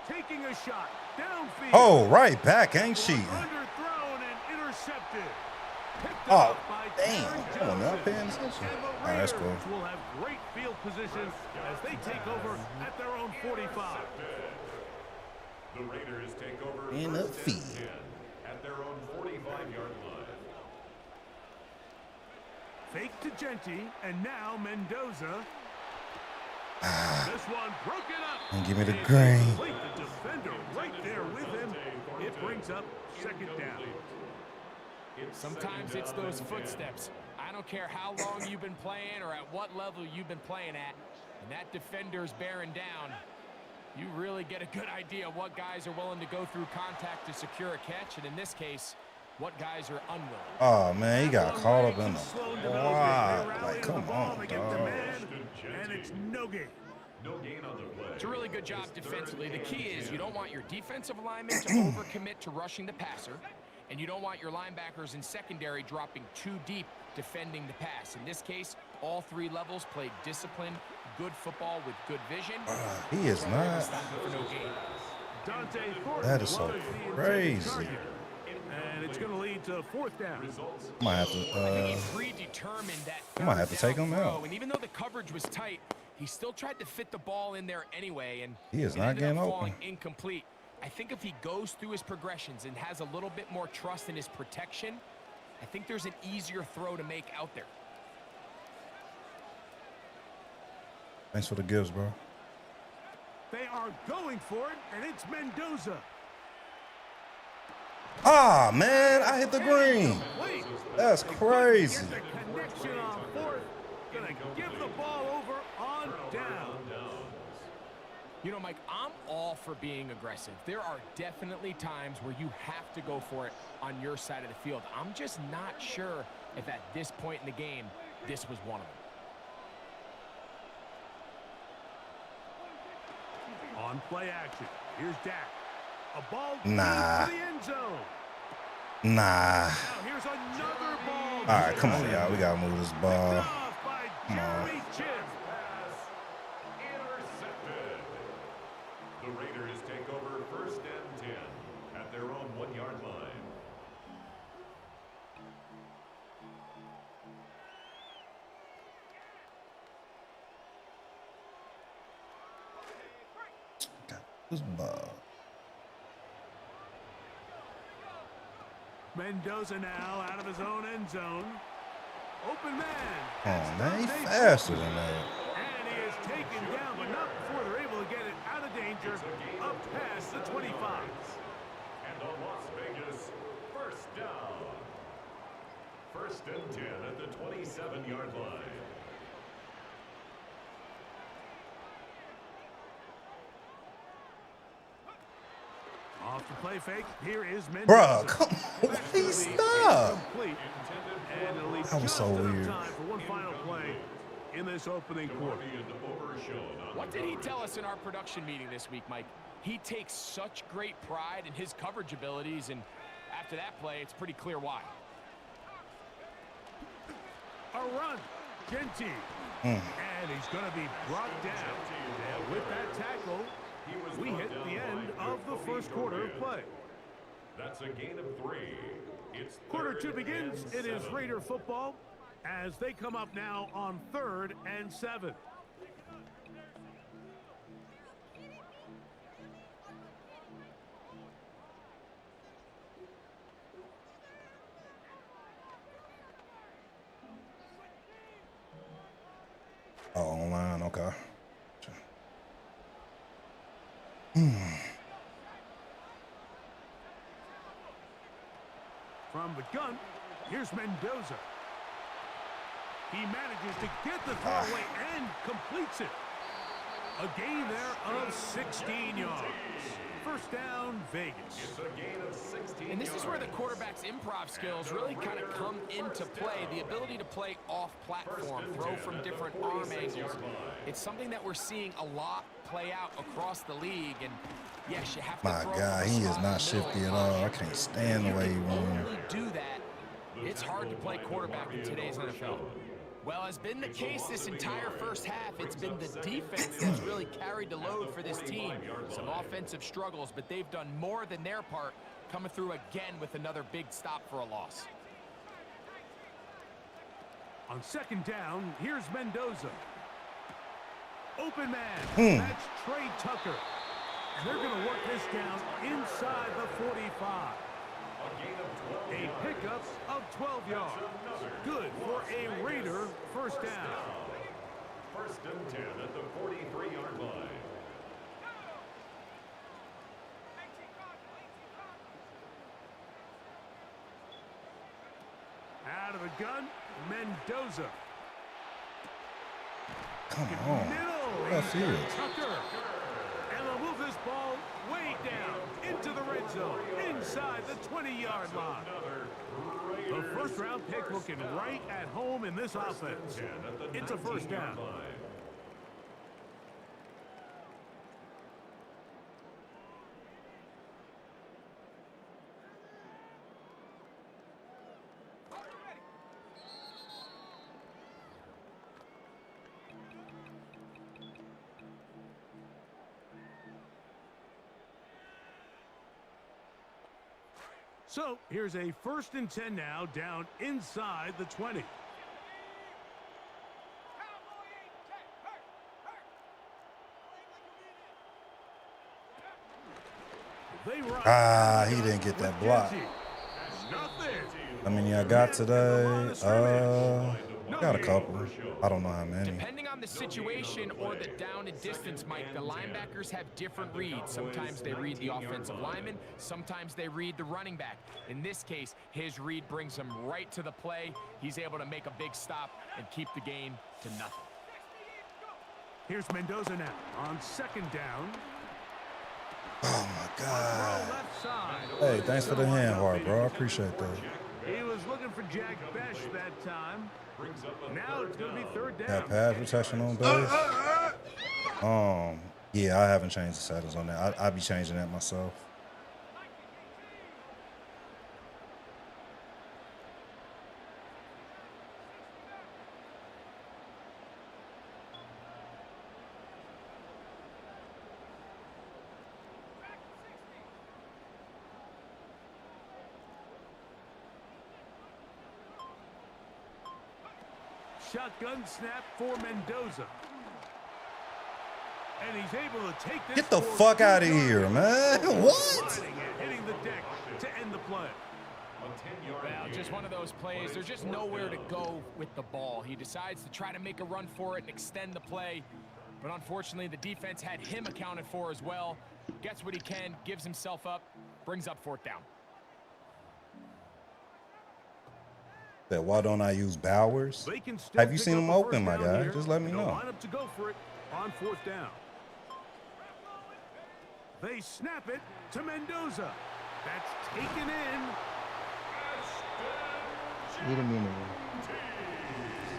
Taking a shot downfield. Oh, right back, ain't she? Underthrown and intercepted. Picked Oh, up by damn. Terry Come on, Joseph. not paying attention. And the All right, that's cool. Raiders will have great field position as they take over at their own 45. The Raiders take over In the first and field. 10 at their own 45-yard line. Fake to Genti, and now Mendoza. This one broken up. And give me the It's green. incomplete. The defender right there with him. It brings up second down. Sometimes it's those footsteps. I don't care how long you've been playing or at what level you've been playing at, and that defender's bearing down. You really get a good idea what guys are willing to go through contact to secure a catch, and in this case, what guys are unwilling. Oh, man, he got caught up in the Slow quad. development. They Like, rally come the ball, on, they get the dog. man, and it's no gain. No gain on the play. It's a really good job defensively. The key is you don't want your defensive linemen to overcommit to rushing the passer, and you don't want your linebackers in secondary dropping too deep defending the pass. In this case, all three levels played disciplined, good football with good vision. He is not. For no gain. Dante Thornton That is so was the intended crazy. target. And it's going to lead to fourth down. Might have I think to. he predetermined that I might have to third take down him throw, out. and even though the coverage was tight, he still tried to fit the ball in there anyway, and He is it not ended getting up open. falling incomplete. I think if he goes through his progressions and has a little bit more trust in his protection, I think there's an easier throw to make out there. Thanks for the gifts, bro. They are going for it, and it's Mendoza. Ah, man, I hit the green. Wait, That's crazy. get the connection on fourth. Gonna give the ball over on down. You know, Mike, I'm all for being aggressive. There are definitely times where you have to go for it on your side of the field. I'm just not sure if at this point in the game, this was one of them. On play action, here's Dak. A ball Nah. deep to the end zone. Nah. Now here's another ball. All right, come on, y'all. We gotta move this ball. Off by Come on. Jeremy Chin. Intercepted. The Raiders take over first and 10 at their own 1-yard line. Got this ball. Mendoza now out of his own end zone. Open man. Oh, man, he faster than that. And he is taken down, but not before they're able to get it out of danger up past the 25. And on Las Vegas, first down. First and 10 at the 27-yard line. Off the play fake. Here is Mendoza. Bruh, come on. Why he stop? Incomplete. And it'll leave That was just so enough weird. time for one final play in this opening quarter. What did he tell us in our production meeting this week, Mike? He takes such great pride in his coverage abilities, and after that play, it's pretty clear why. A run. Genti. And he's going to be brought down. And with that tackle, we hit the end of the first quarter of play. That's a gain of 3. It's Quarter two third begins. and It is 7. Raider football as they come up now on 3rd and 7. Oh, online, okay. From the gun, here's Mendoza. He manages to get the throw away and completes it. A gain there of 16 yards. First down, Vegas. It's a gain of 16 And this is where the quarterback's improv skills really kind of come into play. The ability to play off-platform, throw from different arm angles. It's something that we're seeing a lot play out across the league. And yes, you have to My throw God, from he the is spot not in the shifty middle. at all. I can't stand the way he If you can runs. only do that, it's hard to play quarterback in today's NFL. Well, has been the case this entire first half. It's been the defense that's really carried the load for this team. Some offensive struggles, but they've done more than their part, coming through again with another big stop for a loss. On second down, here's Mendoza. Open man. That's Trey Tucker. And they're going to work this down inside the 45. A pickup of 12 yards. Good for a Raider first down. First and 10 at the 43-yard line. Out of the gun, Mendoza. Come on. Left field. Tucker. And they'll move this ball way down into the red zone, inside the 20-yard line. The first-round pick looking right at home in this offense. It's a first down. So here's a 1st and 10 now, down inside the 20. He didn't get that block. I mean, I got today. Got a couple. I don't know how many. Depending on the situation or the down and distance, Mike, the linebackers have different reads. Sometimes they read the offensive lineman. Sometimes they read the running back. In this case, his read brings him right to the play. He's able to make a big stop and keep the gain to nothing. Here's Mendoza now on second down. Oh, my God. Hey, thanks for the hand heart, bro. I appreciate that. He was looking for Jack Besh that time. Now it's going to be third down. That pass protection on base. Yeah, I haven't changed the settings on that. I'll be changing that myself. Shotgun snap for Mendoza. And he's able to take this. Get the fuck out of here, man. What? Hitting the deck to end the play. Well, just one of those plays. There's just nowhere to go with the ball. He decides to try to make a run for it and extend the play. But unfortunately, the defense had him accounted for as well. Gets what he can, gives himself up, brings up 4th down. That why don't I use Bowers? Have you seen him open, my guy? Here. Just let me know. Line up to go for it on 4th down. They snap it to Mendoza. That's taken in. Wait a minute.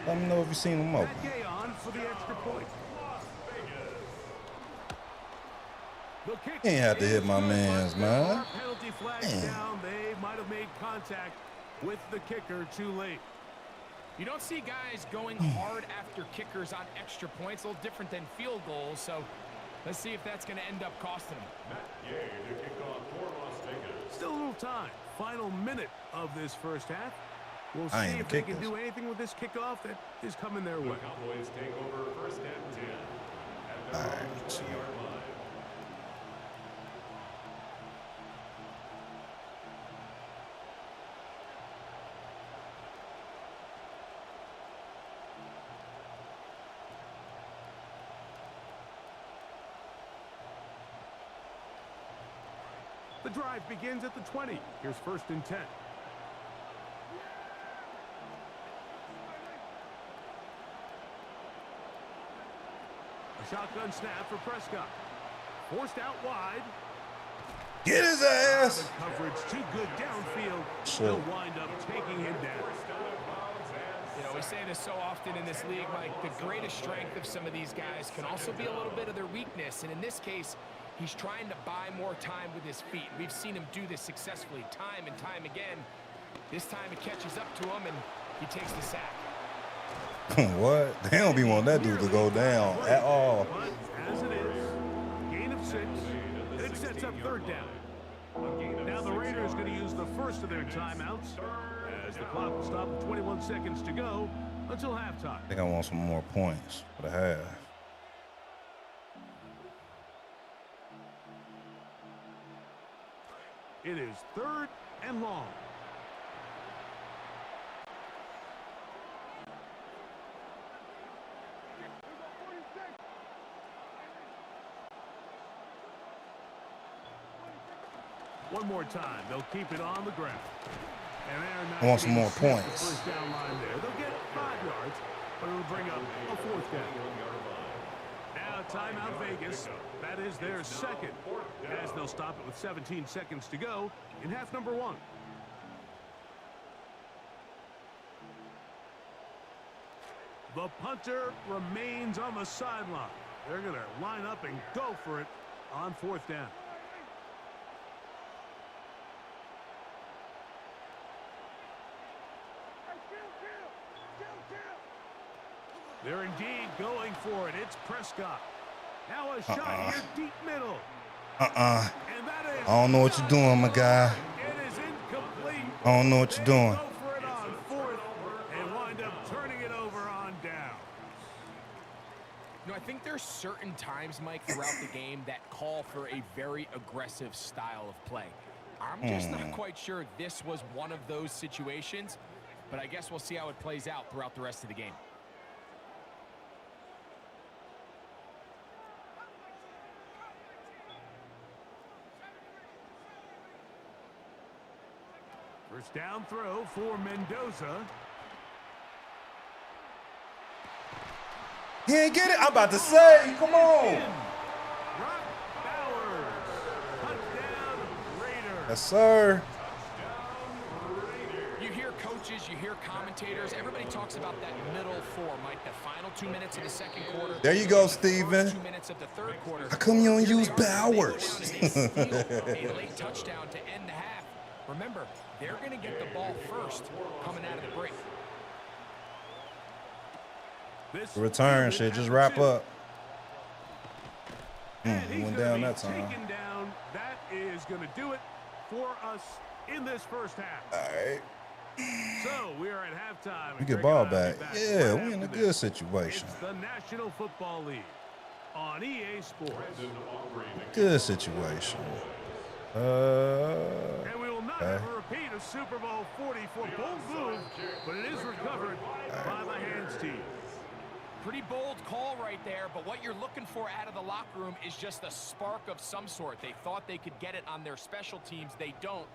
Let me know if you seen him open. On for the extra point. He ain't have to hit my mans, man. Penalty flag down. They might have made contact with the kicker too late. You don't see guys going hard after kickers on extra points. A little different than field goals. So let's see if that's going to end up costing them. Still a little time. Final minute of this first half. We'll see if they can do anything with this kickoff that is coming their way. Cowboys take over 1st and 10 at the 20-yard line. The drive begins at the 20. Here's 1st and 10. A shotgun snap for Prescott. Forced out wide. Get his ass. The coverage too good downfield. Sure. They'll wind up taking him down. You know, we say this so often in this league, Mike, the greatest strength of some of these guys can also be a little bit of their weakness. And in this case, he's trying to buy more time with his feet. We've seen him do this successfully time and time again. This time it catches up to him, and he takes the sack. What? They don't be wanting that dude to go down at all. But as it is, gain of 6. It sets up 3rd down. Now the Raiders going to use the first of their timeouts. As the clock will stop with 21 seconds to go, until halftime. I think I want some more points for the half. It is 3rd and long. One more time, they'll keep it on the ground. And I want some more points. First down line there. They'll get 5 yards, but it'll bring up a 4th down. Now timeout Vegas. That is their second, as they'll stop it with 17 seconds to go in half number 1. The punter remains on the sideline. They're going to line up and go for it on 4th down. They're indeed going for it. It's Prescott. Now a shot here deep middle. And that is, I don't know what you're doing, my guy. It is incomplete. I don't know what you're doing. Go for it on 4th and wind up turning it over on down. You know, I think there's certain times, Mike, throughout the game that call for a very aggressive style of play. I'm just not quite sure this was one of those situations, but I guess we'll see how it plays out throughout the rest of the game. First down throw for Mendoza. He ain't get it. I'm about to say, come on. Rock Bowers. Touchdown Raiders. Yes, sir. You hear coaches, you hear commentators, everybody talks about that middle 4, Mike, the final 2 minutes of the second quarter. There you go, Steven. 2 minutes of the third quarter. How come you don't use Bowers? A late touchdown to end the half. Remember, they're going to get the ball first coming out of the break. The return should just wrap up. He went down that time. Taken down. That is going to do it for us in this first half. All right. So we are at halftime. We get ball back. Yeah, we in a good situation. It's the National Football League on EA Sports. Good situation. And we will not have a repeat of Super Bowl 40 for Bull Move, but it is recovered by the Hands team. Pretty bold call right there, but what you're looking for out of the locker room is just a spark of some sort. They thought they could get it on their special teams. They don't.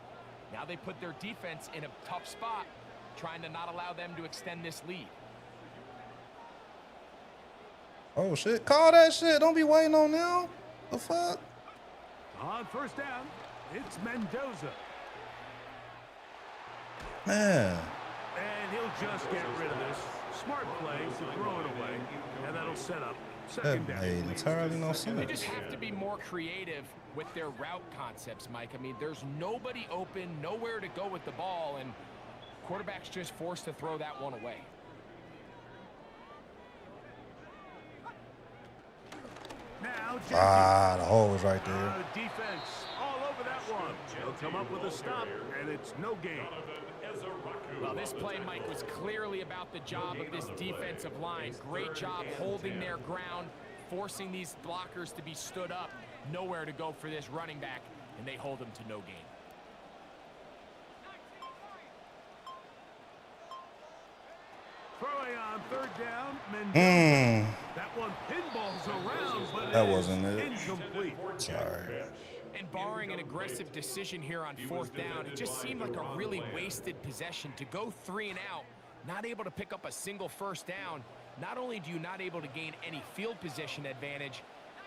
Now they put their defense in a tough spot, trying to not allow them to extend this lead. Oh, shit. Call that shit. Don't be waiting on them. The fuck? On first down, it's Mendoza. Man. And he'll just get rid of this. Smart play to throw it away, and that'll set up second down. That made entirely no sense. They just have to be more creative with their route concepts, Mike. I mean, there's nobody open, nowhere to go with the ball, and quarterback's just forced to throw that one away. Now, the hole was right there. Defense all over that one. They'll come up with a stop, and it's no gain. Well, this play, Mike, was clearly about the job of this defensive line. Great job holding their ground, forcing these blockers to be stood up. Nowhere to go for this running back, and they hold him to no gain. Throwing on third down, Mendoza. That one pinballs around, but that wasn't it. Incomplete. Sorry. And barring an aggressive decision here on fourth down, it just seemed like a really wasted possession. To go 3 and out, not able to pick up a single first down, not only do you not able to gain any field position advantage,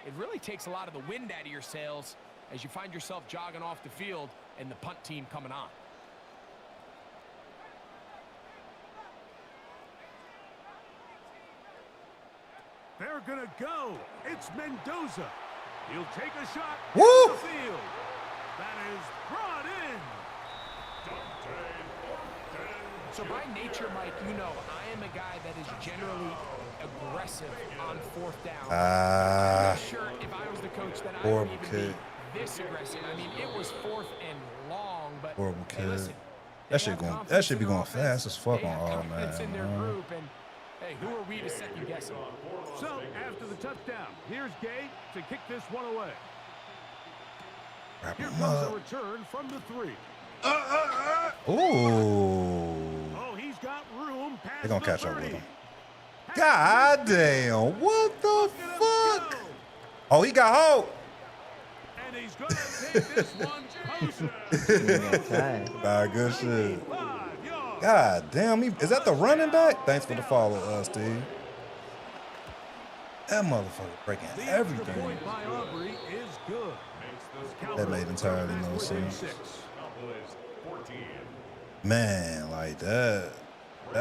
it really takes a lot of the wind out of your sails as you find yourself jogging off the field and the punt team coming on. They're gonna go. It's Mendoza. He'll take a shot. Woo! In the field. That is brought in. So by nature, Mike, you know, I am a guy that is generally aggressive on fourth down. I'm not sure if I was the coach that I would even be this aggressive. I mean, it was 4th and long, but horrible hey, kid. listen, That should be going fast as fuck on all, man. In their group, and Hey, who are we to second guess him? So, after the touchdown, here's Gay to kick this one away. Here comes a return from the 3. Ooh. Oh, he's got room past They're going to the catch up 30. with him. God damn. What the fuck? Oh, he got hope. And he's going to take this one closer. Nah, good shit. God damn. Is that the running back? Thanks for the follow, Steve. That motherfucker breaking everything. That made entirely no sense. Man, like that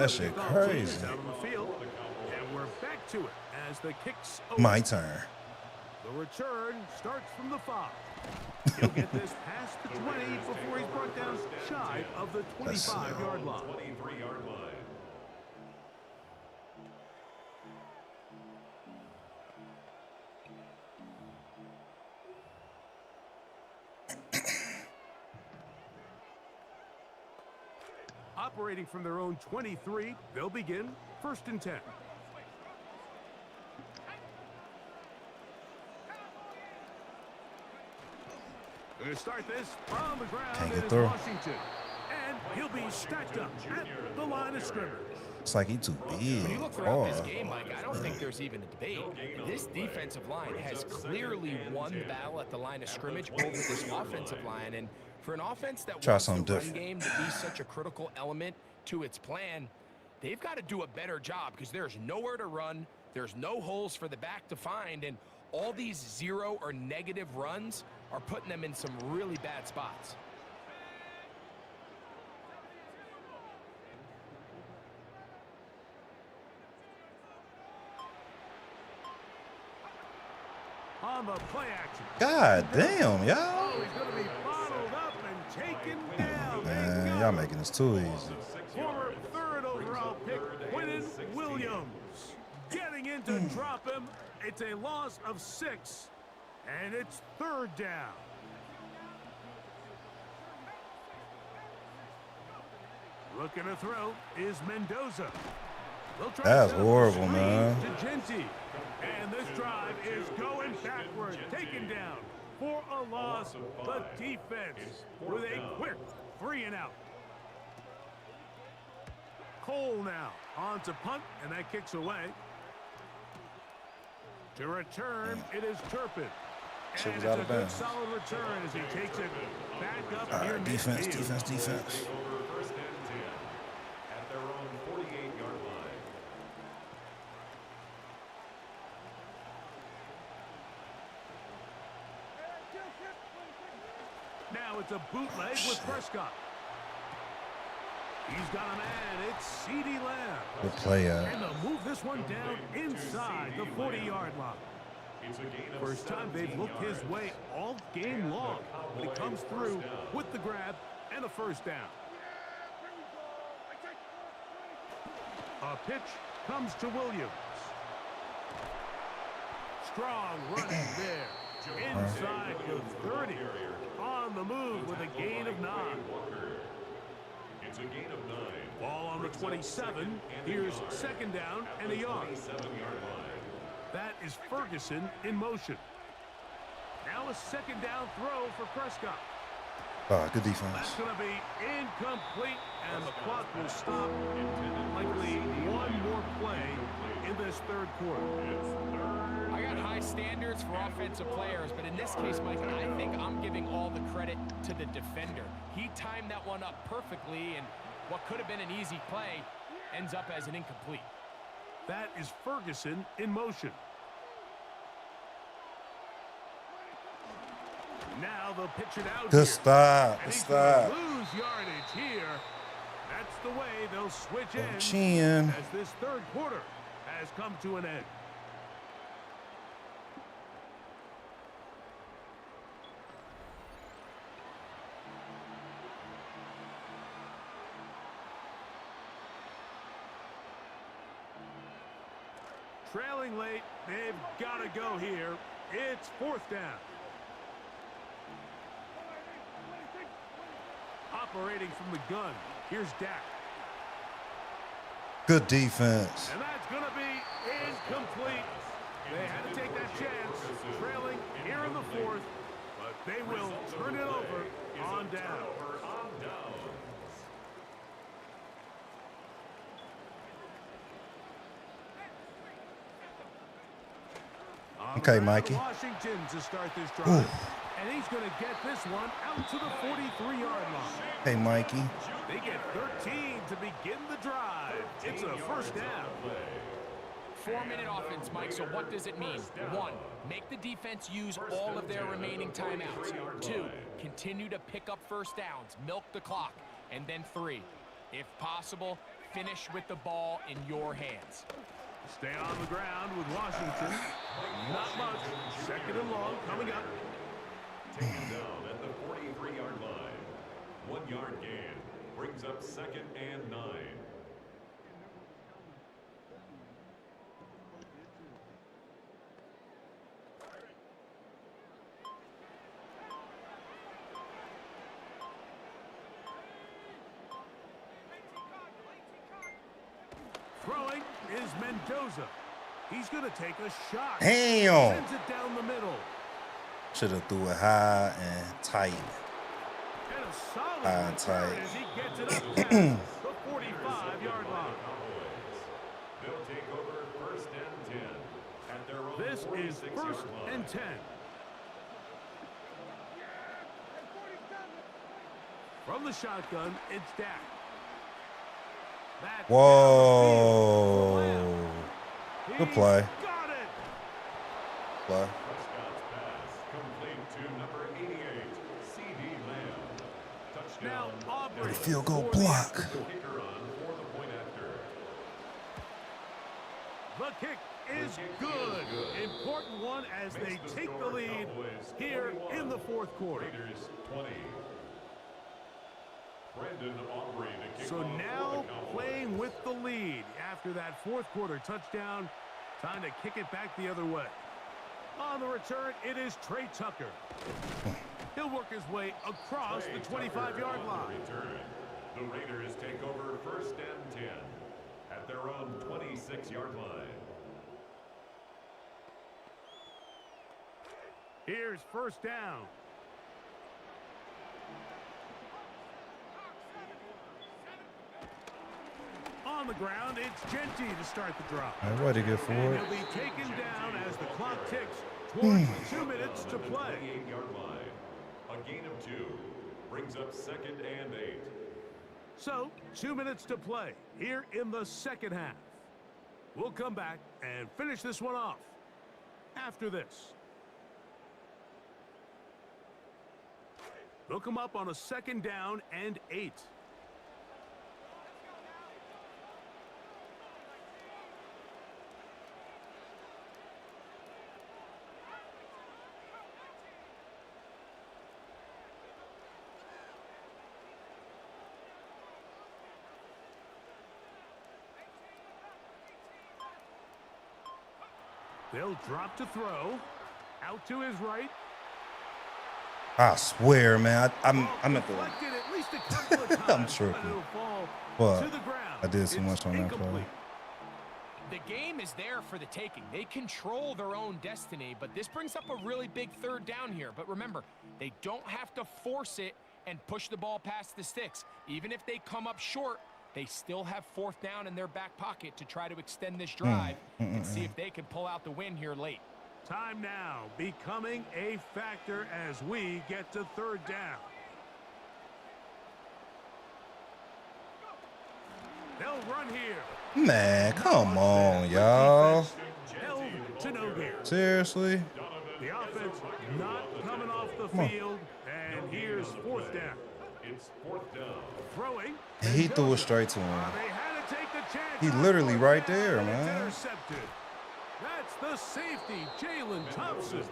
shit crazy. My turn. The return starts from the 5. He'll get this past the 20 before he's brought down shy of the 25-yard line. Operating from their own 23, they'll begin 1st and 10. Going to start this on the ground. Can't get through. Washington. And he'll be stacked up at the line of scrimmage. It's like he too big. When you look throughout this game, Mike, I don't think there's even a debate. This defensive line has clearly won the battle at the line of scrimmage over this offensive line. And for an offense that wants the run game to be such a critical element to its plan, they've got to do a better job because there's nowhere to run. There's no holes for the back to find. And all these 0 or negative runs are putting them in some really bad spots. On the play action. God damn, y'all. Oh, he's going to be bottled up and taken down. Man, y'all making this too easy. Former 3rd overall pick, Quinton Williams. Getting in to drop him. It's a loss of 6, and it's 3rd down. Looking to throw is Mendoza. That's horrible, man. To Genty. And this drive is going backward, taken down for a loss. The defense with a quick 3-and-out. Cole now on to punt, and that kicks away. To return, it is Turpin. Shit was And out it's of a good bounds. solid return as he takes it back up All here right, defense, midfield. defense. Now it's a bootleg with Prescott. He's got a man. It's CeeDee Lamb. Good play, And they'll move this one down inside the 40-yard line. First time they've looked his way all game long. But he comes through with the grab and a 1st down. A pitch comes to Williams. Strong running there. Inside the 30. On the move with a gain of 9. It's a gain of 9. Ball on the 27. Here's 2nd down and a yard. That is Ferguson in motion. Now a 2nd down throw for Prescott. Good defense. That's going to be incomplete, and the clock will stop. Likely one more play in this 3rd quarter. I got high standards for offensive players, but in this case, Mike, I think I'm giving all the credit to the defender. He timed that one up perfectly, and what could have been an easy play ends up as an incomplete. That is Ferguson in motion. Now they'll pitch it out. Good stop. Good stop. Lose yardage here. That's the way they'll switch in Chin. as this 3rd quarter has come to an end. Trailing late, they've got to go here. It's 4th down. Operating from the gun, here's Dak. Good defense. And that's going to be incomplete. They had to take that chance, trailing here in the fourth, but they will turn it over on down. Okay, Mikey. Washington to start this drive. And he's going to get this one out to the 43-yard line. Hey, Mikey. They get 13 to begin the drive. It's a first down. 4-minute offense, Mike, so what does it mean? 1, make the defense use all of their remaining timeouts. 2, continue to pick up first downs, milk the clock. And then 3, if possible, finish with the ball in your hands. Stay on the ground with Washington. Not much. Second and long coming up. Taken down at the 43-yard line. 1-yard gain brings up 2nd and 9. Throwing is Mendoza. He's going to take a shot. Damn. Sends it down the middle. Should have threw it high and tight. And a solid High and return tight. as he gets it up past the 45-yard line. They'll take over 1st and 10 at their own This is 46-yard 1st line. and 10. From the shotgun, it's Dak. That's Whoa. Good play. Got it. Play. Prescott's pass complete to number 88, C.D. Lamb. Now Touchdown. Aubrey. Field goal for the block. The kicker on for the point after. The kick is good. Important one as they take the lead here in the fourth quarter. Raiders 20. Brandon Aubrey to kick So off for now the Cowboys. playing with the lead after that fourth quarter touchdown. Time to kick it back the other way. On the return, it is Trey Tucker. He'll work his way across the 25-yard line. Return. The Raiders take over 1st and 10 at their own 26-yard line. Here's first down. On the ground, it's Genty to start the drive. All right, to get And forward. he'll be taken down as the clock ticks towards 2 minutes to play. 28-yard line. A gain of 2 brings up 2nd and 8. So, 2 minutes to play here in the second half. We'll come back and finish this one off after this. They'll come up on a 2nd down and 8. They'll drop to throw. Out to his right. I swear, man. I'm at the. Deflected at least a couple of times, I'm but tripping. it'll fall But to the ground. I did too It's much on that play. incomplete. The game is there for the taking. They control their own destiny, but this brings up a really big 3rd down here. But remember, they don't have to force it and push the ball past the sticks. Even if they come up short, they still have 4th down in their back pocket to try to extend this drive and see if they can pull out the win here late. Time now becoming a factor as we get to 3rd down. They'll run here. Man, come on, y'all. Held to no gain. Seriously? The offense not coming off the on. field, and here's 4th down. It's 4th down. Throwing. And he threw it straight to him. They had to take the chance. He on literally 4th right down, there, and it's man. intercepted. That's the safety, Jalen Thompson.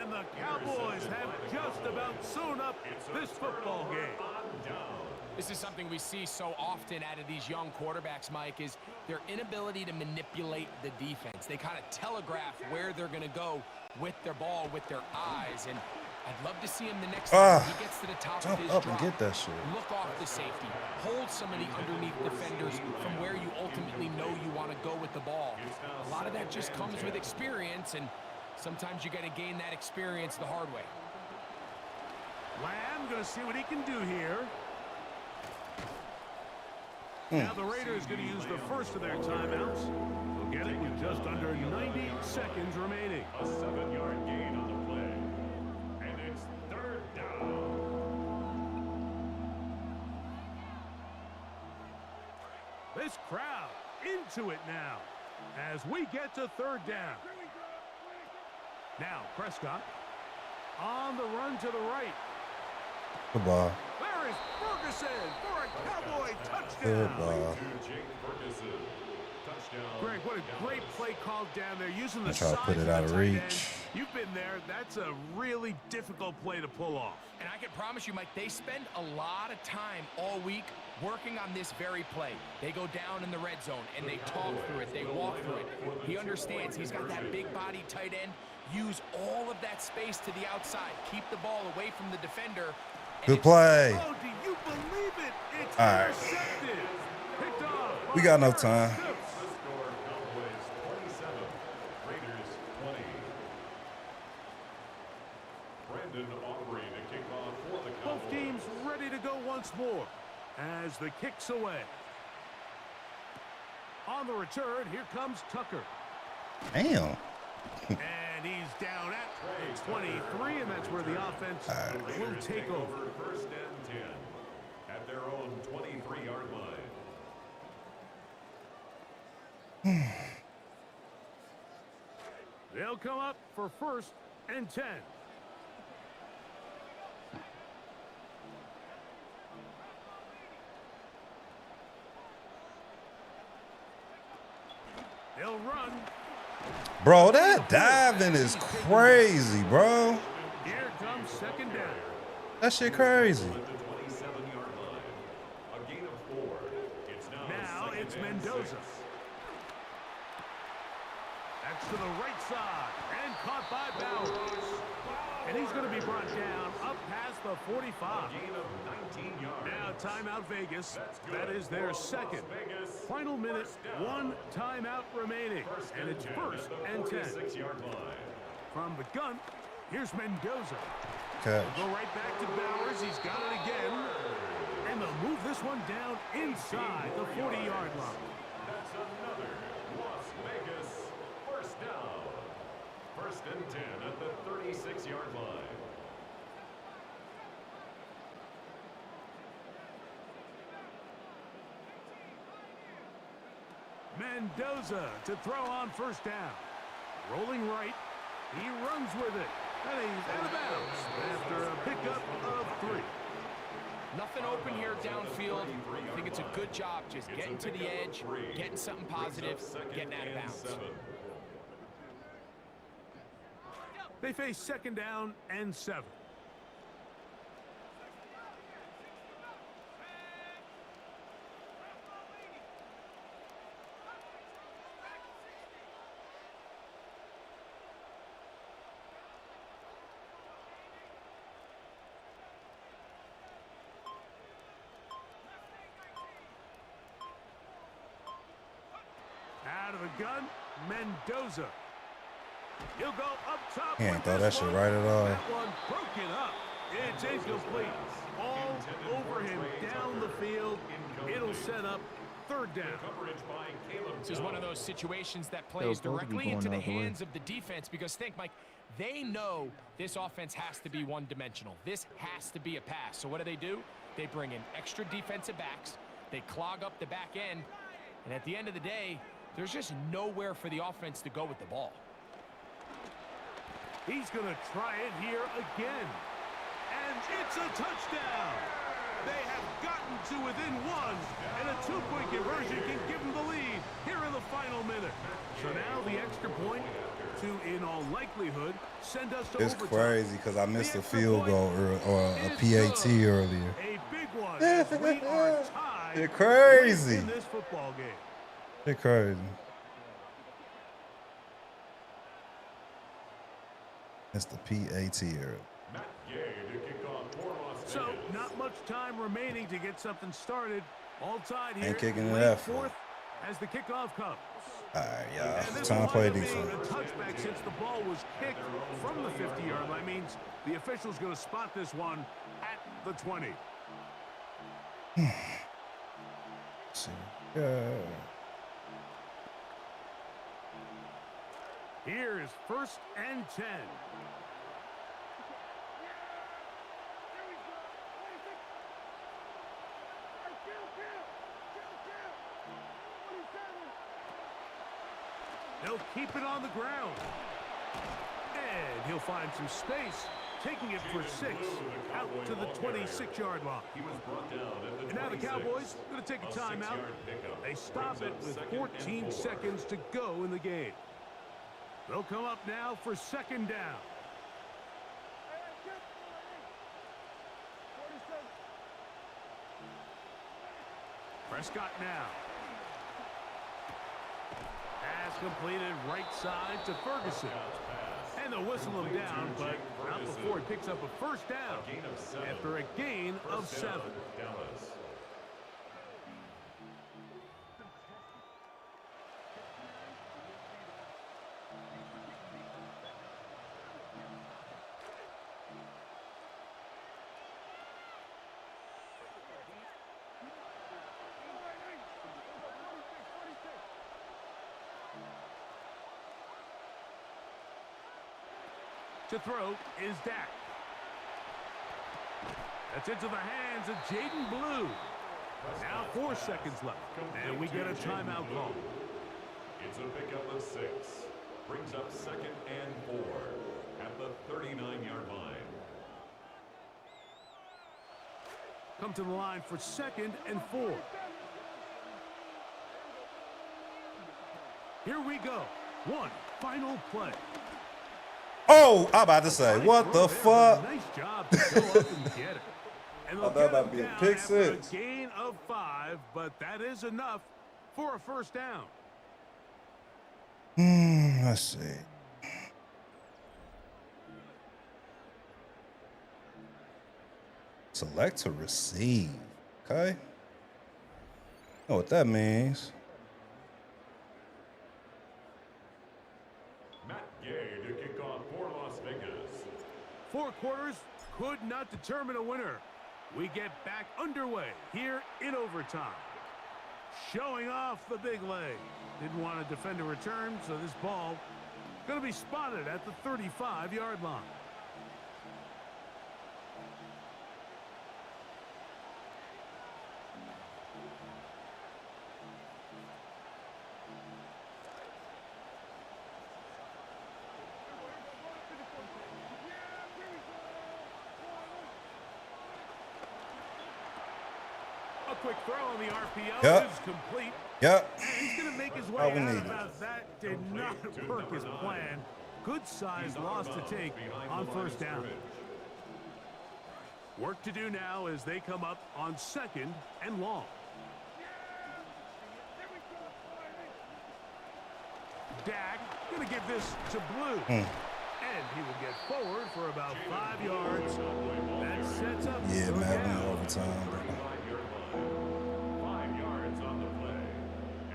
And the Cowboys have just about sewn up this football game. This is something we see so often out of these young quarterbacks, Mike, is their inability to manipulate the defense. They kind of telegraph where they're going to go with their ball, with their eyes. And I'd love to see him the next time he gets to the top of his Jump up drop. and get that shit. Look off the safety. Hold some of the underneath defenders from where you ultimately know you want to go with the ball. A lot of that just comes with experience, and sometimes you got to gain that experience the hard way. Lamb going to see what he can do here. Now the Raiders going to use the first of their timeouts. They'll get it with just under 90 seconds remaining. A 7-yard gain on the play. And it's 3rd down. This crowd into it now as we get to 3rd down. Now Prescott on the run to the right. Goodbye. There is Ferguson for a Cowboy touchdown. Goodbye. Greg, what a great play called down there using the Try to put size it out the of tight end. reach. You've been there. That's a really difficult play to pull off. And I can promise you, Mike, they spend a lot of time all week working on this very play. They go down in the red zone, and they talk through it. They walk through it. He understands. He's got that big body tight end. Use all of that space to the outside. Keep the ball away from the defender. Good play. Oh, do you believe it? It's All right. intercepted. Picked off. We got enough time. Both teams ready to go once more as the kick's away. On the return, here comes Tucker. Damn. And he's down at 23, and that's where the offense will take over. 1st and 10 at their own 23-yard line. They'll come up for 1st and 10. They'll run. Bro, that diving is crazy, bro. Here comes 2nd down. That shit crazy. Now it's Mendoza. That's to the right side and caught by Bowers. And he's going to be brought down up past the 45. Now timeout Vegas. That is their 2nd. Final minute, 1 timeout remaining. And it's 1st and 10. From the gun, here's Mendoza. Okay. Go right back to Bowers. He's got it again. And they'll move this one down inside the 40-yard line. That's another Las Vegas 1st down. 1st and 10 at the 36-yard line. Mendoza to throw on 1st down. Rolling right. He runs with it. And he's out of bounds after a pickup of 3. Nothing open here downfield. I think it's a good job just getting to the edge, getting something positive, getting out of bounds. They face 2nd down and 7. Out of the gun, Mendoza. He'll go up top. Can't throw that shit right at all. That one broken up. It's incomplete. All over him down the field. It'll set up 3rd down. This is one of those situations that plays directly into the hands of the defense because think, Mike, they know this offense has to be one-dimensional. This has to be a pass. So what do? They bring in extra defensive backs. They clog up the back end. And at the end of the day, there's just nowhere for the offense to go with the ball. He's going to try it here again. And it's a touchdown. They have gotten to within 1. And a 2-point conversion can give them the lead here in the final minute. So now the extra point to, in all likelihood, send us to It's overtime. crazy because I missed a field goal or a PAT earlier. A big one. As we are tied It's crazy. in this football game. It's crazy. It's the PAT earlier. So, not much time remaining to get something started. All tied here. Ain't kicking it Late out fourth as the kickoff comes. All right, y'all. And this Time to will play wind up being defense. a touchback since the ball was kicked from the 50-yard line. Means the official's going to spot this one at the 20. Let's see. Here is 1st and 10. They'll keep it on the ground. And he'll find some space, taking it for 6 out to the 26-yard line. And now the Cowboys are going to take a timeout. They stop it with 14 seconds to go in the game. They'll come up now for 2nd down. Prescott now. Pass completed right side to Ferguson. And they'll whistle him down, but not before he picks up a 1st down after a gain of 7. To throw is Dak. That's into the hands of Jaden Blue. Now 4 seconds left, and we get a timeout call. It's a pickup of 6. Brings up 2nd and 4 at the 39-yard line. Come to the line for 2nd and 4. Here we go. One final play. Oh, I'm about to say, what the fuck? Nice job to go up and get it. And I thought that would be a pick six. A gain of 5, but that is enough for a 1st down. Let's see. Select to receive. Okay. Know what that means. Matt Gay to kick off for Las Vegas. 4 quarters could not determine a winner. We get back underway here in overtime. Showing off the big leg. Didn't want to defend a return, so this ball going to be spotted at the 35-yard line. A quick throw on the RPO is complete. Yep. And he's going to make his way All we out needed. of that. Did not work as planned. Good size loss to take on 1st down. Work to do now as they come up on 2nd and long. Dak going to give this to Blue. And he will get forward for about 5 yards. That sets up Yeah, third man, down. we overtime, bro. 5 yards on the play.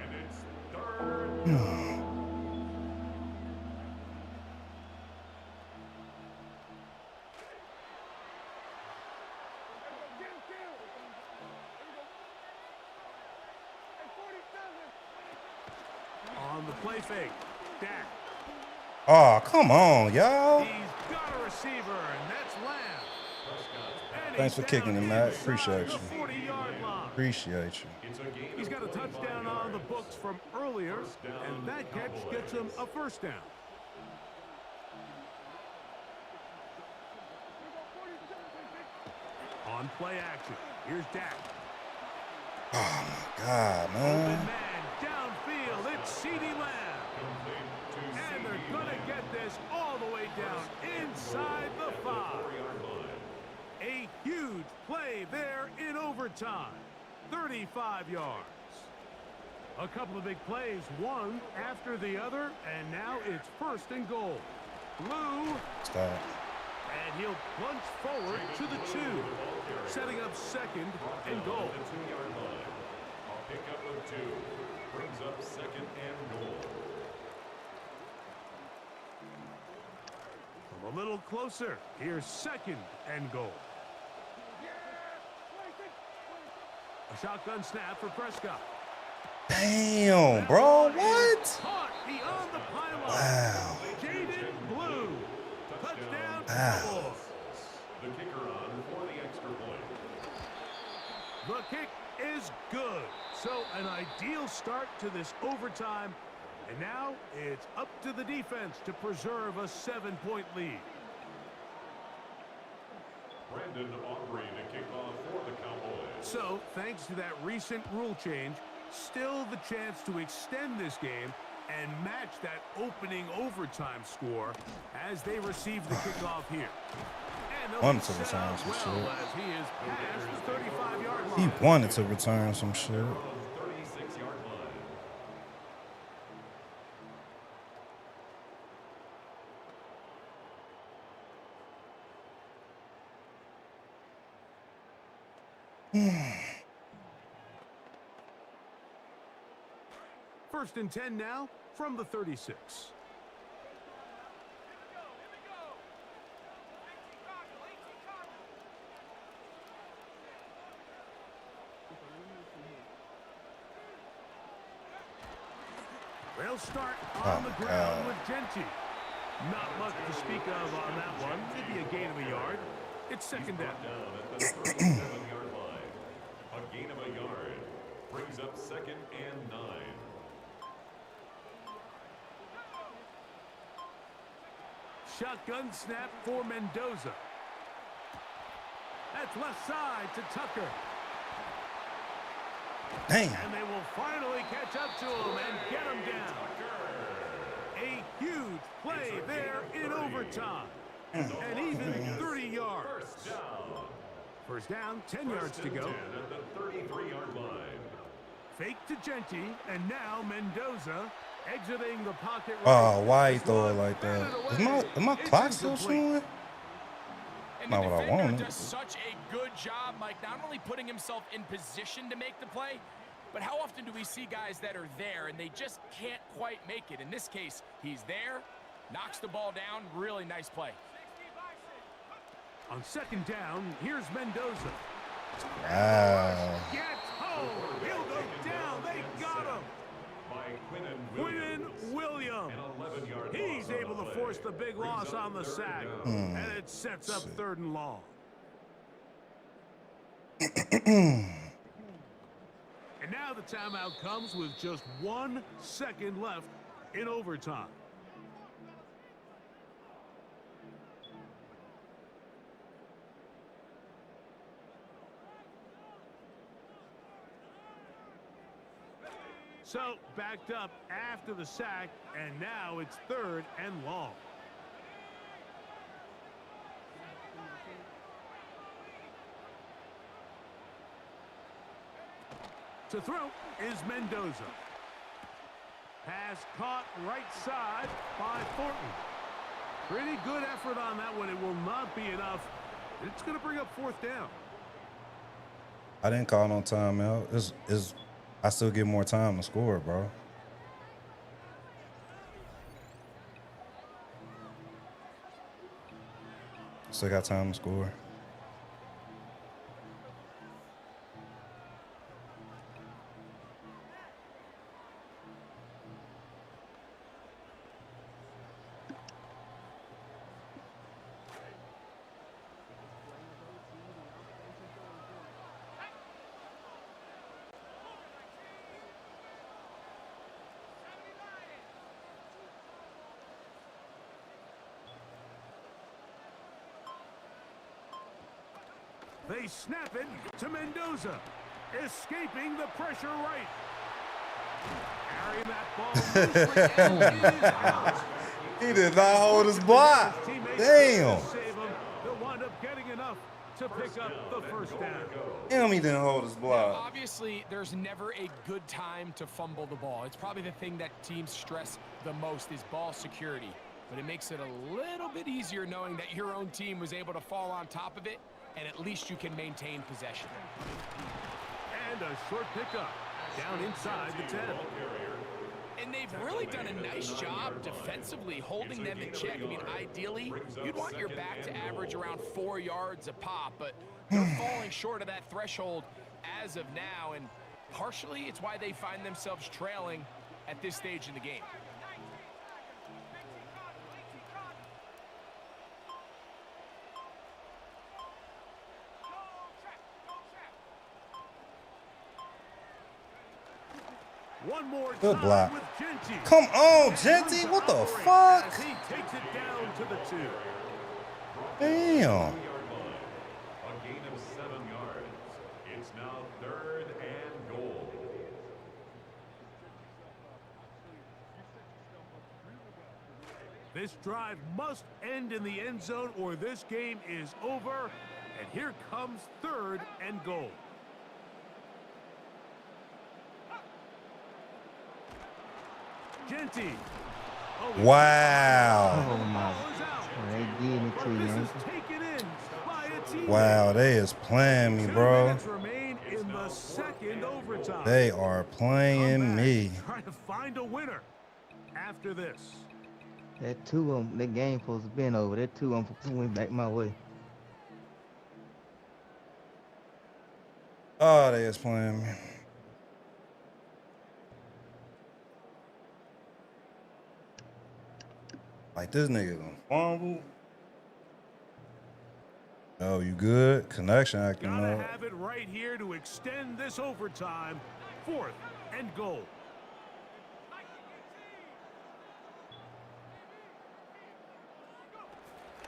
And it's 3rd down. On the play fake, Dak. Oh, come on, y'all. He's got a receiver, and that's Lamb. And Thanks he's for kicking down it, Matt. inside Appreciate the you. 40-yard line. Appreciate you. He's got a touchdown on the books from earlier, and that catch gets him a 1st down. On play action, here's Dak. Oh, my God, Open man. man, downfield, it's CeeDee Lamb. And they're going to get this all the way down inside the 5. A huge play there in overtime. 35 yards. A couple of big plays, one after the other, and now it's 1st and goal. Blue. Stop. And he'll plunge forward to the 2, setting up second and goal. The 2-yard line. A pickup of 2 brings up second and goal. From a little closer, here's second and goal. A shotgun snap for Prescott. Damn, bro, what? Caught beyond the pylon. Wow. Jaden Blue. Touchdown. Wow. The kicker on for the extra point. The kick is good. So an ideal start to this overtime. And now it's up to the defense to preserve a 7-point lead. Brandon Aubrey to kick off for the Cowboys. So, thanks to that recent rule change, still the chance to extend this game and match that opening overtime score as they receive the kickoff here. Wanted to return some shit. As he is past the 35-yard line. He wanted to return some shit. 36-yard line. First and 10 now from the 36. They'll start on the ground with Genty. Not much to speak of on that one. Maybe a gain of a yard. It's second down. At the 37-yard line. A gain of a yard brings up second and 9. Shotgun snap for Mendoza. That's left side to Tucker. Damn. And they will finally catch up to him and get him down. A huge play there in overtime. And even 30 yards. First down, 10 yards to go. At the 33-yard line. Fake to Genty, and now Mendoza exiting the pocket. Oh, why he throw it like that? Is my clock still showing? And Not the what I defender wanted. does such a good job, Mike, not only putting himself in position to make the play, but how often do we see guys that are there and they just can't quite make it? In this case, he's there, knocks the ball down, really nice play. On second down, here's Mendoza. Wow. Gets home. He'll go down. They got him. By Quinnen Williams. An 11-yard He's loss on able the to play. force the big Brings loss up on the third sack. down. And it sets up third and long. And now the timeout comes with just 1 second left in overtime. So, backed up after the sack, and now it's third and long. To throw is Mendoza. Pass caught right side by Thornton. Pretty good effort on that one. It will not be enough. It's going to bring up fourth down. I didn't call no timeout. I still get more time to score, bro. Still got time to score. They snap it to Mendoza, escaping the pressure right. Carrying that ball loosely, and it is out. He did not hold his block. Teammates Damn. save him. They'll wind up getting enough to pick up the first down. Damn, he didn't hold his Now, block. obviously, there's never a good time to fumble the ball. It's probably the thing that teams stress the most is ball security. but it makes it a little bit easier knowing that your own team was able to fall on top of it, and at least you can maintain possession. And a short pickup down inside the 10. And they've really done a nice job defensively holding them in check. I mean, ideally, you'd want your back to average around 4 yards a pop, but they're falling short of that threshold as of now, and partially it's why they find themselves trailing at this stage in the game. One more Good block. with Genty. Come on, Genty. What the fuck? As he takes it down to the 2. Damn. A gain of 7 yards. It's now 3rd and goal. This drive must end in the end zone or this game is over. And here comes 3rd and goal. Genty. Oh, Oh Wow. my. They getting it to you, this ain't is taken in by a teammate. Wow, they is playing me, 2 bro. minutes remain in the second overtime. They are playing me. Trying to find a winner after this. That 2 of them, that game supposed to been over. That 2 of them went back my way. Oh, they is playing me. Like this nigga gonna fumble. Oh, you good? Connection acting Gotta up. have it right here to extend this overtime. 4th and goal.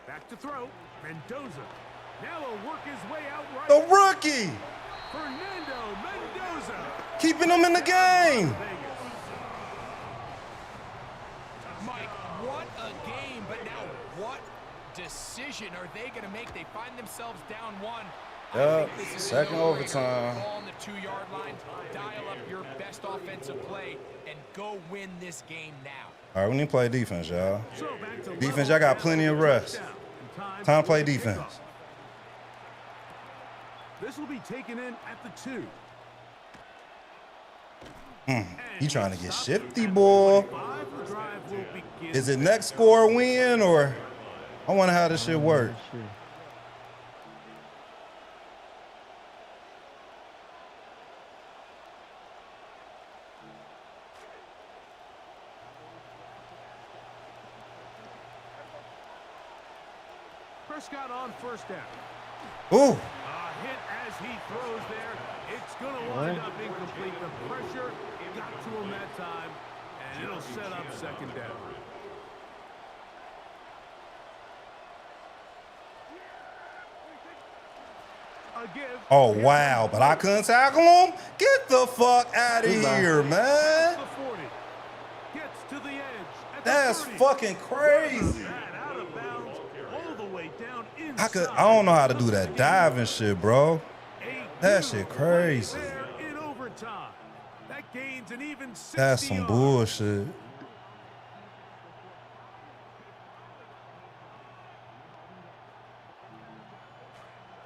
Back to throw. Mendoza. Now will work his way out right. The rookie Fernando Mendoza. keeping them in the game. Vegas. Mike, what a game, but now what decision are they going to make? They find themselves down 1. Yep, I think this is a second no-brainer. overtime. Ball on the 2-yard line, dial up your best offensive play, and go win this game now. All right, we need to play defense, y'all. So back to Defense, level y'all got down, plenty of rest. touchdown, and Time to play for the defense. kickoff. This will be taken in at the 2. He trying to get shifty, boy. 5, the drive will begin. Is it next score win or? I wonder how this shit work. Sure. Prescott on 1st down. Ooh, A hit as he throws there. It's going to wind up incomplete. The pressure got to him that time, and it'll set up 2nd down. A give. oh wow, but I couldn't tackle him. Get the fuck out of here, man. The 40. Gets to the edge. At the That's 30. fucking crazy. That out of bounds all the way down I inside. don't know how to do that diving shit, bro. A That beautiful shit crazy. play there in overtime. That gains an even 60 That's some yards. bullshit.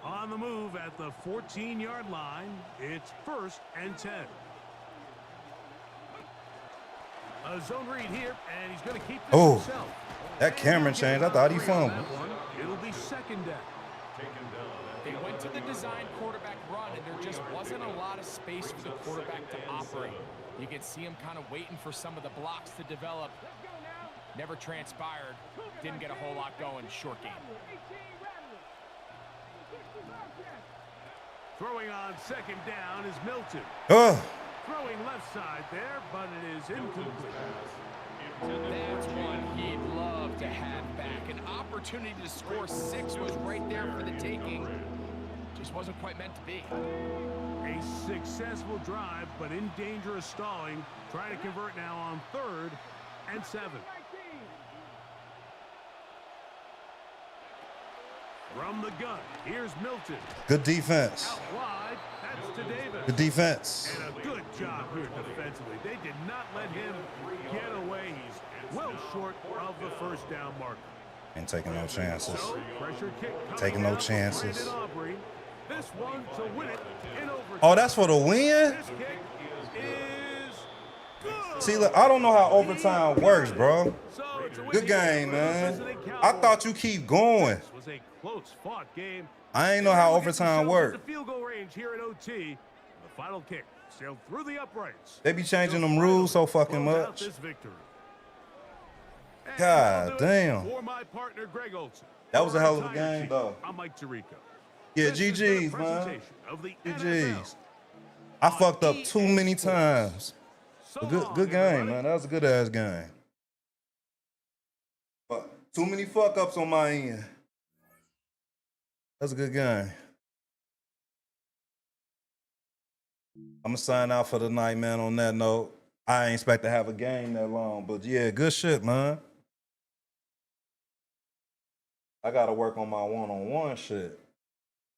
On the move at the 14-yard line, it's 1st and 10. A zone read here, and he's going to keep this Oh, himself. that Cameron change. I thought he fumbled. It'll be 2nd down. They went to the design quarterback run, and there just wasn't a lot of space for the quarterback to operate. You could see him kind of waiting for some of the blocks to develop. Never transpired. Didn't get a whole lot going. Short game. Throwing on 2nd down is Milton. Ugh. Throwing left side there, but it is incomplete. That's one he'd love to have back. An opportunity to score 6 was right there for the taking. Just wasn't quite meant to be. A successful drive, but in danger of stalling. Trying to convert now on 3rd and 7. From the gun, here's Milton. Good defense. Out wide, to Davis. The defense. And a good job here defensively. They did not let him get away. He's well short of the first down marker. Ain't taking no chances. So, pressure kick Taking no down for chances. Brandon Aubrey. This one to win it in overtime. Oh, that's for the win? This kick is good. See, look, I don't know how overtime works, bro. So it's a win Good here game, for the man. visiting I Cowboys. thought you keep going. This was a close fought game. I ain't know how overtime The worked. field goal range here at OT. The final kick sailed through the uprights. They be changing them rules so fucking Close out much. this victory. And God that'll do it damn. For my partner Greg Olson. That was a hell of a For our game, team, though. I'm Mike Tirico. Yeah, This has been a GG's, man. presentation of the GG's. NFL I fucked up EA too many Sports. times. So A long, good game, everybody. man. That was a good ass game. But too many fuck ups on my end. That's a good game. I'm gonna sign out for the night, man. On that note, I ain't expect to have a game that long, but yeah, good shit, man. I gotta work on my one-on-one shit.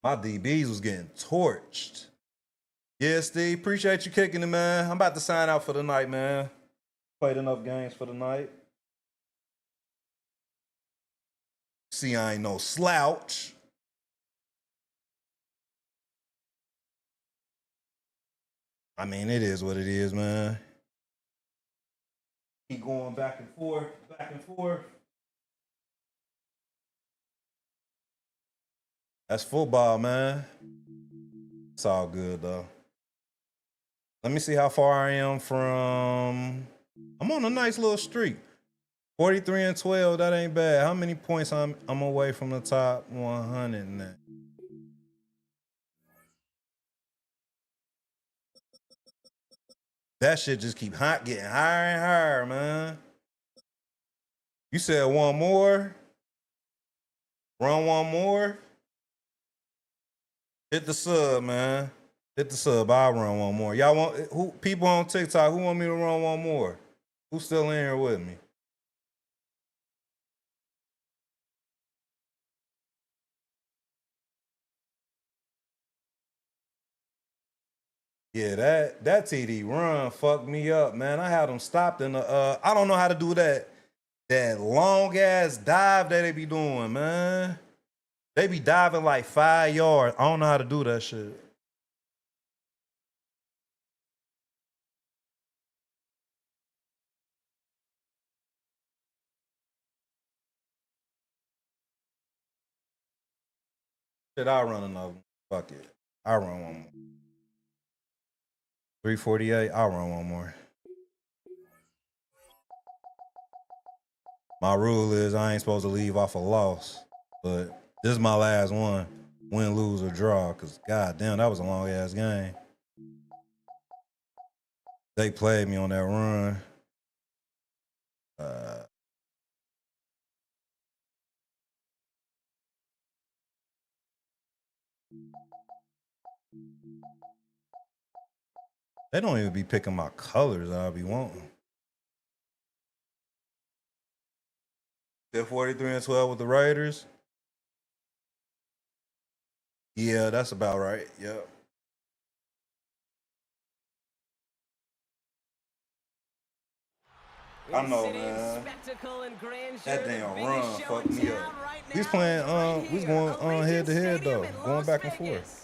My DBs was getting torched. Yeah, Steve, appreciate you kicking it, man. I'm about to sign out for the night, man. Played enough games for the night. See, I ain't no slouch. I mean, it is what it is, man. Keep going back and forth, back and forth. That's football, man. It's all good, though. Let me see how far I am from... I'm on a nice little streak. 43-12, that ain't bad. How many points I'm away from the top 100 now? That shit just keep getting higher and higher, man. You said one more? Run one more? Hit the sub, man. Hit the sub. I'll run one more. Y'all want people on TikTok, who want me to run one more? Who's still in here with me? Yeah, that TD run fucked me up, man. I had them stopped in the I don't know how to do that long ass dive that they be doing, man. They be diving like 5 yards. I don't know how to do that shit. Shit, I'll run another one. Fuck it. I'll run one more. 348, I'll run one more. My rule is I ain't supposed to leave off a loss, but this is my last one. Win, lose, or draw, because goddamn, that was a long ass game. They played me on that run. They don't even be picking my colors I'll be wanting. They're 43-12 with the Raiders. Yeah, that's about right. Yep. I know, man. That damn run fucked me up. He's playing, he's going head to head though, going back and forth.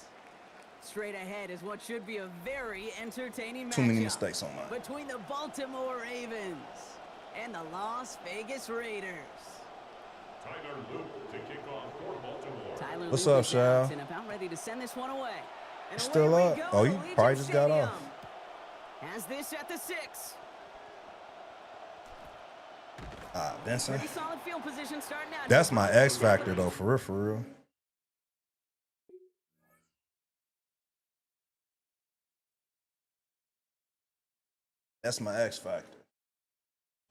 Straight ahead is what should be a very entertaining matchup. Too many mistakes on mine. Between the Baltimore Ravens and the Las Vegas Raiders. Tyler Luke to kick off for Baltimore. Tyler What's Luke up, is Shal? out and about ready to send this one away. And Still away we up? go Oh, to you Allegiant probably just got Stadium. off. Has this at the 6. Benson. Pretty solid field position starting out. That's my X factor though, for real. That's my X factor.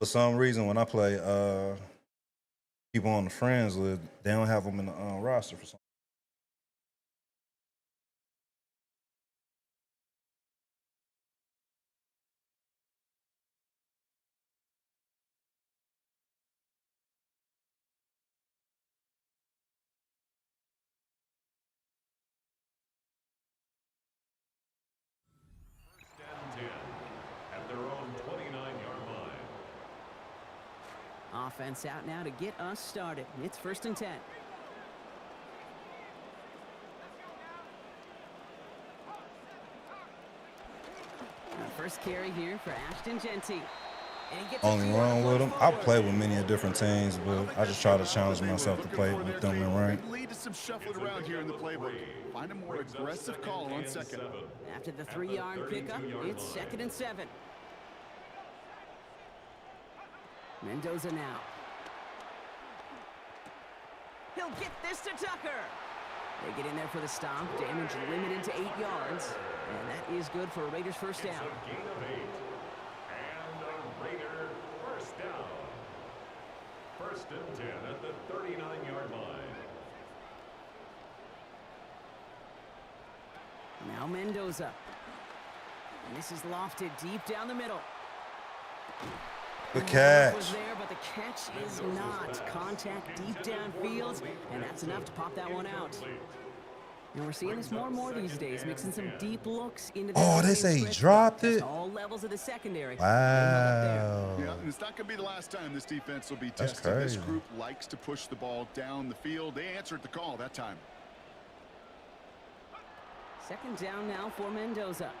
For some reason, when I play people on the friends list, they don't have them in the roster for some. offense out now to get us started. It's 1st and 10. First carry here for Ashton Genty. Only wrong with him, I play with many different teams, but I just try to challenge myself to play with them in rank. Lead to some shuffling around here in the playbook. Find a more aggressive call on second. After the 3-yard pickup, it's 2nd and 7. Mendoza now. He'll get this to Tucker. They get in there for the stop. Damage limited to 8 yards. And that is good for a Raiders first down. Gain of 8. And a Raider first down. 1st and 10 at the 39-yard line. Now Mendoza. And this is lofted deep down the middle. Good catch. Was there, but the catch is not. Contact deep downfield, and that's enough to pop that one out. And we're seeing this more and more these days, mixing some deep looks into the Oh, they say he dropped it? all levels of the secondary. Wow. Yeah, and it's not going to be the last time this defense will be That's tested. This crazy. group likes to push the ball down the field. They answered the call that time. 2nd down now for Mendoza.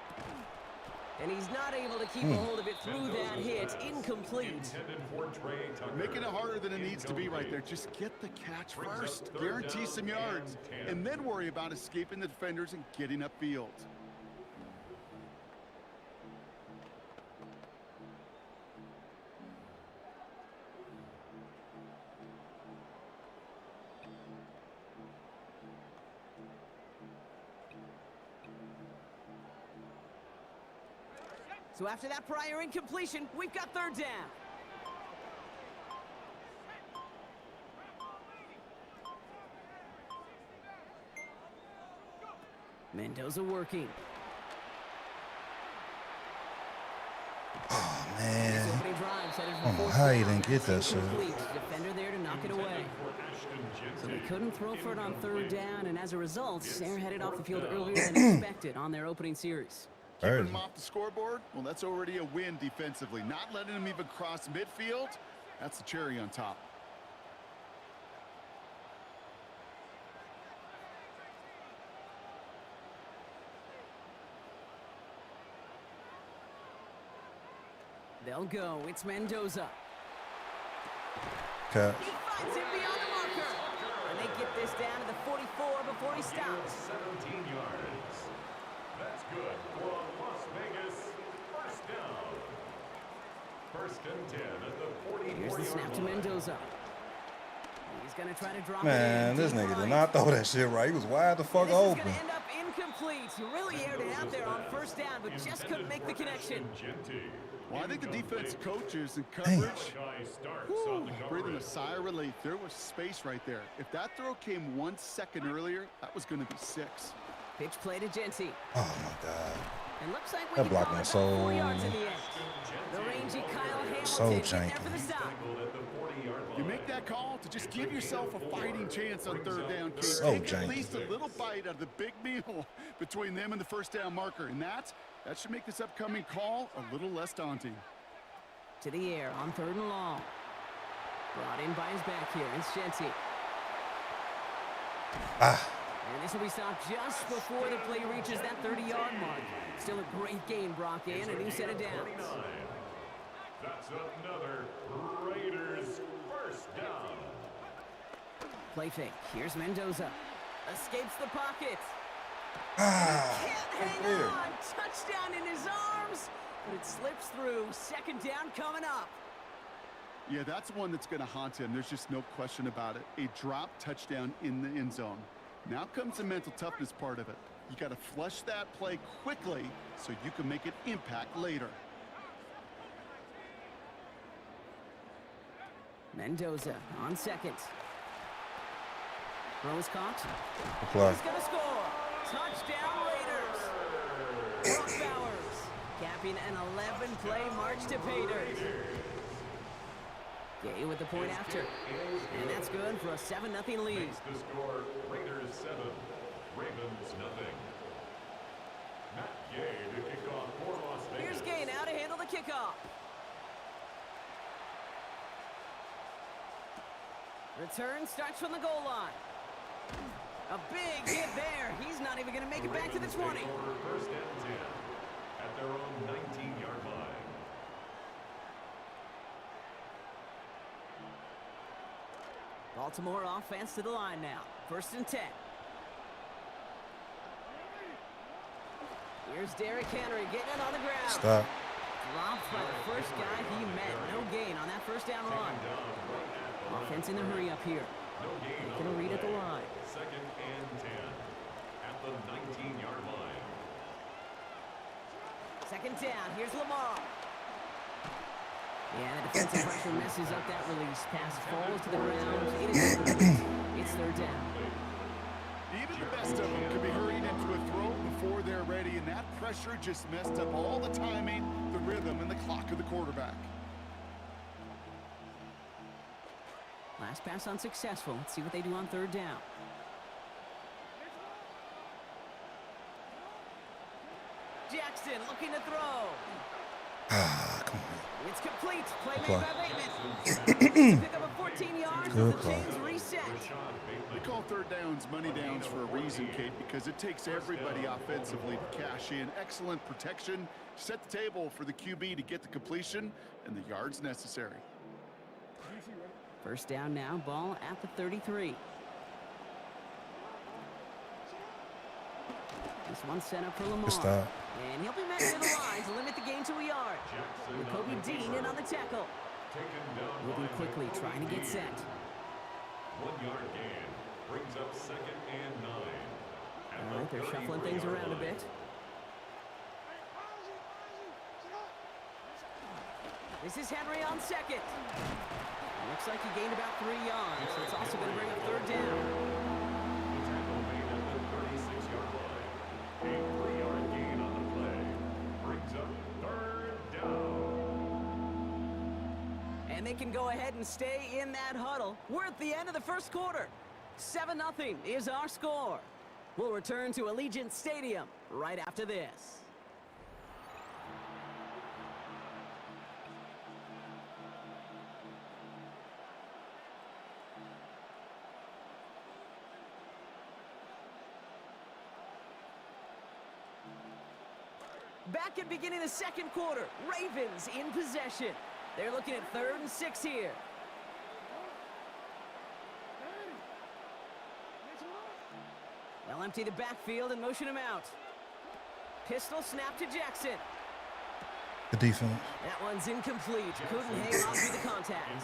And he's not able to keep a hold of it through that hit. Incomplete. Making it harder than it needs to be right there. Just get the catch first. Guarantee some yards. And then worry about escaping the defenders and getting upfield. So after that prior incompletion, we've got 3rd down. Mendoza working. Oh, man. Opening drive set I don't know how he didn't get that shit. Defender there to knock it away. So they couldn't throw for it on 3rd down, and as a result, they're headed off the field earlier than expected on their opening series. Keeping them off the scoreboard, well, that's already a win defensively. Not letting them even cross midfield, that's the cherry on top. They'll go. It's Mendoza. Catch. He finds him beyond the marker. And they get this down to the 44 before he stops. 17 yards. That's good for Las Vegas. First down. 1st and 10 at the 44 Here's the snap to Mendoza. He's going to try to drop Man, it in. this nigga did not throw that shit right. He was wide the fuck This is open. going to end up incomplete. He really aired it out there on 1st down, but just couldn't make the connection. Well, I think the defense coaches and coverage, breathing a sigh of relief. There was space right there. If that throw came 1 second earlier, that was going to be 6. Pitch play to Genty. Oh, my God. And looks like we That can block call was it about so- 4 yards in the end. The rangy Kyle Hamilton So get there janky. for the stop. You make that call to just give yourself a fighting chance on 3rd down. So Take at janky. least a little bite out of the big meal between them and the 1st down marker. And that should make this upcoming call a little less daunting. To the air on 3rd and long. Brought in by his back here. It's Genty. And this will be stopped just before the play reaches that 30-yard mark. Still a great gain, Brock, and a new set of downs. That's another Raiders first down. Play fake. Here's Mendoza. Escapes the pocket. Ah, Can't hang on. Touchdown in his arms. But it slips through. 2nd down coming up. Yeah, that's one that's going to haunt him. There's just no question about it. A drop touchdown in the end zone. Now comes the mental toughness part of it. You got to flush that play quickly so you can make an impact later. Mendoza on 2nd. Rose caught. Play. He's going to score. Touchdown Raiders. Brock Bowers capping an 11-play march to pay dirt. Gay with the point after. And that's good for a 7-0 lead. Makes the score Raiders 7, Ravens nothing. Matt Gay to kick off for Las Vegas. Here's Gay now to handle the kickoff. Return starts from the goal line. A big hit there. He's not even going to make it back to the 20. First and 10 at their own 19-yard line. Baltimore offense to the line now. First and 10. Here's Derrick Henry getting it on the ground. Stop. Dropped by the first guy he met. No gain on that first down run. Offense in the hurry up here. Taking a read at the line. Second and 10 at the 19-yard line. Second down. Here's Lamar. Yeah, the defensive pressure messes up that release. Pass falls to the ground. It's third down. Even the best of them could be hurried into a throw before they're ready, and that pressure just messed up all the timing, the rhythm, and the clock of the quarterback. Last pass unsuccessful. Let's see what they do on third down. Jackson looking to throw. Come on. It's complete. Play made by Bateman. Pick up a 14 yards Good with the chains reset. They call third downs money downs for a reason, Kate, because it takes everybody offensively to cash in. Excellent protection. Set the table for the QB to get the completion and the yards necessary. First down now. Ball at the 33. This one's sent up for Lamar. Stop. And he'll be met near the line to limit the gain to a yard. With Kobe Dean in on the tackle. Moving quickly, trying to get set. 1-yard gain brings up second and 9. All right, they're shuffling things around a bit. This is Henry on second. Looks like he gained about 3 yards, so it's also going to bring up third down. A 3-yard gain on the play brings up third down. And they can go ahead and stay in that huddle. We're at the end of the first quarter. 7-0 is our score. We'll return to Allegiant Stadium right after this. Back at beginning of the second quarter, Ravens in possession. They're looking at 3rd and 6 here. They'll empty the backfield and motion him out. Pistol snap to Jackson. The defense. That one's incomplete. Couldn't hang on to the contact.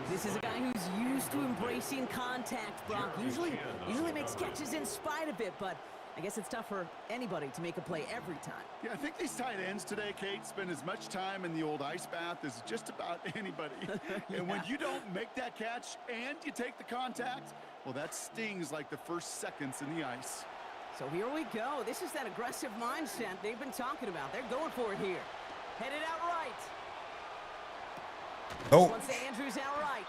This is a guy who's used to embracing contact, Brock. Usually makes catches in spite of it, but I guess it's tough for anybody to make a play every time. Yeah, I think these tight ends today, Kate, spend as much time in the old ice bath as just about anybody. Yeah. And when you don't make that catch and you take the contact, well, that stings like the first seconds in the ice. So here we go. This is that aggressive mindset they've been talking about. They're going for it here. Headed out right. Oh. Once Andrews out right.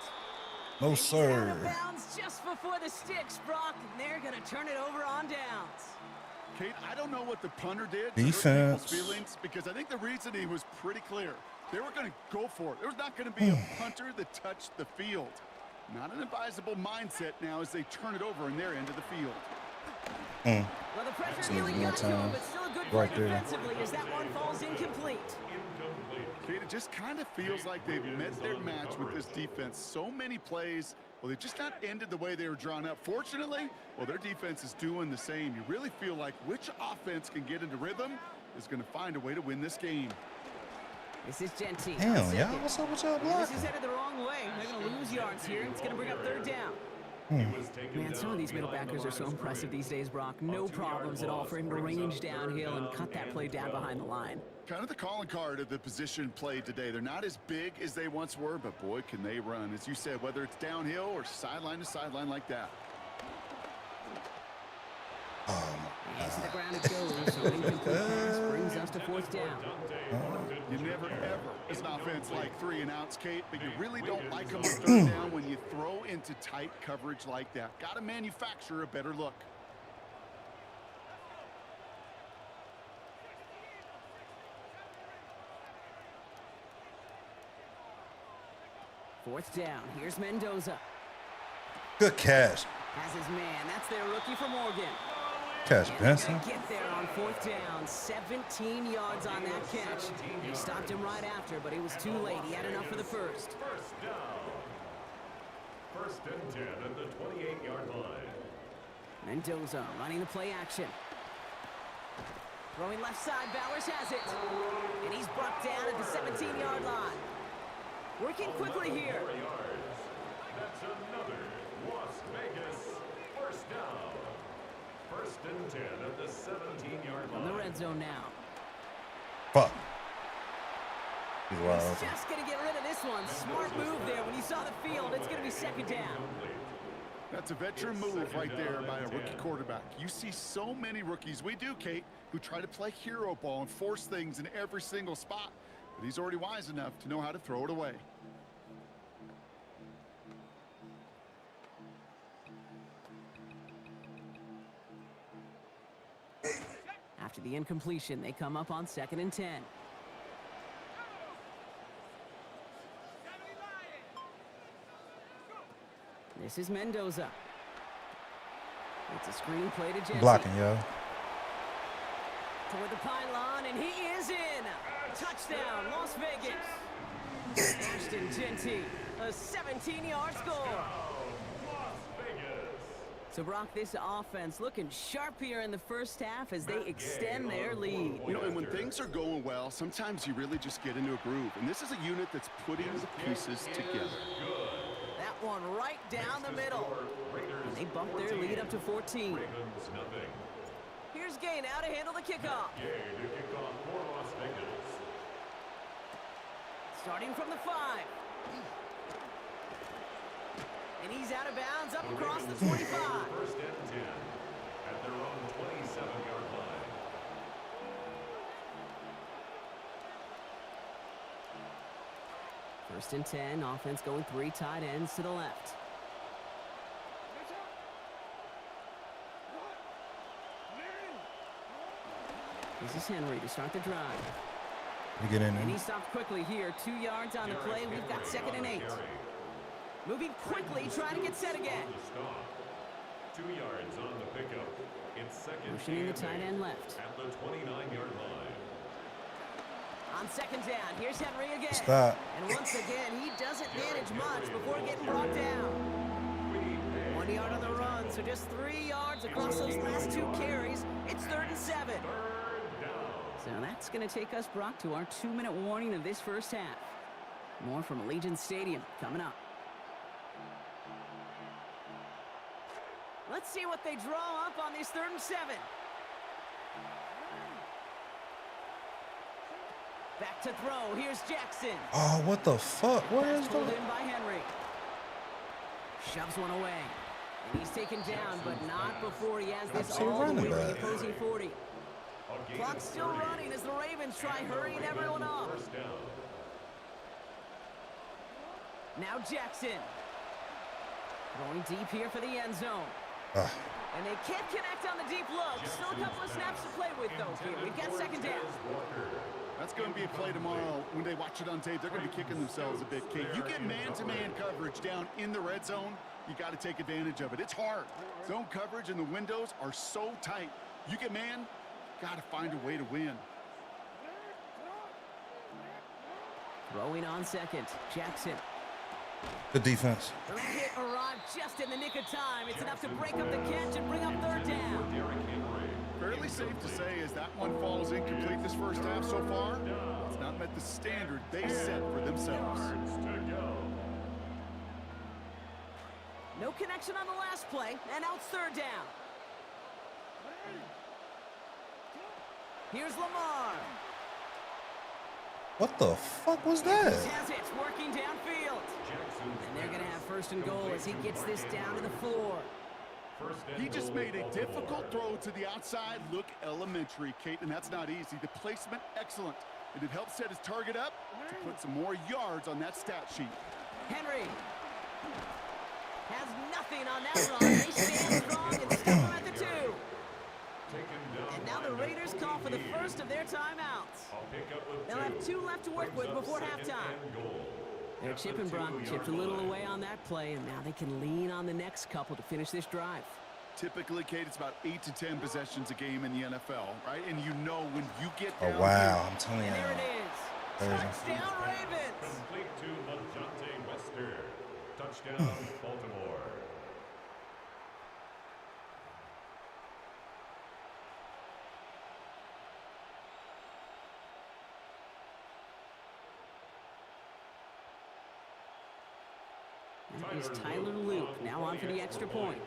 No, Out sir. of bounds just before the sticks, Brock. And they're going to turn it over on downs. Kate, I don't know what the punter did Defense. to hurt people's feelings, because I think the reasoning was pretty clear. They were going to go for it. There was not going to be a punter that touched the field. Not an advisable mindset now as they turn it over in their end of the field. Well, the pressure nearly got to him, but still a good play Right there. defensively as that one falls incomplete. Kate, it just kind of feels like they've met their match with this defense. So many plays, well, they've just not ended the way they were drawn up. Fortunately, well, their defense is doing the same. You really feel like which offense can get into rhythm is going to find a way to win this game. This is Gentine. Damn, y'all. What's up with y'all This blocking? is headed the wrong way. They're going to lose yards here. It's going to bring up third down. Man, some of these middle backers are so impressive these days, Brock. No problems at all for him to range downhill and cut that play down behind the line. Kind of the calling card of the position played today. They're not as big as they once were, but boy, can they run. As you said, whether it's downhill or sideline to sideline like that. And to the ground it goes. So incomplete pass brings us to fourth down. You never, ever, as an offense, like 3 and outs, Kate, but you really don't like them on third down when you throw into tight coverage like that. Got to manufacture a better look. Fourth down. Here's Mendoza. Good catch. Has his man. That's their rookie from Oregon. Catch, Benson. Get there on 4th down. 17 yards on that catch. They stopped him right after, but it was too late. He had enough for the first. First down. 1st and 10 at the 28-yard line. Mendoza running the play action. Throwing left side, Bowers has it. And he's brought down at the 17-yard line. Working quickly here. That's another Las Vegas first down. 1st and 10 at the 17-yard line. On the red zone now. Fuck. He's wild. He's just going to get rid of this one. Smart move there. When you saw the field, it's going to be 2nd down. That's a veteran move right there by a rookie quarterback. You see so many rookies, we do, Kate, who try to play hero ball and force things in every single spot. But he's already wise enough to know how to throw it away. After the incompletion, they come up on 2nd and 10. This is Mendoza. It's a screen play to Jensen. Blocking, yo. Toward the pylon, and he is in. Touchdown, Las Vegas. Ashton Genty, a 17-yard score. So, Brock, this offense looking sharp here in the first half as they extend their lead. You know, and when things are going well, sometimes you really just get into a groove. And this is a unit that's putting the pieces together. That one right down the middle. And they bump their lead up to 14. Here's Gay now to handle the kickoff. Starting from the 5. And he's out of bounds up across the 25. 1st and 10 at their own 27-yard line. First and 10, offense going 3 tight ends to the left. This is Henry to start the drive. You get in And he there. stopped quickly here. 2 yards on the play. We've got 2nd and 8. Moving quickly, trying to get set again. 2 yards on the pickup. It's 2nd Motioning the tight end left. at the 29-yard line. On 2nd down, here's Henry again. Stop. And once again, he doesn't manage much before getting brought down. 1 yard on the run, so just 3 yards across those last 2 carries. It's 3rd and 7. So that's going to take us, Brock, to our 2-minute warning of this first half. More from Allegiant Stadium coming up. Let's see what they draw up on this 3rd and 7. Back to throw. Here's Jackson. Oh, what the fuck? Where is Pulled that? in by Henry. Shoves one away. And he's taken down, but not before he has this That's a all the running way to the back. opposing 40. Clock's still running as the Ravens try hurrying everyone up. Now Jackson. Going deep here for the end zone. And they can't connect on the deep look. Still a couple of snaps to play with, though, here. We've got 2nd down. That's going to be a play tomorrow. When they watch it on tape, they're going to be kicking themselves a bit, Kate. You get man-to-man coverage down in the red zone, you got to take advantage of it. It's hard. Zone coverage and the windows are so tight. You get man, got to find a way to win. Throwing on 2nd. Jackson. Good defense. That hit arrived just in the nick of time. It's enough to break up the catch and bring up 3rd down. Fairly safe to say as that one falls incomplete this first half so far, it's not met the standard they set for themselves. No connection on the last play, and now it's 3rd down. Here's Lamar. What the fuck was that? He has it, working downfield. And they're going to have 1st and goal as he gets this down to the 4. He just made a difficult throw to the outside look elementary, Kate, and that's not easy. The placement, excellent. And it helps set his target up to put some more yards on that stat sheet. Henry has nothing on that run. They stand strong and stop him at the 2. And now the Raiders call for the first of their timeouts. They'll have 2 left to work with before halftime. They're chipping, Brock. Chipped a little away on that play, and now they can lean on the next couple to finish this drive. Typically, Kate, it's about 8 to 10 possessions a game in the NFL, right? And you know when you get down Oh, wow. here, I'm telling you. And there it is. Touchdown, Ravens. Complete to Lajante Wester. Touchdown, Baltimore. That is Tyler Luke, now on for the extra point.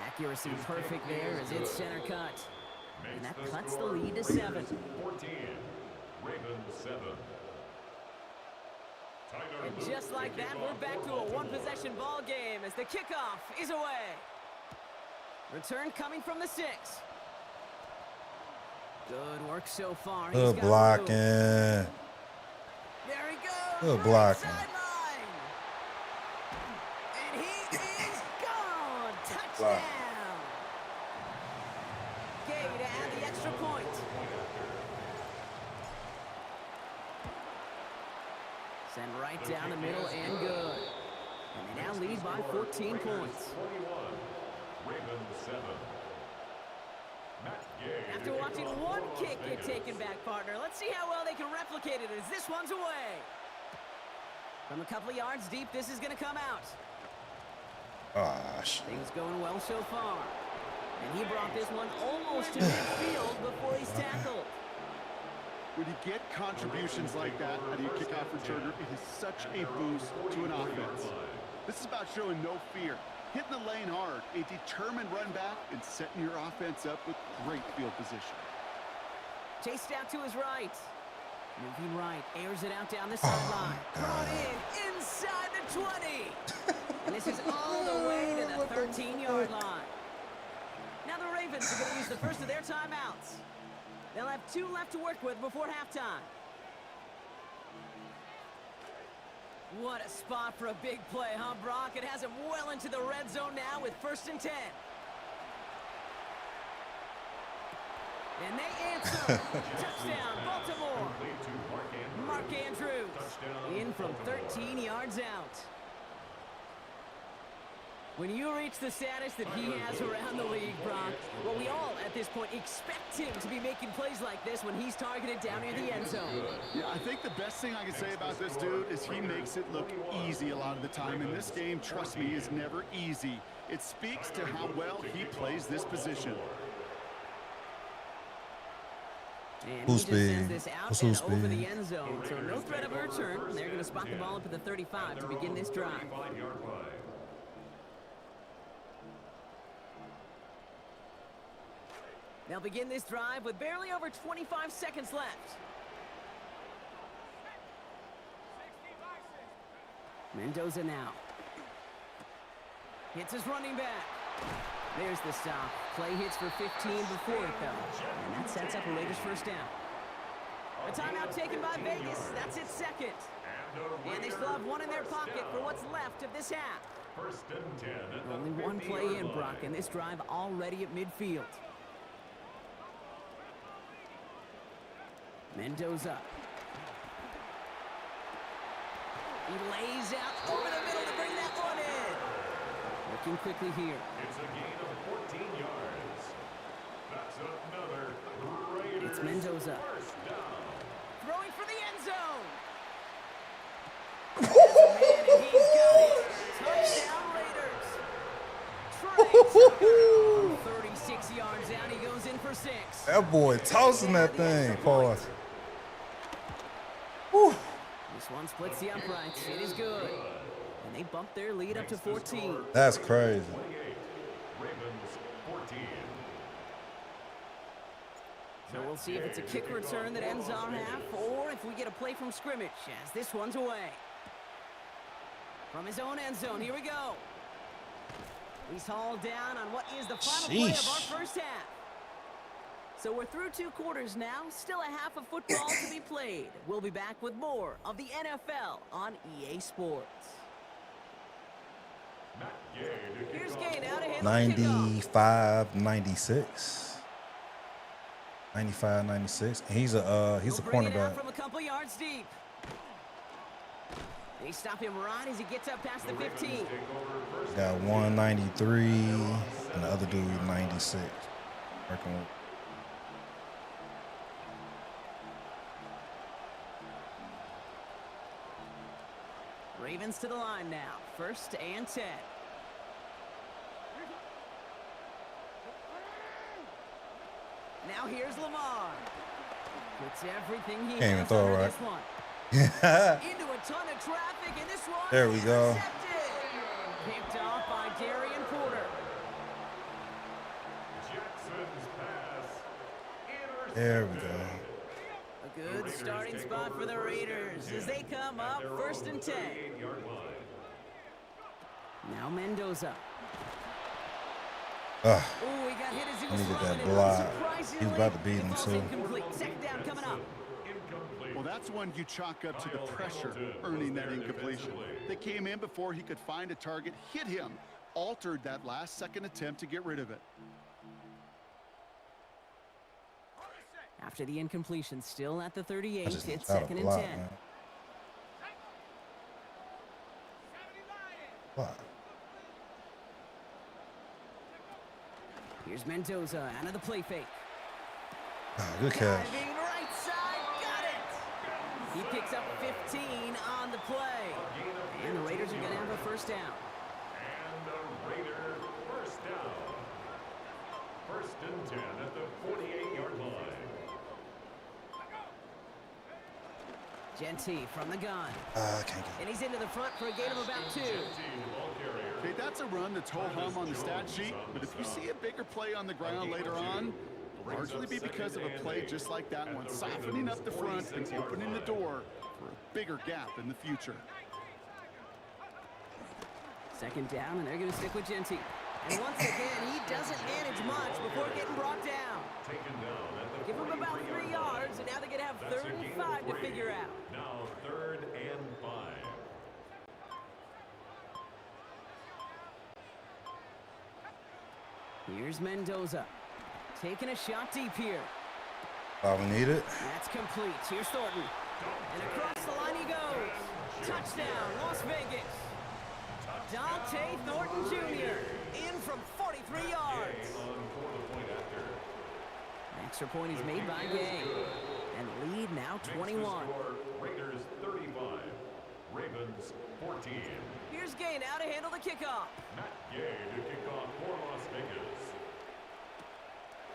Accuracy perfect there as it's center cut. And that cuts the lead to 7. 14. Ravens 7. And just like that, we're back to a one-possession ball game as the kickoff is away. Return coming from the 6. Good work so far. Good blocking. There he goes. Good blocking. Sideline. And he is gone. Touchdown. Gay to add the extra point. Send right down the middle and good. And they now lead by 14 points. 21. Ravens 7. Matt Gay. After watching one kick get taken back, partner, let's see how well they can replicate it as this one's away. From a couple of yards deep, this is going to come out. Gosh. Things going well so far. And he brought this one almost to midfield before he's tackled. when you get contributions like that out of your kickoff returner, it is such a boost to an offense. This is about showing no fear, hitting the lane hard, a determined run back, and setting your offense up with great field position. Chased out to his right. Moving right, airs it out down the sideline. Brought in inside the 20. And this is all the way to the 13-yard line. Now the Ravens are going to use the first of their timeouts. They'll have 2 left to work with before halftime. What a spot for a big play, huh, Brock? It has him well into the red zone now with 1st and 10. And they answer. Touchdown, Baltimore. Mark Andrews in from 13 yards out. When you reach the status that he has around the league, Brock, well, we all at this point expect him to be making plays like this when he's targeted down near the end zone. Yeah, I think the best thing I can say about this dude is he makes it look easy a lot of the time. And this game, trust me, is never easy. It speaks to how well he plays this position. And Full he just sends speed. this out Full and speed. over the end zone. So no threat of a return. They're going to spot the ball up at the 35 to begin this drive. They'll begin this drive with barely over 25 seconds left. Mendoza now. Hits his running back. There's the stop. Play hits for 15 before it, though. And that sets up a Raiders first down. A timeout taken by Vegas. That's its second. And they still have one in their pocket for what's left of this half. Only one play in, Brock, and this drive already at midfield. Mendoza. He lays out over the middle to bring that one in. Looking quickly here. It's a gain of 14 yards. That's another Raiders It's Mendoza. first down. Throwing for the end zone. There's a man, and he's got it. Touchdown Raiders. Trey Tucker, 36 yards out. He goes in for 6. That boy tossing that thing. Pause. Whew. This one splits the uprights. It is good. And they bump their lead up to 14. That's crazy. 28. Ravens 14. So we'll see if it's a kick return that ends our half or if we get a play from scrimmage as this one's away. From his own end zone, here we go. He's hauled down on what is the final play of our first half. So we're through 2 quarters now, still a half of football to be played. We'll be back with more of the NFL on EA Sports. Here's Gay now to handle the kickoff. 95-96. 95-96. He's a We'll bring it out cornerback. from a couple yards deep. They stop him right as he gets up past the 15. Got 193, and the other dude 96. Working with. Ravens to the line now. 1st and 10. Now here's Lamar. Puts everything he Can't even has throw under right. this one. Into a ton of traffic, and this one There we go. intercepted. Picked off by Darian Porter. Jackson's pass. There we go. A good starting spot for the Raiders as they come up 1st and 10. Now Mendoza. Ugh. Oh, he got hit as he was Needed throwing that it. block. Surprisingly, He was about to beat him, the ball's too. incomplete. 2nd down coming up. Well, that's one you chalk up to the pressure earning that incompletion. They came in before he could find a target, hit him, altered that last-second attempt to get rid of it. After the incompletion, still at the I 38, just it's got a 2nd and block, 10. man. Block. Here's Mendoza out of the play fake. Oh, good catch. Diving right side, got it. He picks up 15 on the play. And the Raiders are going to have a 1st down. And the Raiders first down. 1st and 10 at the 48-yard line. Genty from the gun. I can't get And he's into the front for a gain of about 2. Okay, that's a run that's ho-hum on the stat sheet, but if you see a bigger play on the ground later on, it'll largely be because of a play just like that one, softening up the front and opening the door for a bigger gap in the future. 2nd down, and they're going to stick with Genty. And once again, he doesn't manage much before getting brought down. Give him about 3 yards, and now they're going to have 3rd and 5 to figure out. Now 3rd and 5. Here's Mendoza. Taking a shot deep here. all we needed. That's complete. Here's Thornton. And across the line he goes. Touchdown, Las Vegas. Dante Thornton Jr. in from 43 yards. An extra point is made by Gay. And the lead now 21. Raiders 35. Ravens 14. Here's Gay now to handle the kickoff. Matt Gay to kick off for Las Vegas.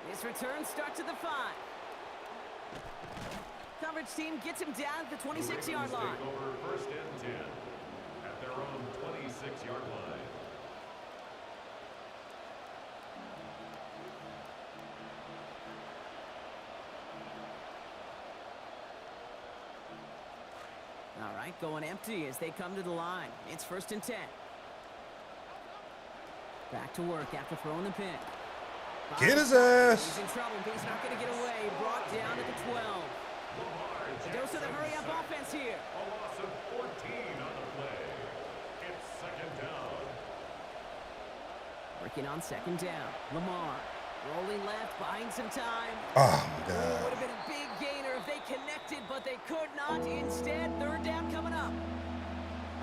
His return starts at the 5. Coverage team gets him down at the 26-yard line. Take over 1st and 10 at their own 26-yard line. All right, going empty as they come to the line. It's 1st and 10. Back to work after throwing the pick. Get his ass. He's in trouble, but he's not going to get away. Brought down at the 12. A dose of the hurry-up offense here. A loss of 14 on the play. It's 2nd down. Working on 2nd down. Lamar rolling left, buying some time. Oh, my It God. would have been a big gainer if they connected, but they could not. Instead, 3rd down coming up.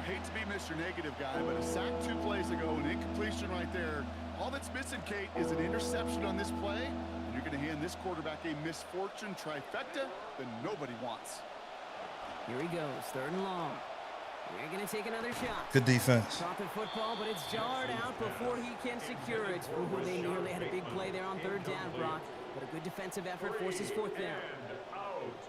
I hate to be Mr. Negative guy, but a sack 2 plays ago, an incompletion right there. All that's missing, Kate, is an interception on this play, and you're going to hand this quarterback a misfortune trifecta that nobody wants. Here he goes, 3rd and long. They're going to take another shot. Good defense. Top of football, but it's jarred out before he can secure it. Ooh, they nearly had a big play there on 3rd down, Brock. But a good defensive effort forces 4th down.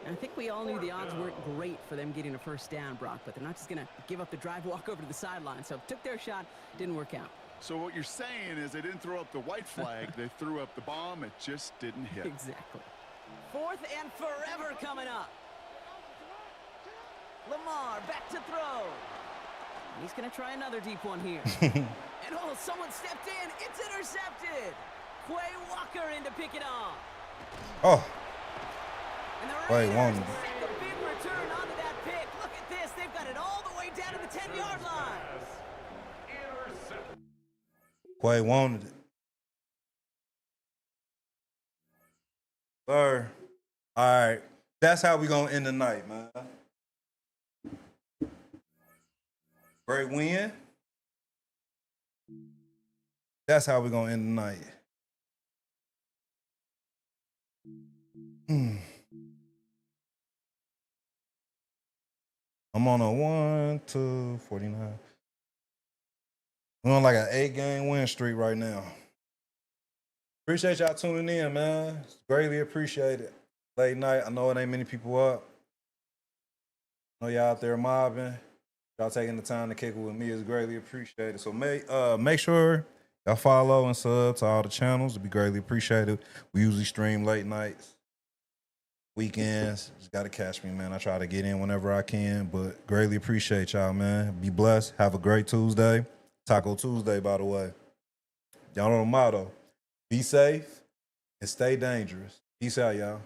And I think we all knew the odds weren't great for them getting a 1st down, Brock, but they're not just going to give up the drive, walk over to the sideline. So took their shot, didn't work out. So what you're saying is they didn't throw up the white flag, they threw up the bomb, it just didn't hit. Exactly. 4th and forever coming up. Lamar back to throw. And he's going to try another deep one here. And oh, someone stepped in. It's intercepted. Quay Walker in to pick it off. Oh, And the Quay Raiders won. make a big return onto that pick. Look at this. They've got it all the way down to the 10-yard line. Quay wanted it. Sir. All right. That's how we going to end the night, man. Great win. That's how we're going to end the night. I'm on a 1-49. We're on like an 8-game win streak right now. Appreciate y'all tuning in, man. It's greatly appreciated. Late night. I know it ain't many people up. I know y'all out there mobbing. Y'all taking the time to kick it with me is greatly appreciated. So make sure y'all follow and sub to all the channels. It'd be greatly appreciated. We usually stream late nights, weekends. Just gotta catch me, man. I try to get in whenever I can, but greatly appreciate y'all, man. Be blessed. Have a great Tuesday. Taco Tuesday, by the way. Y'all know the motto. Be safe and stay dangerous. Peace out, y'all.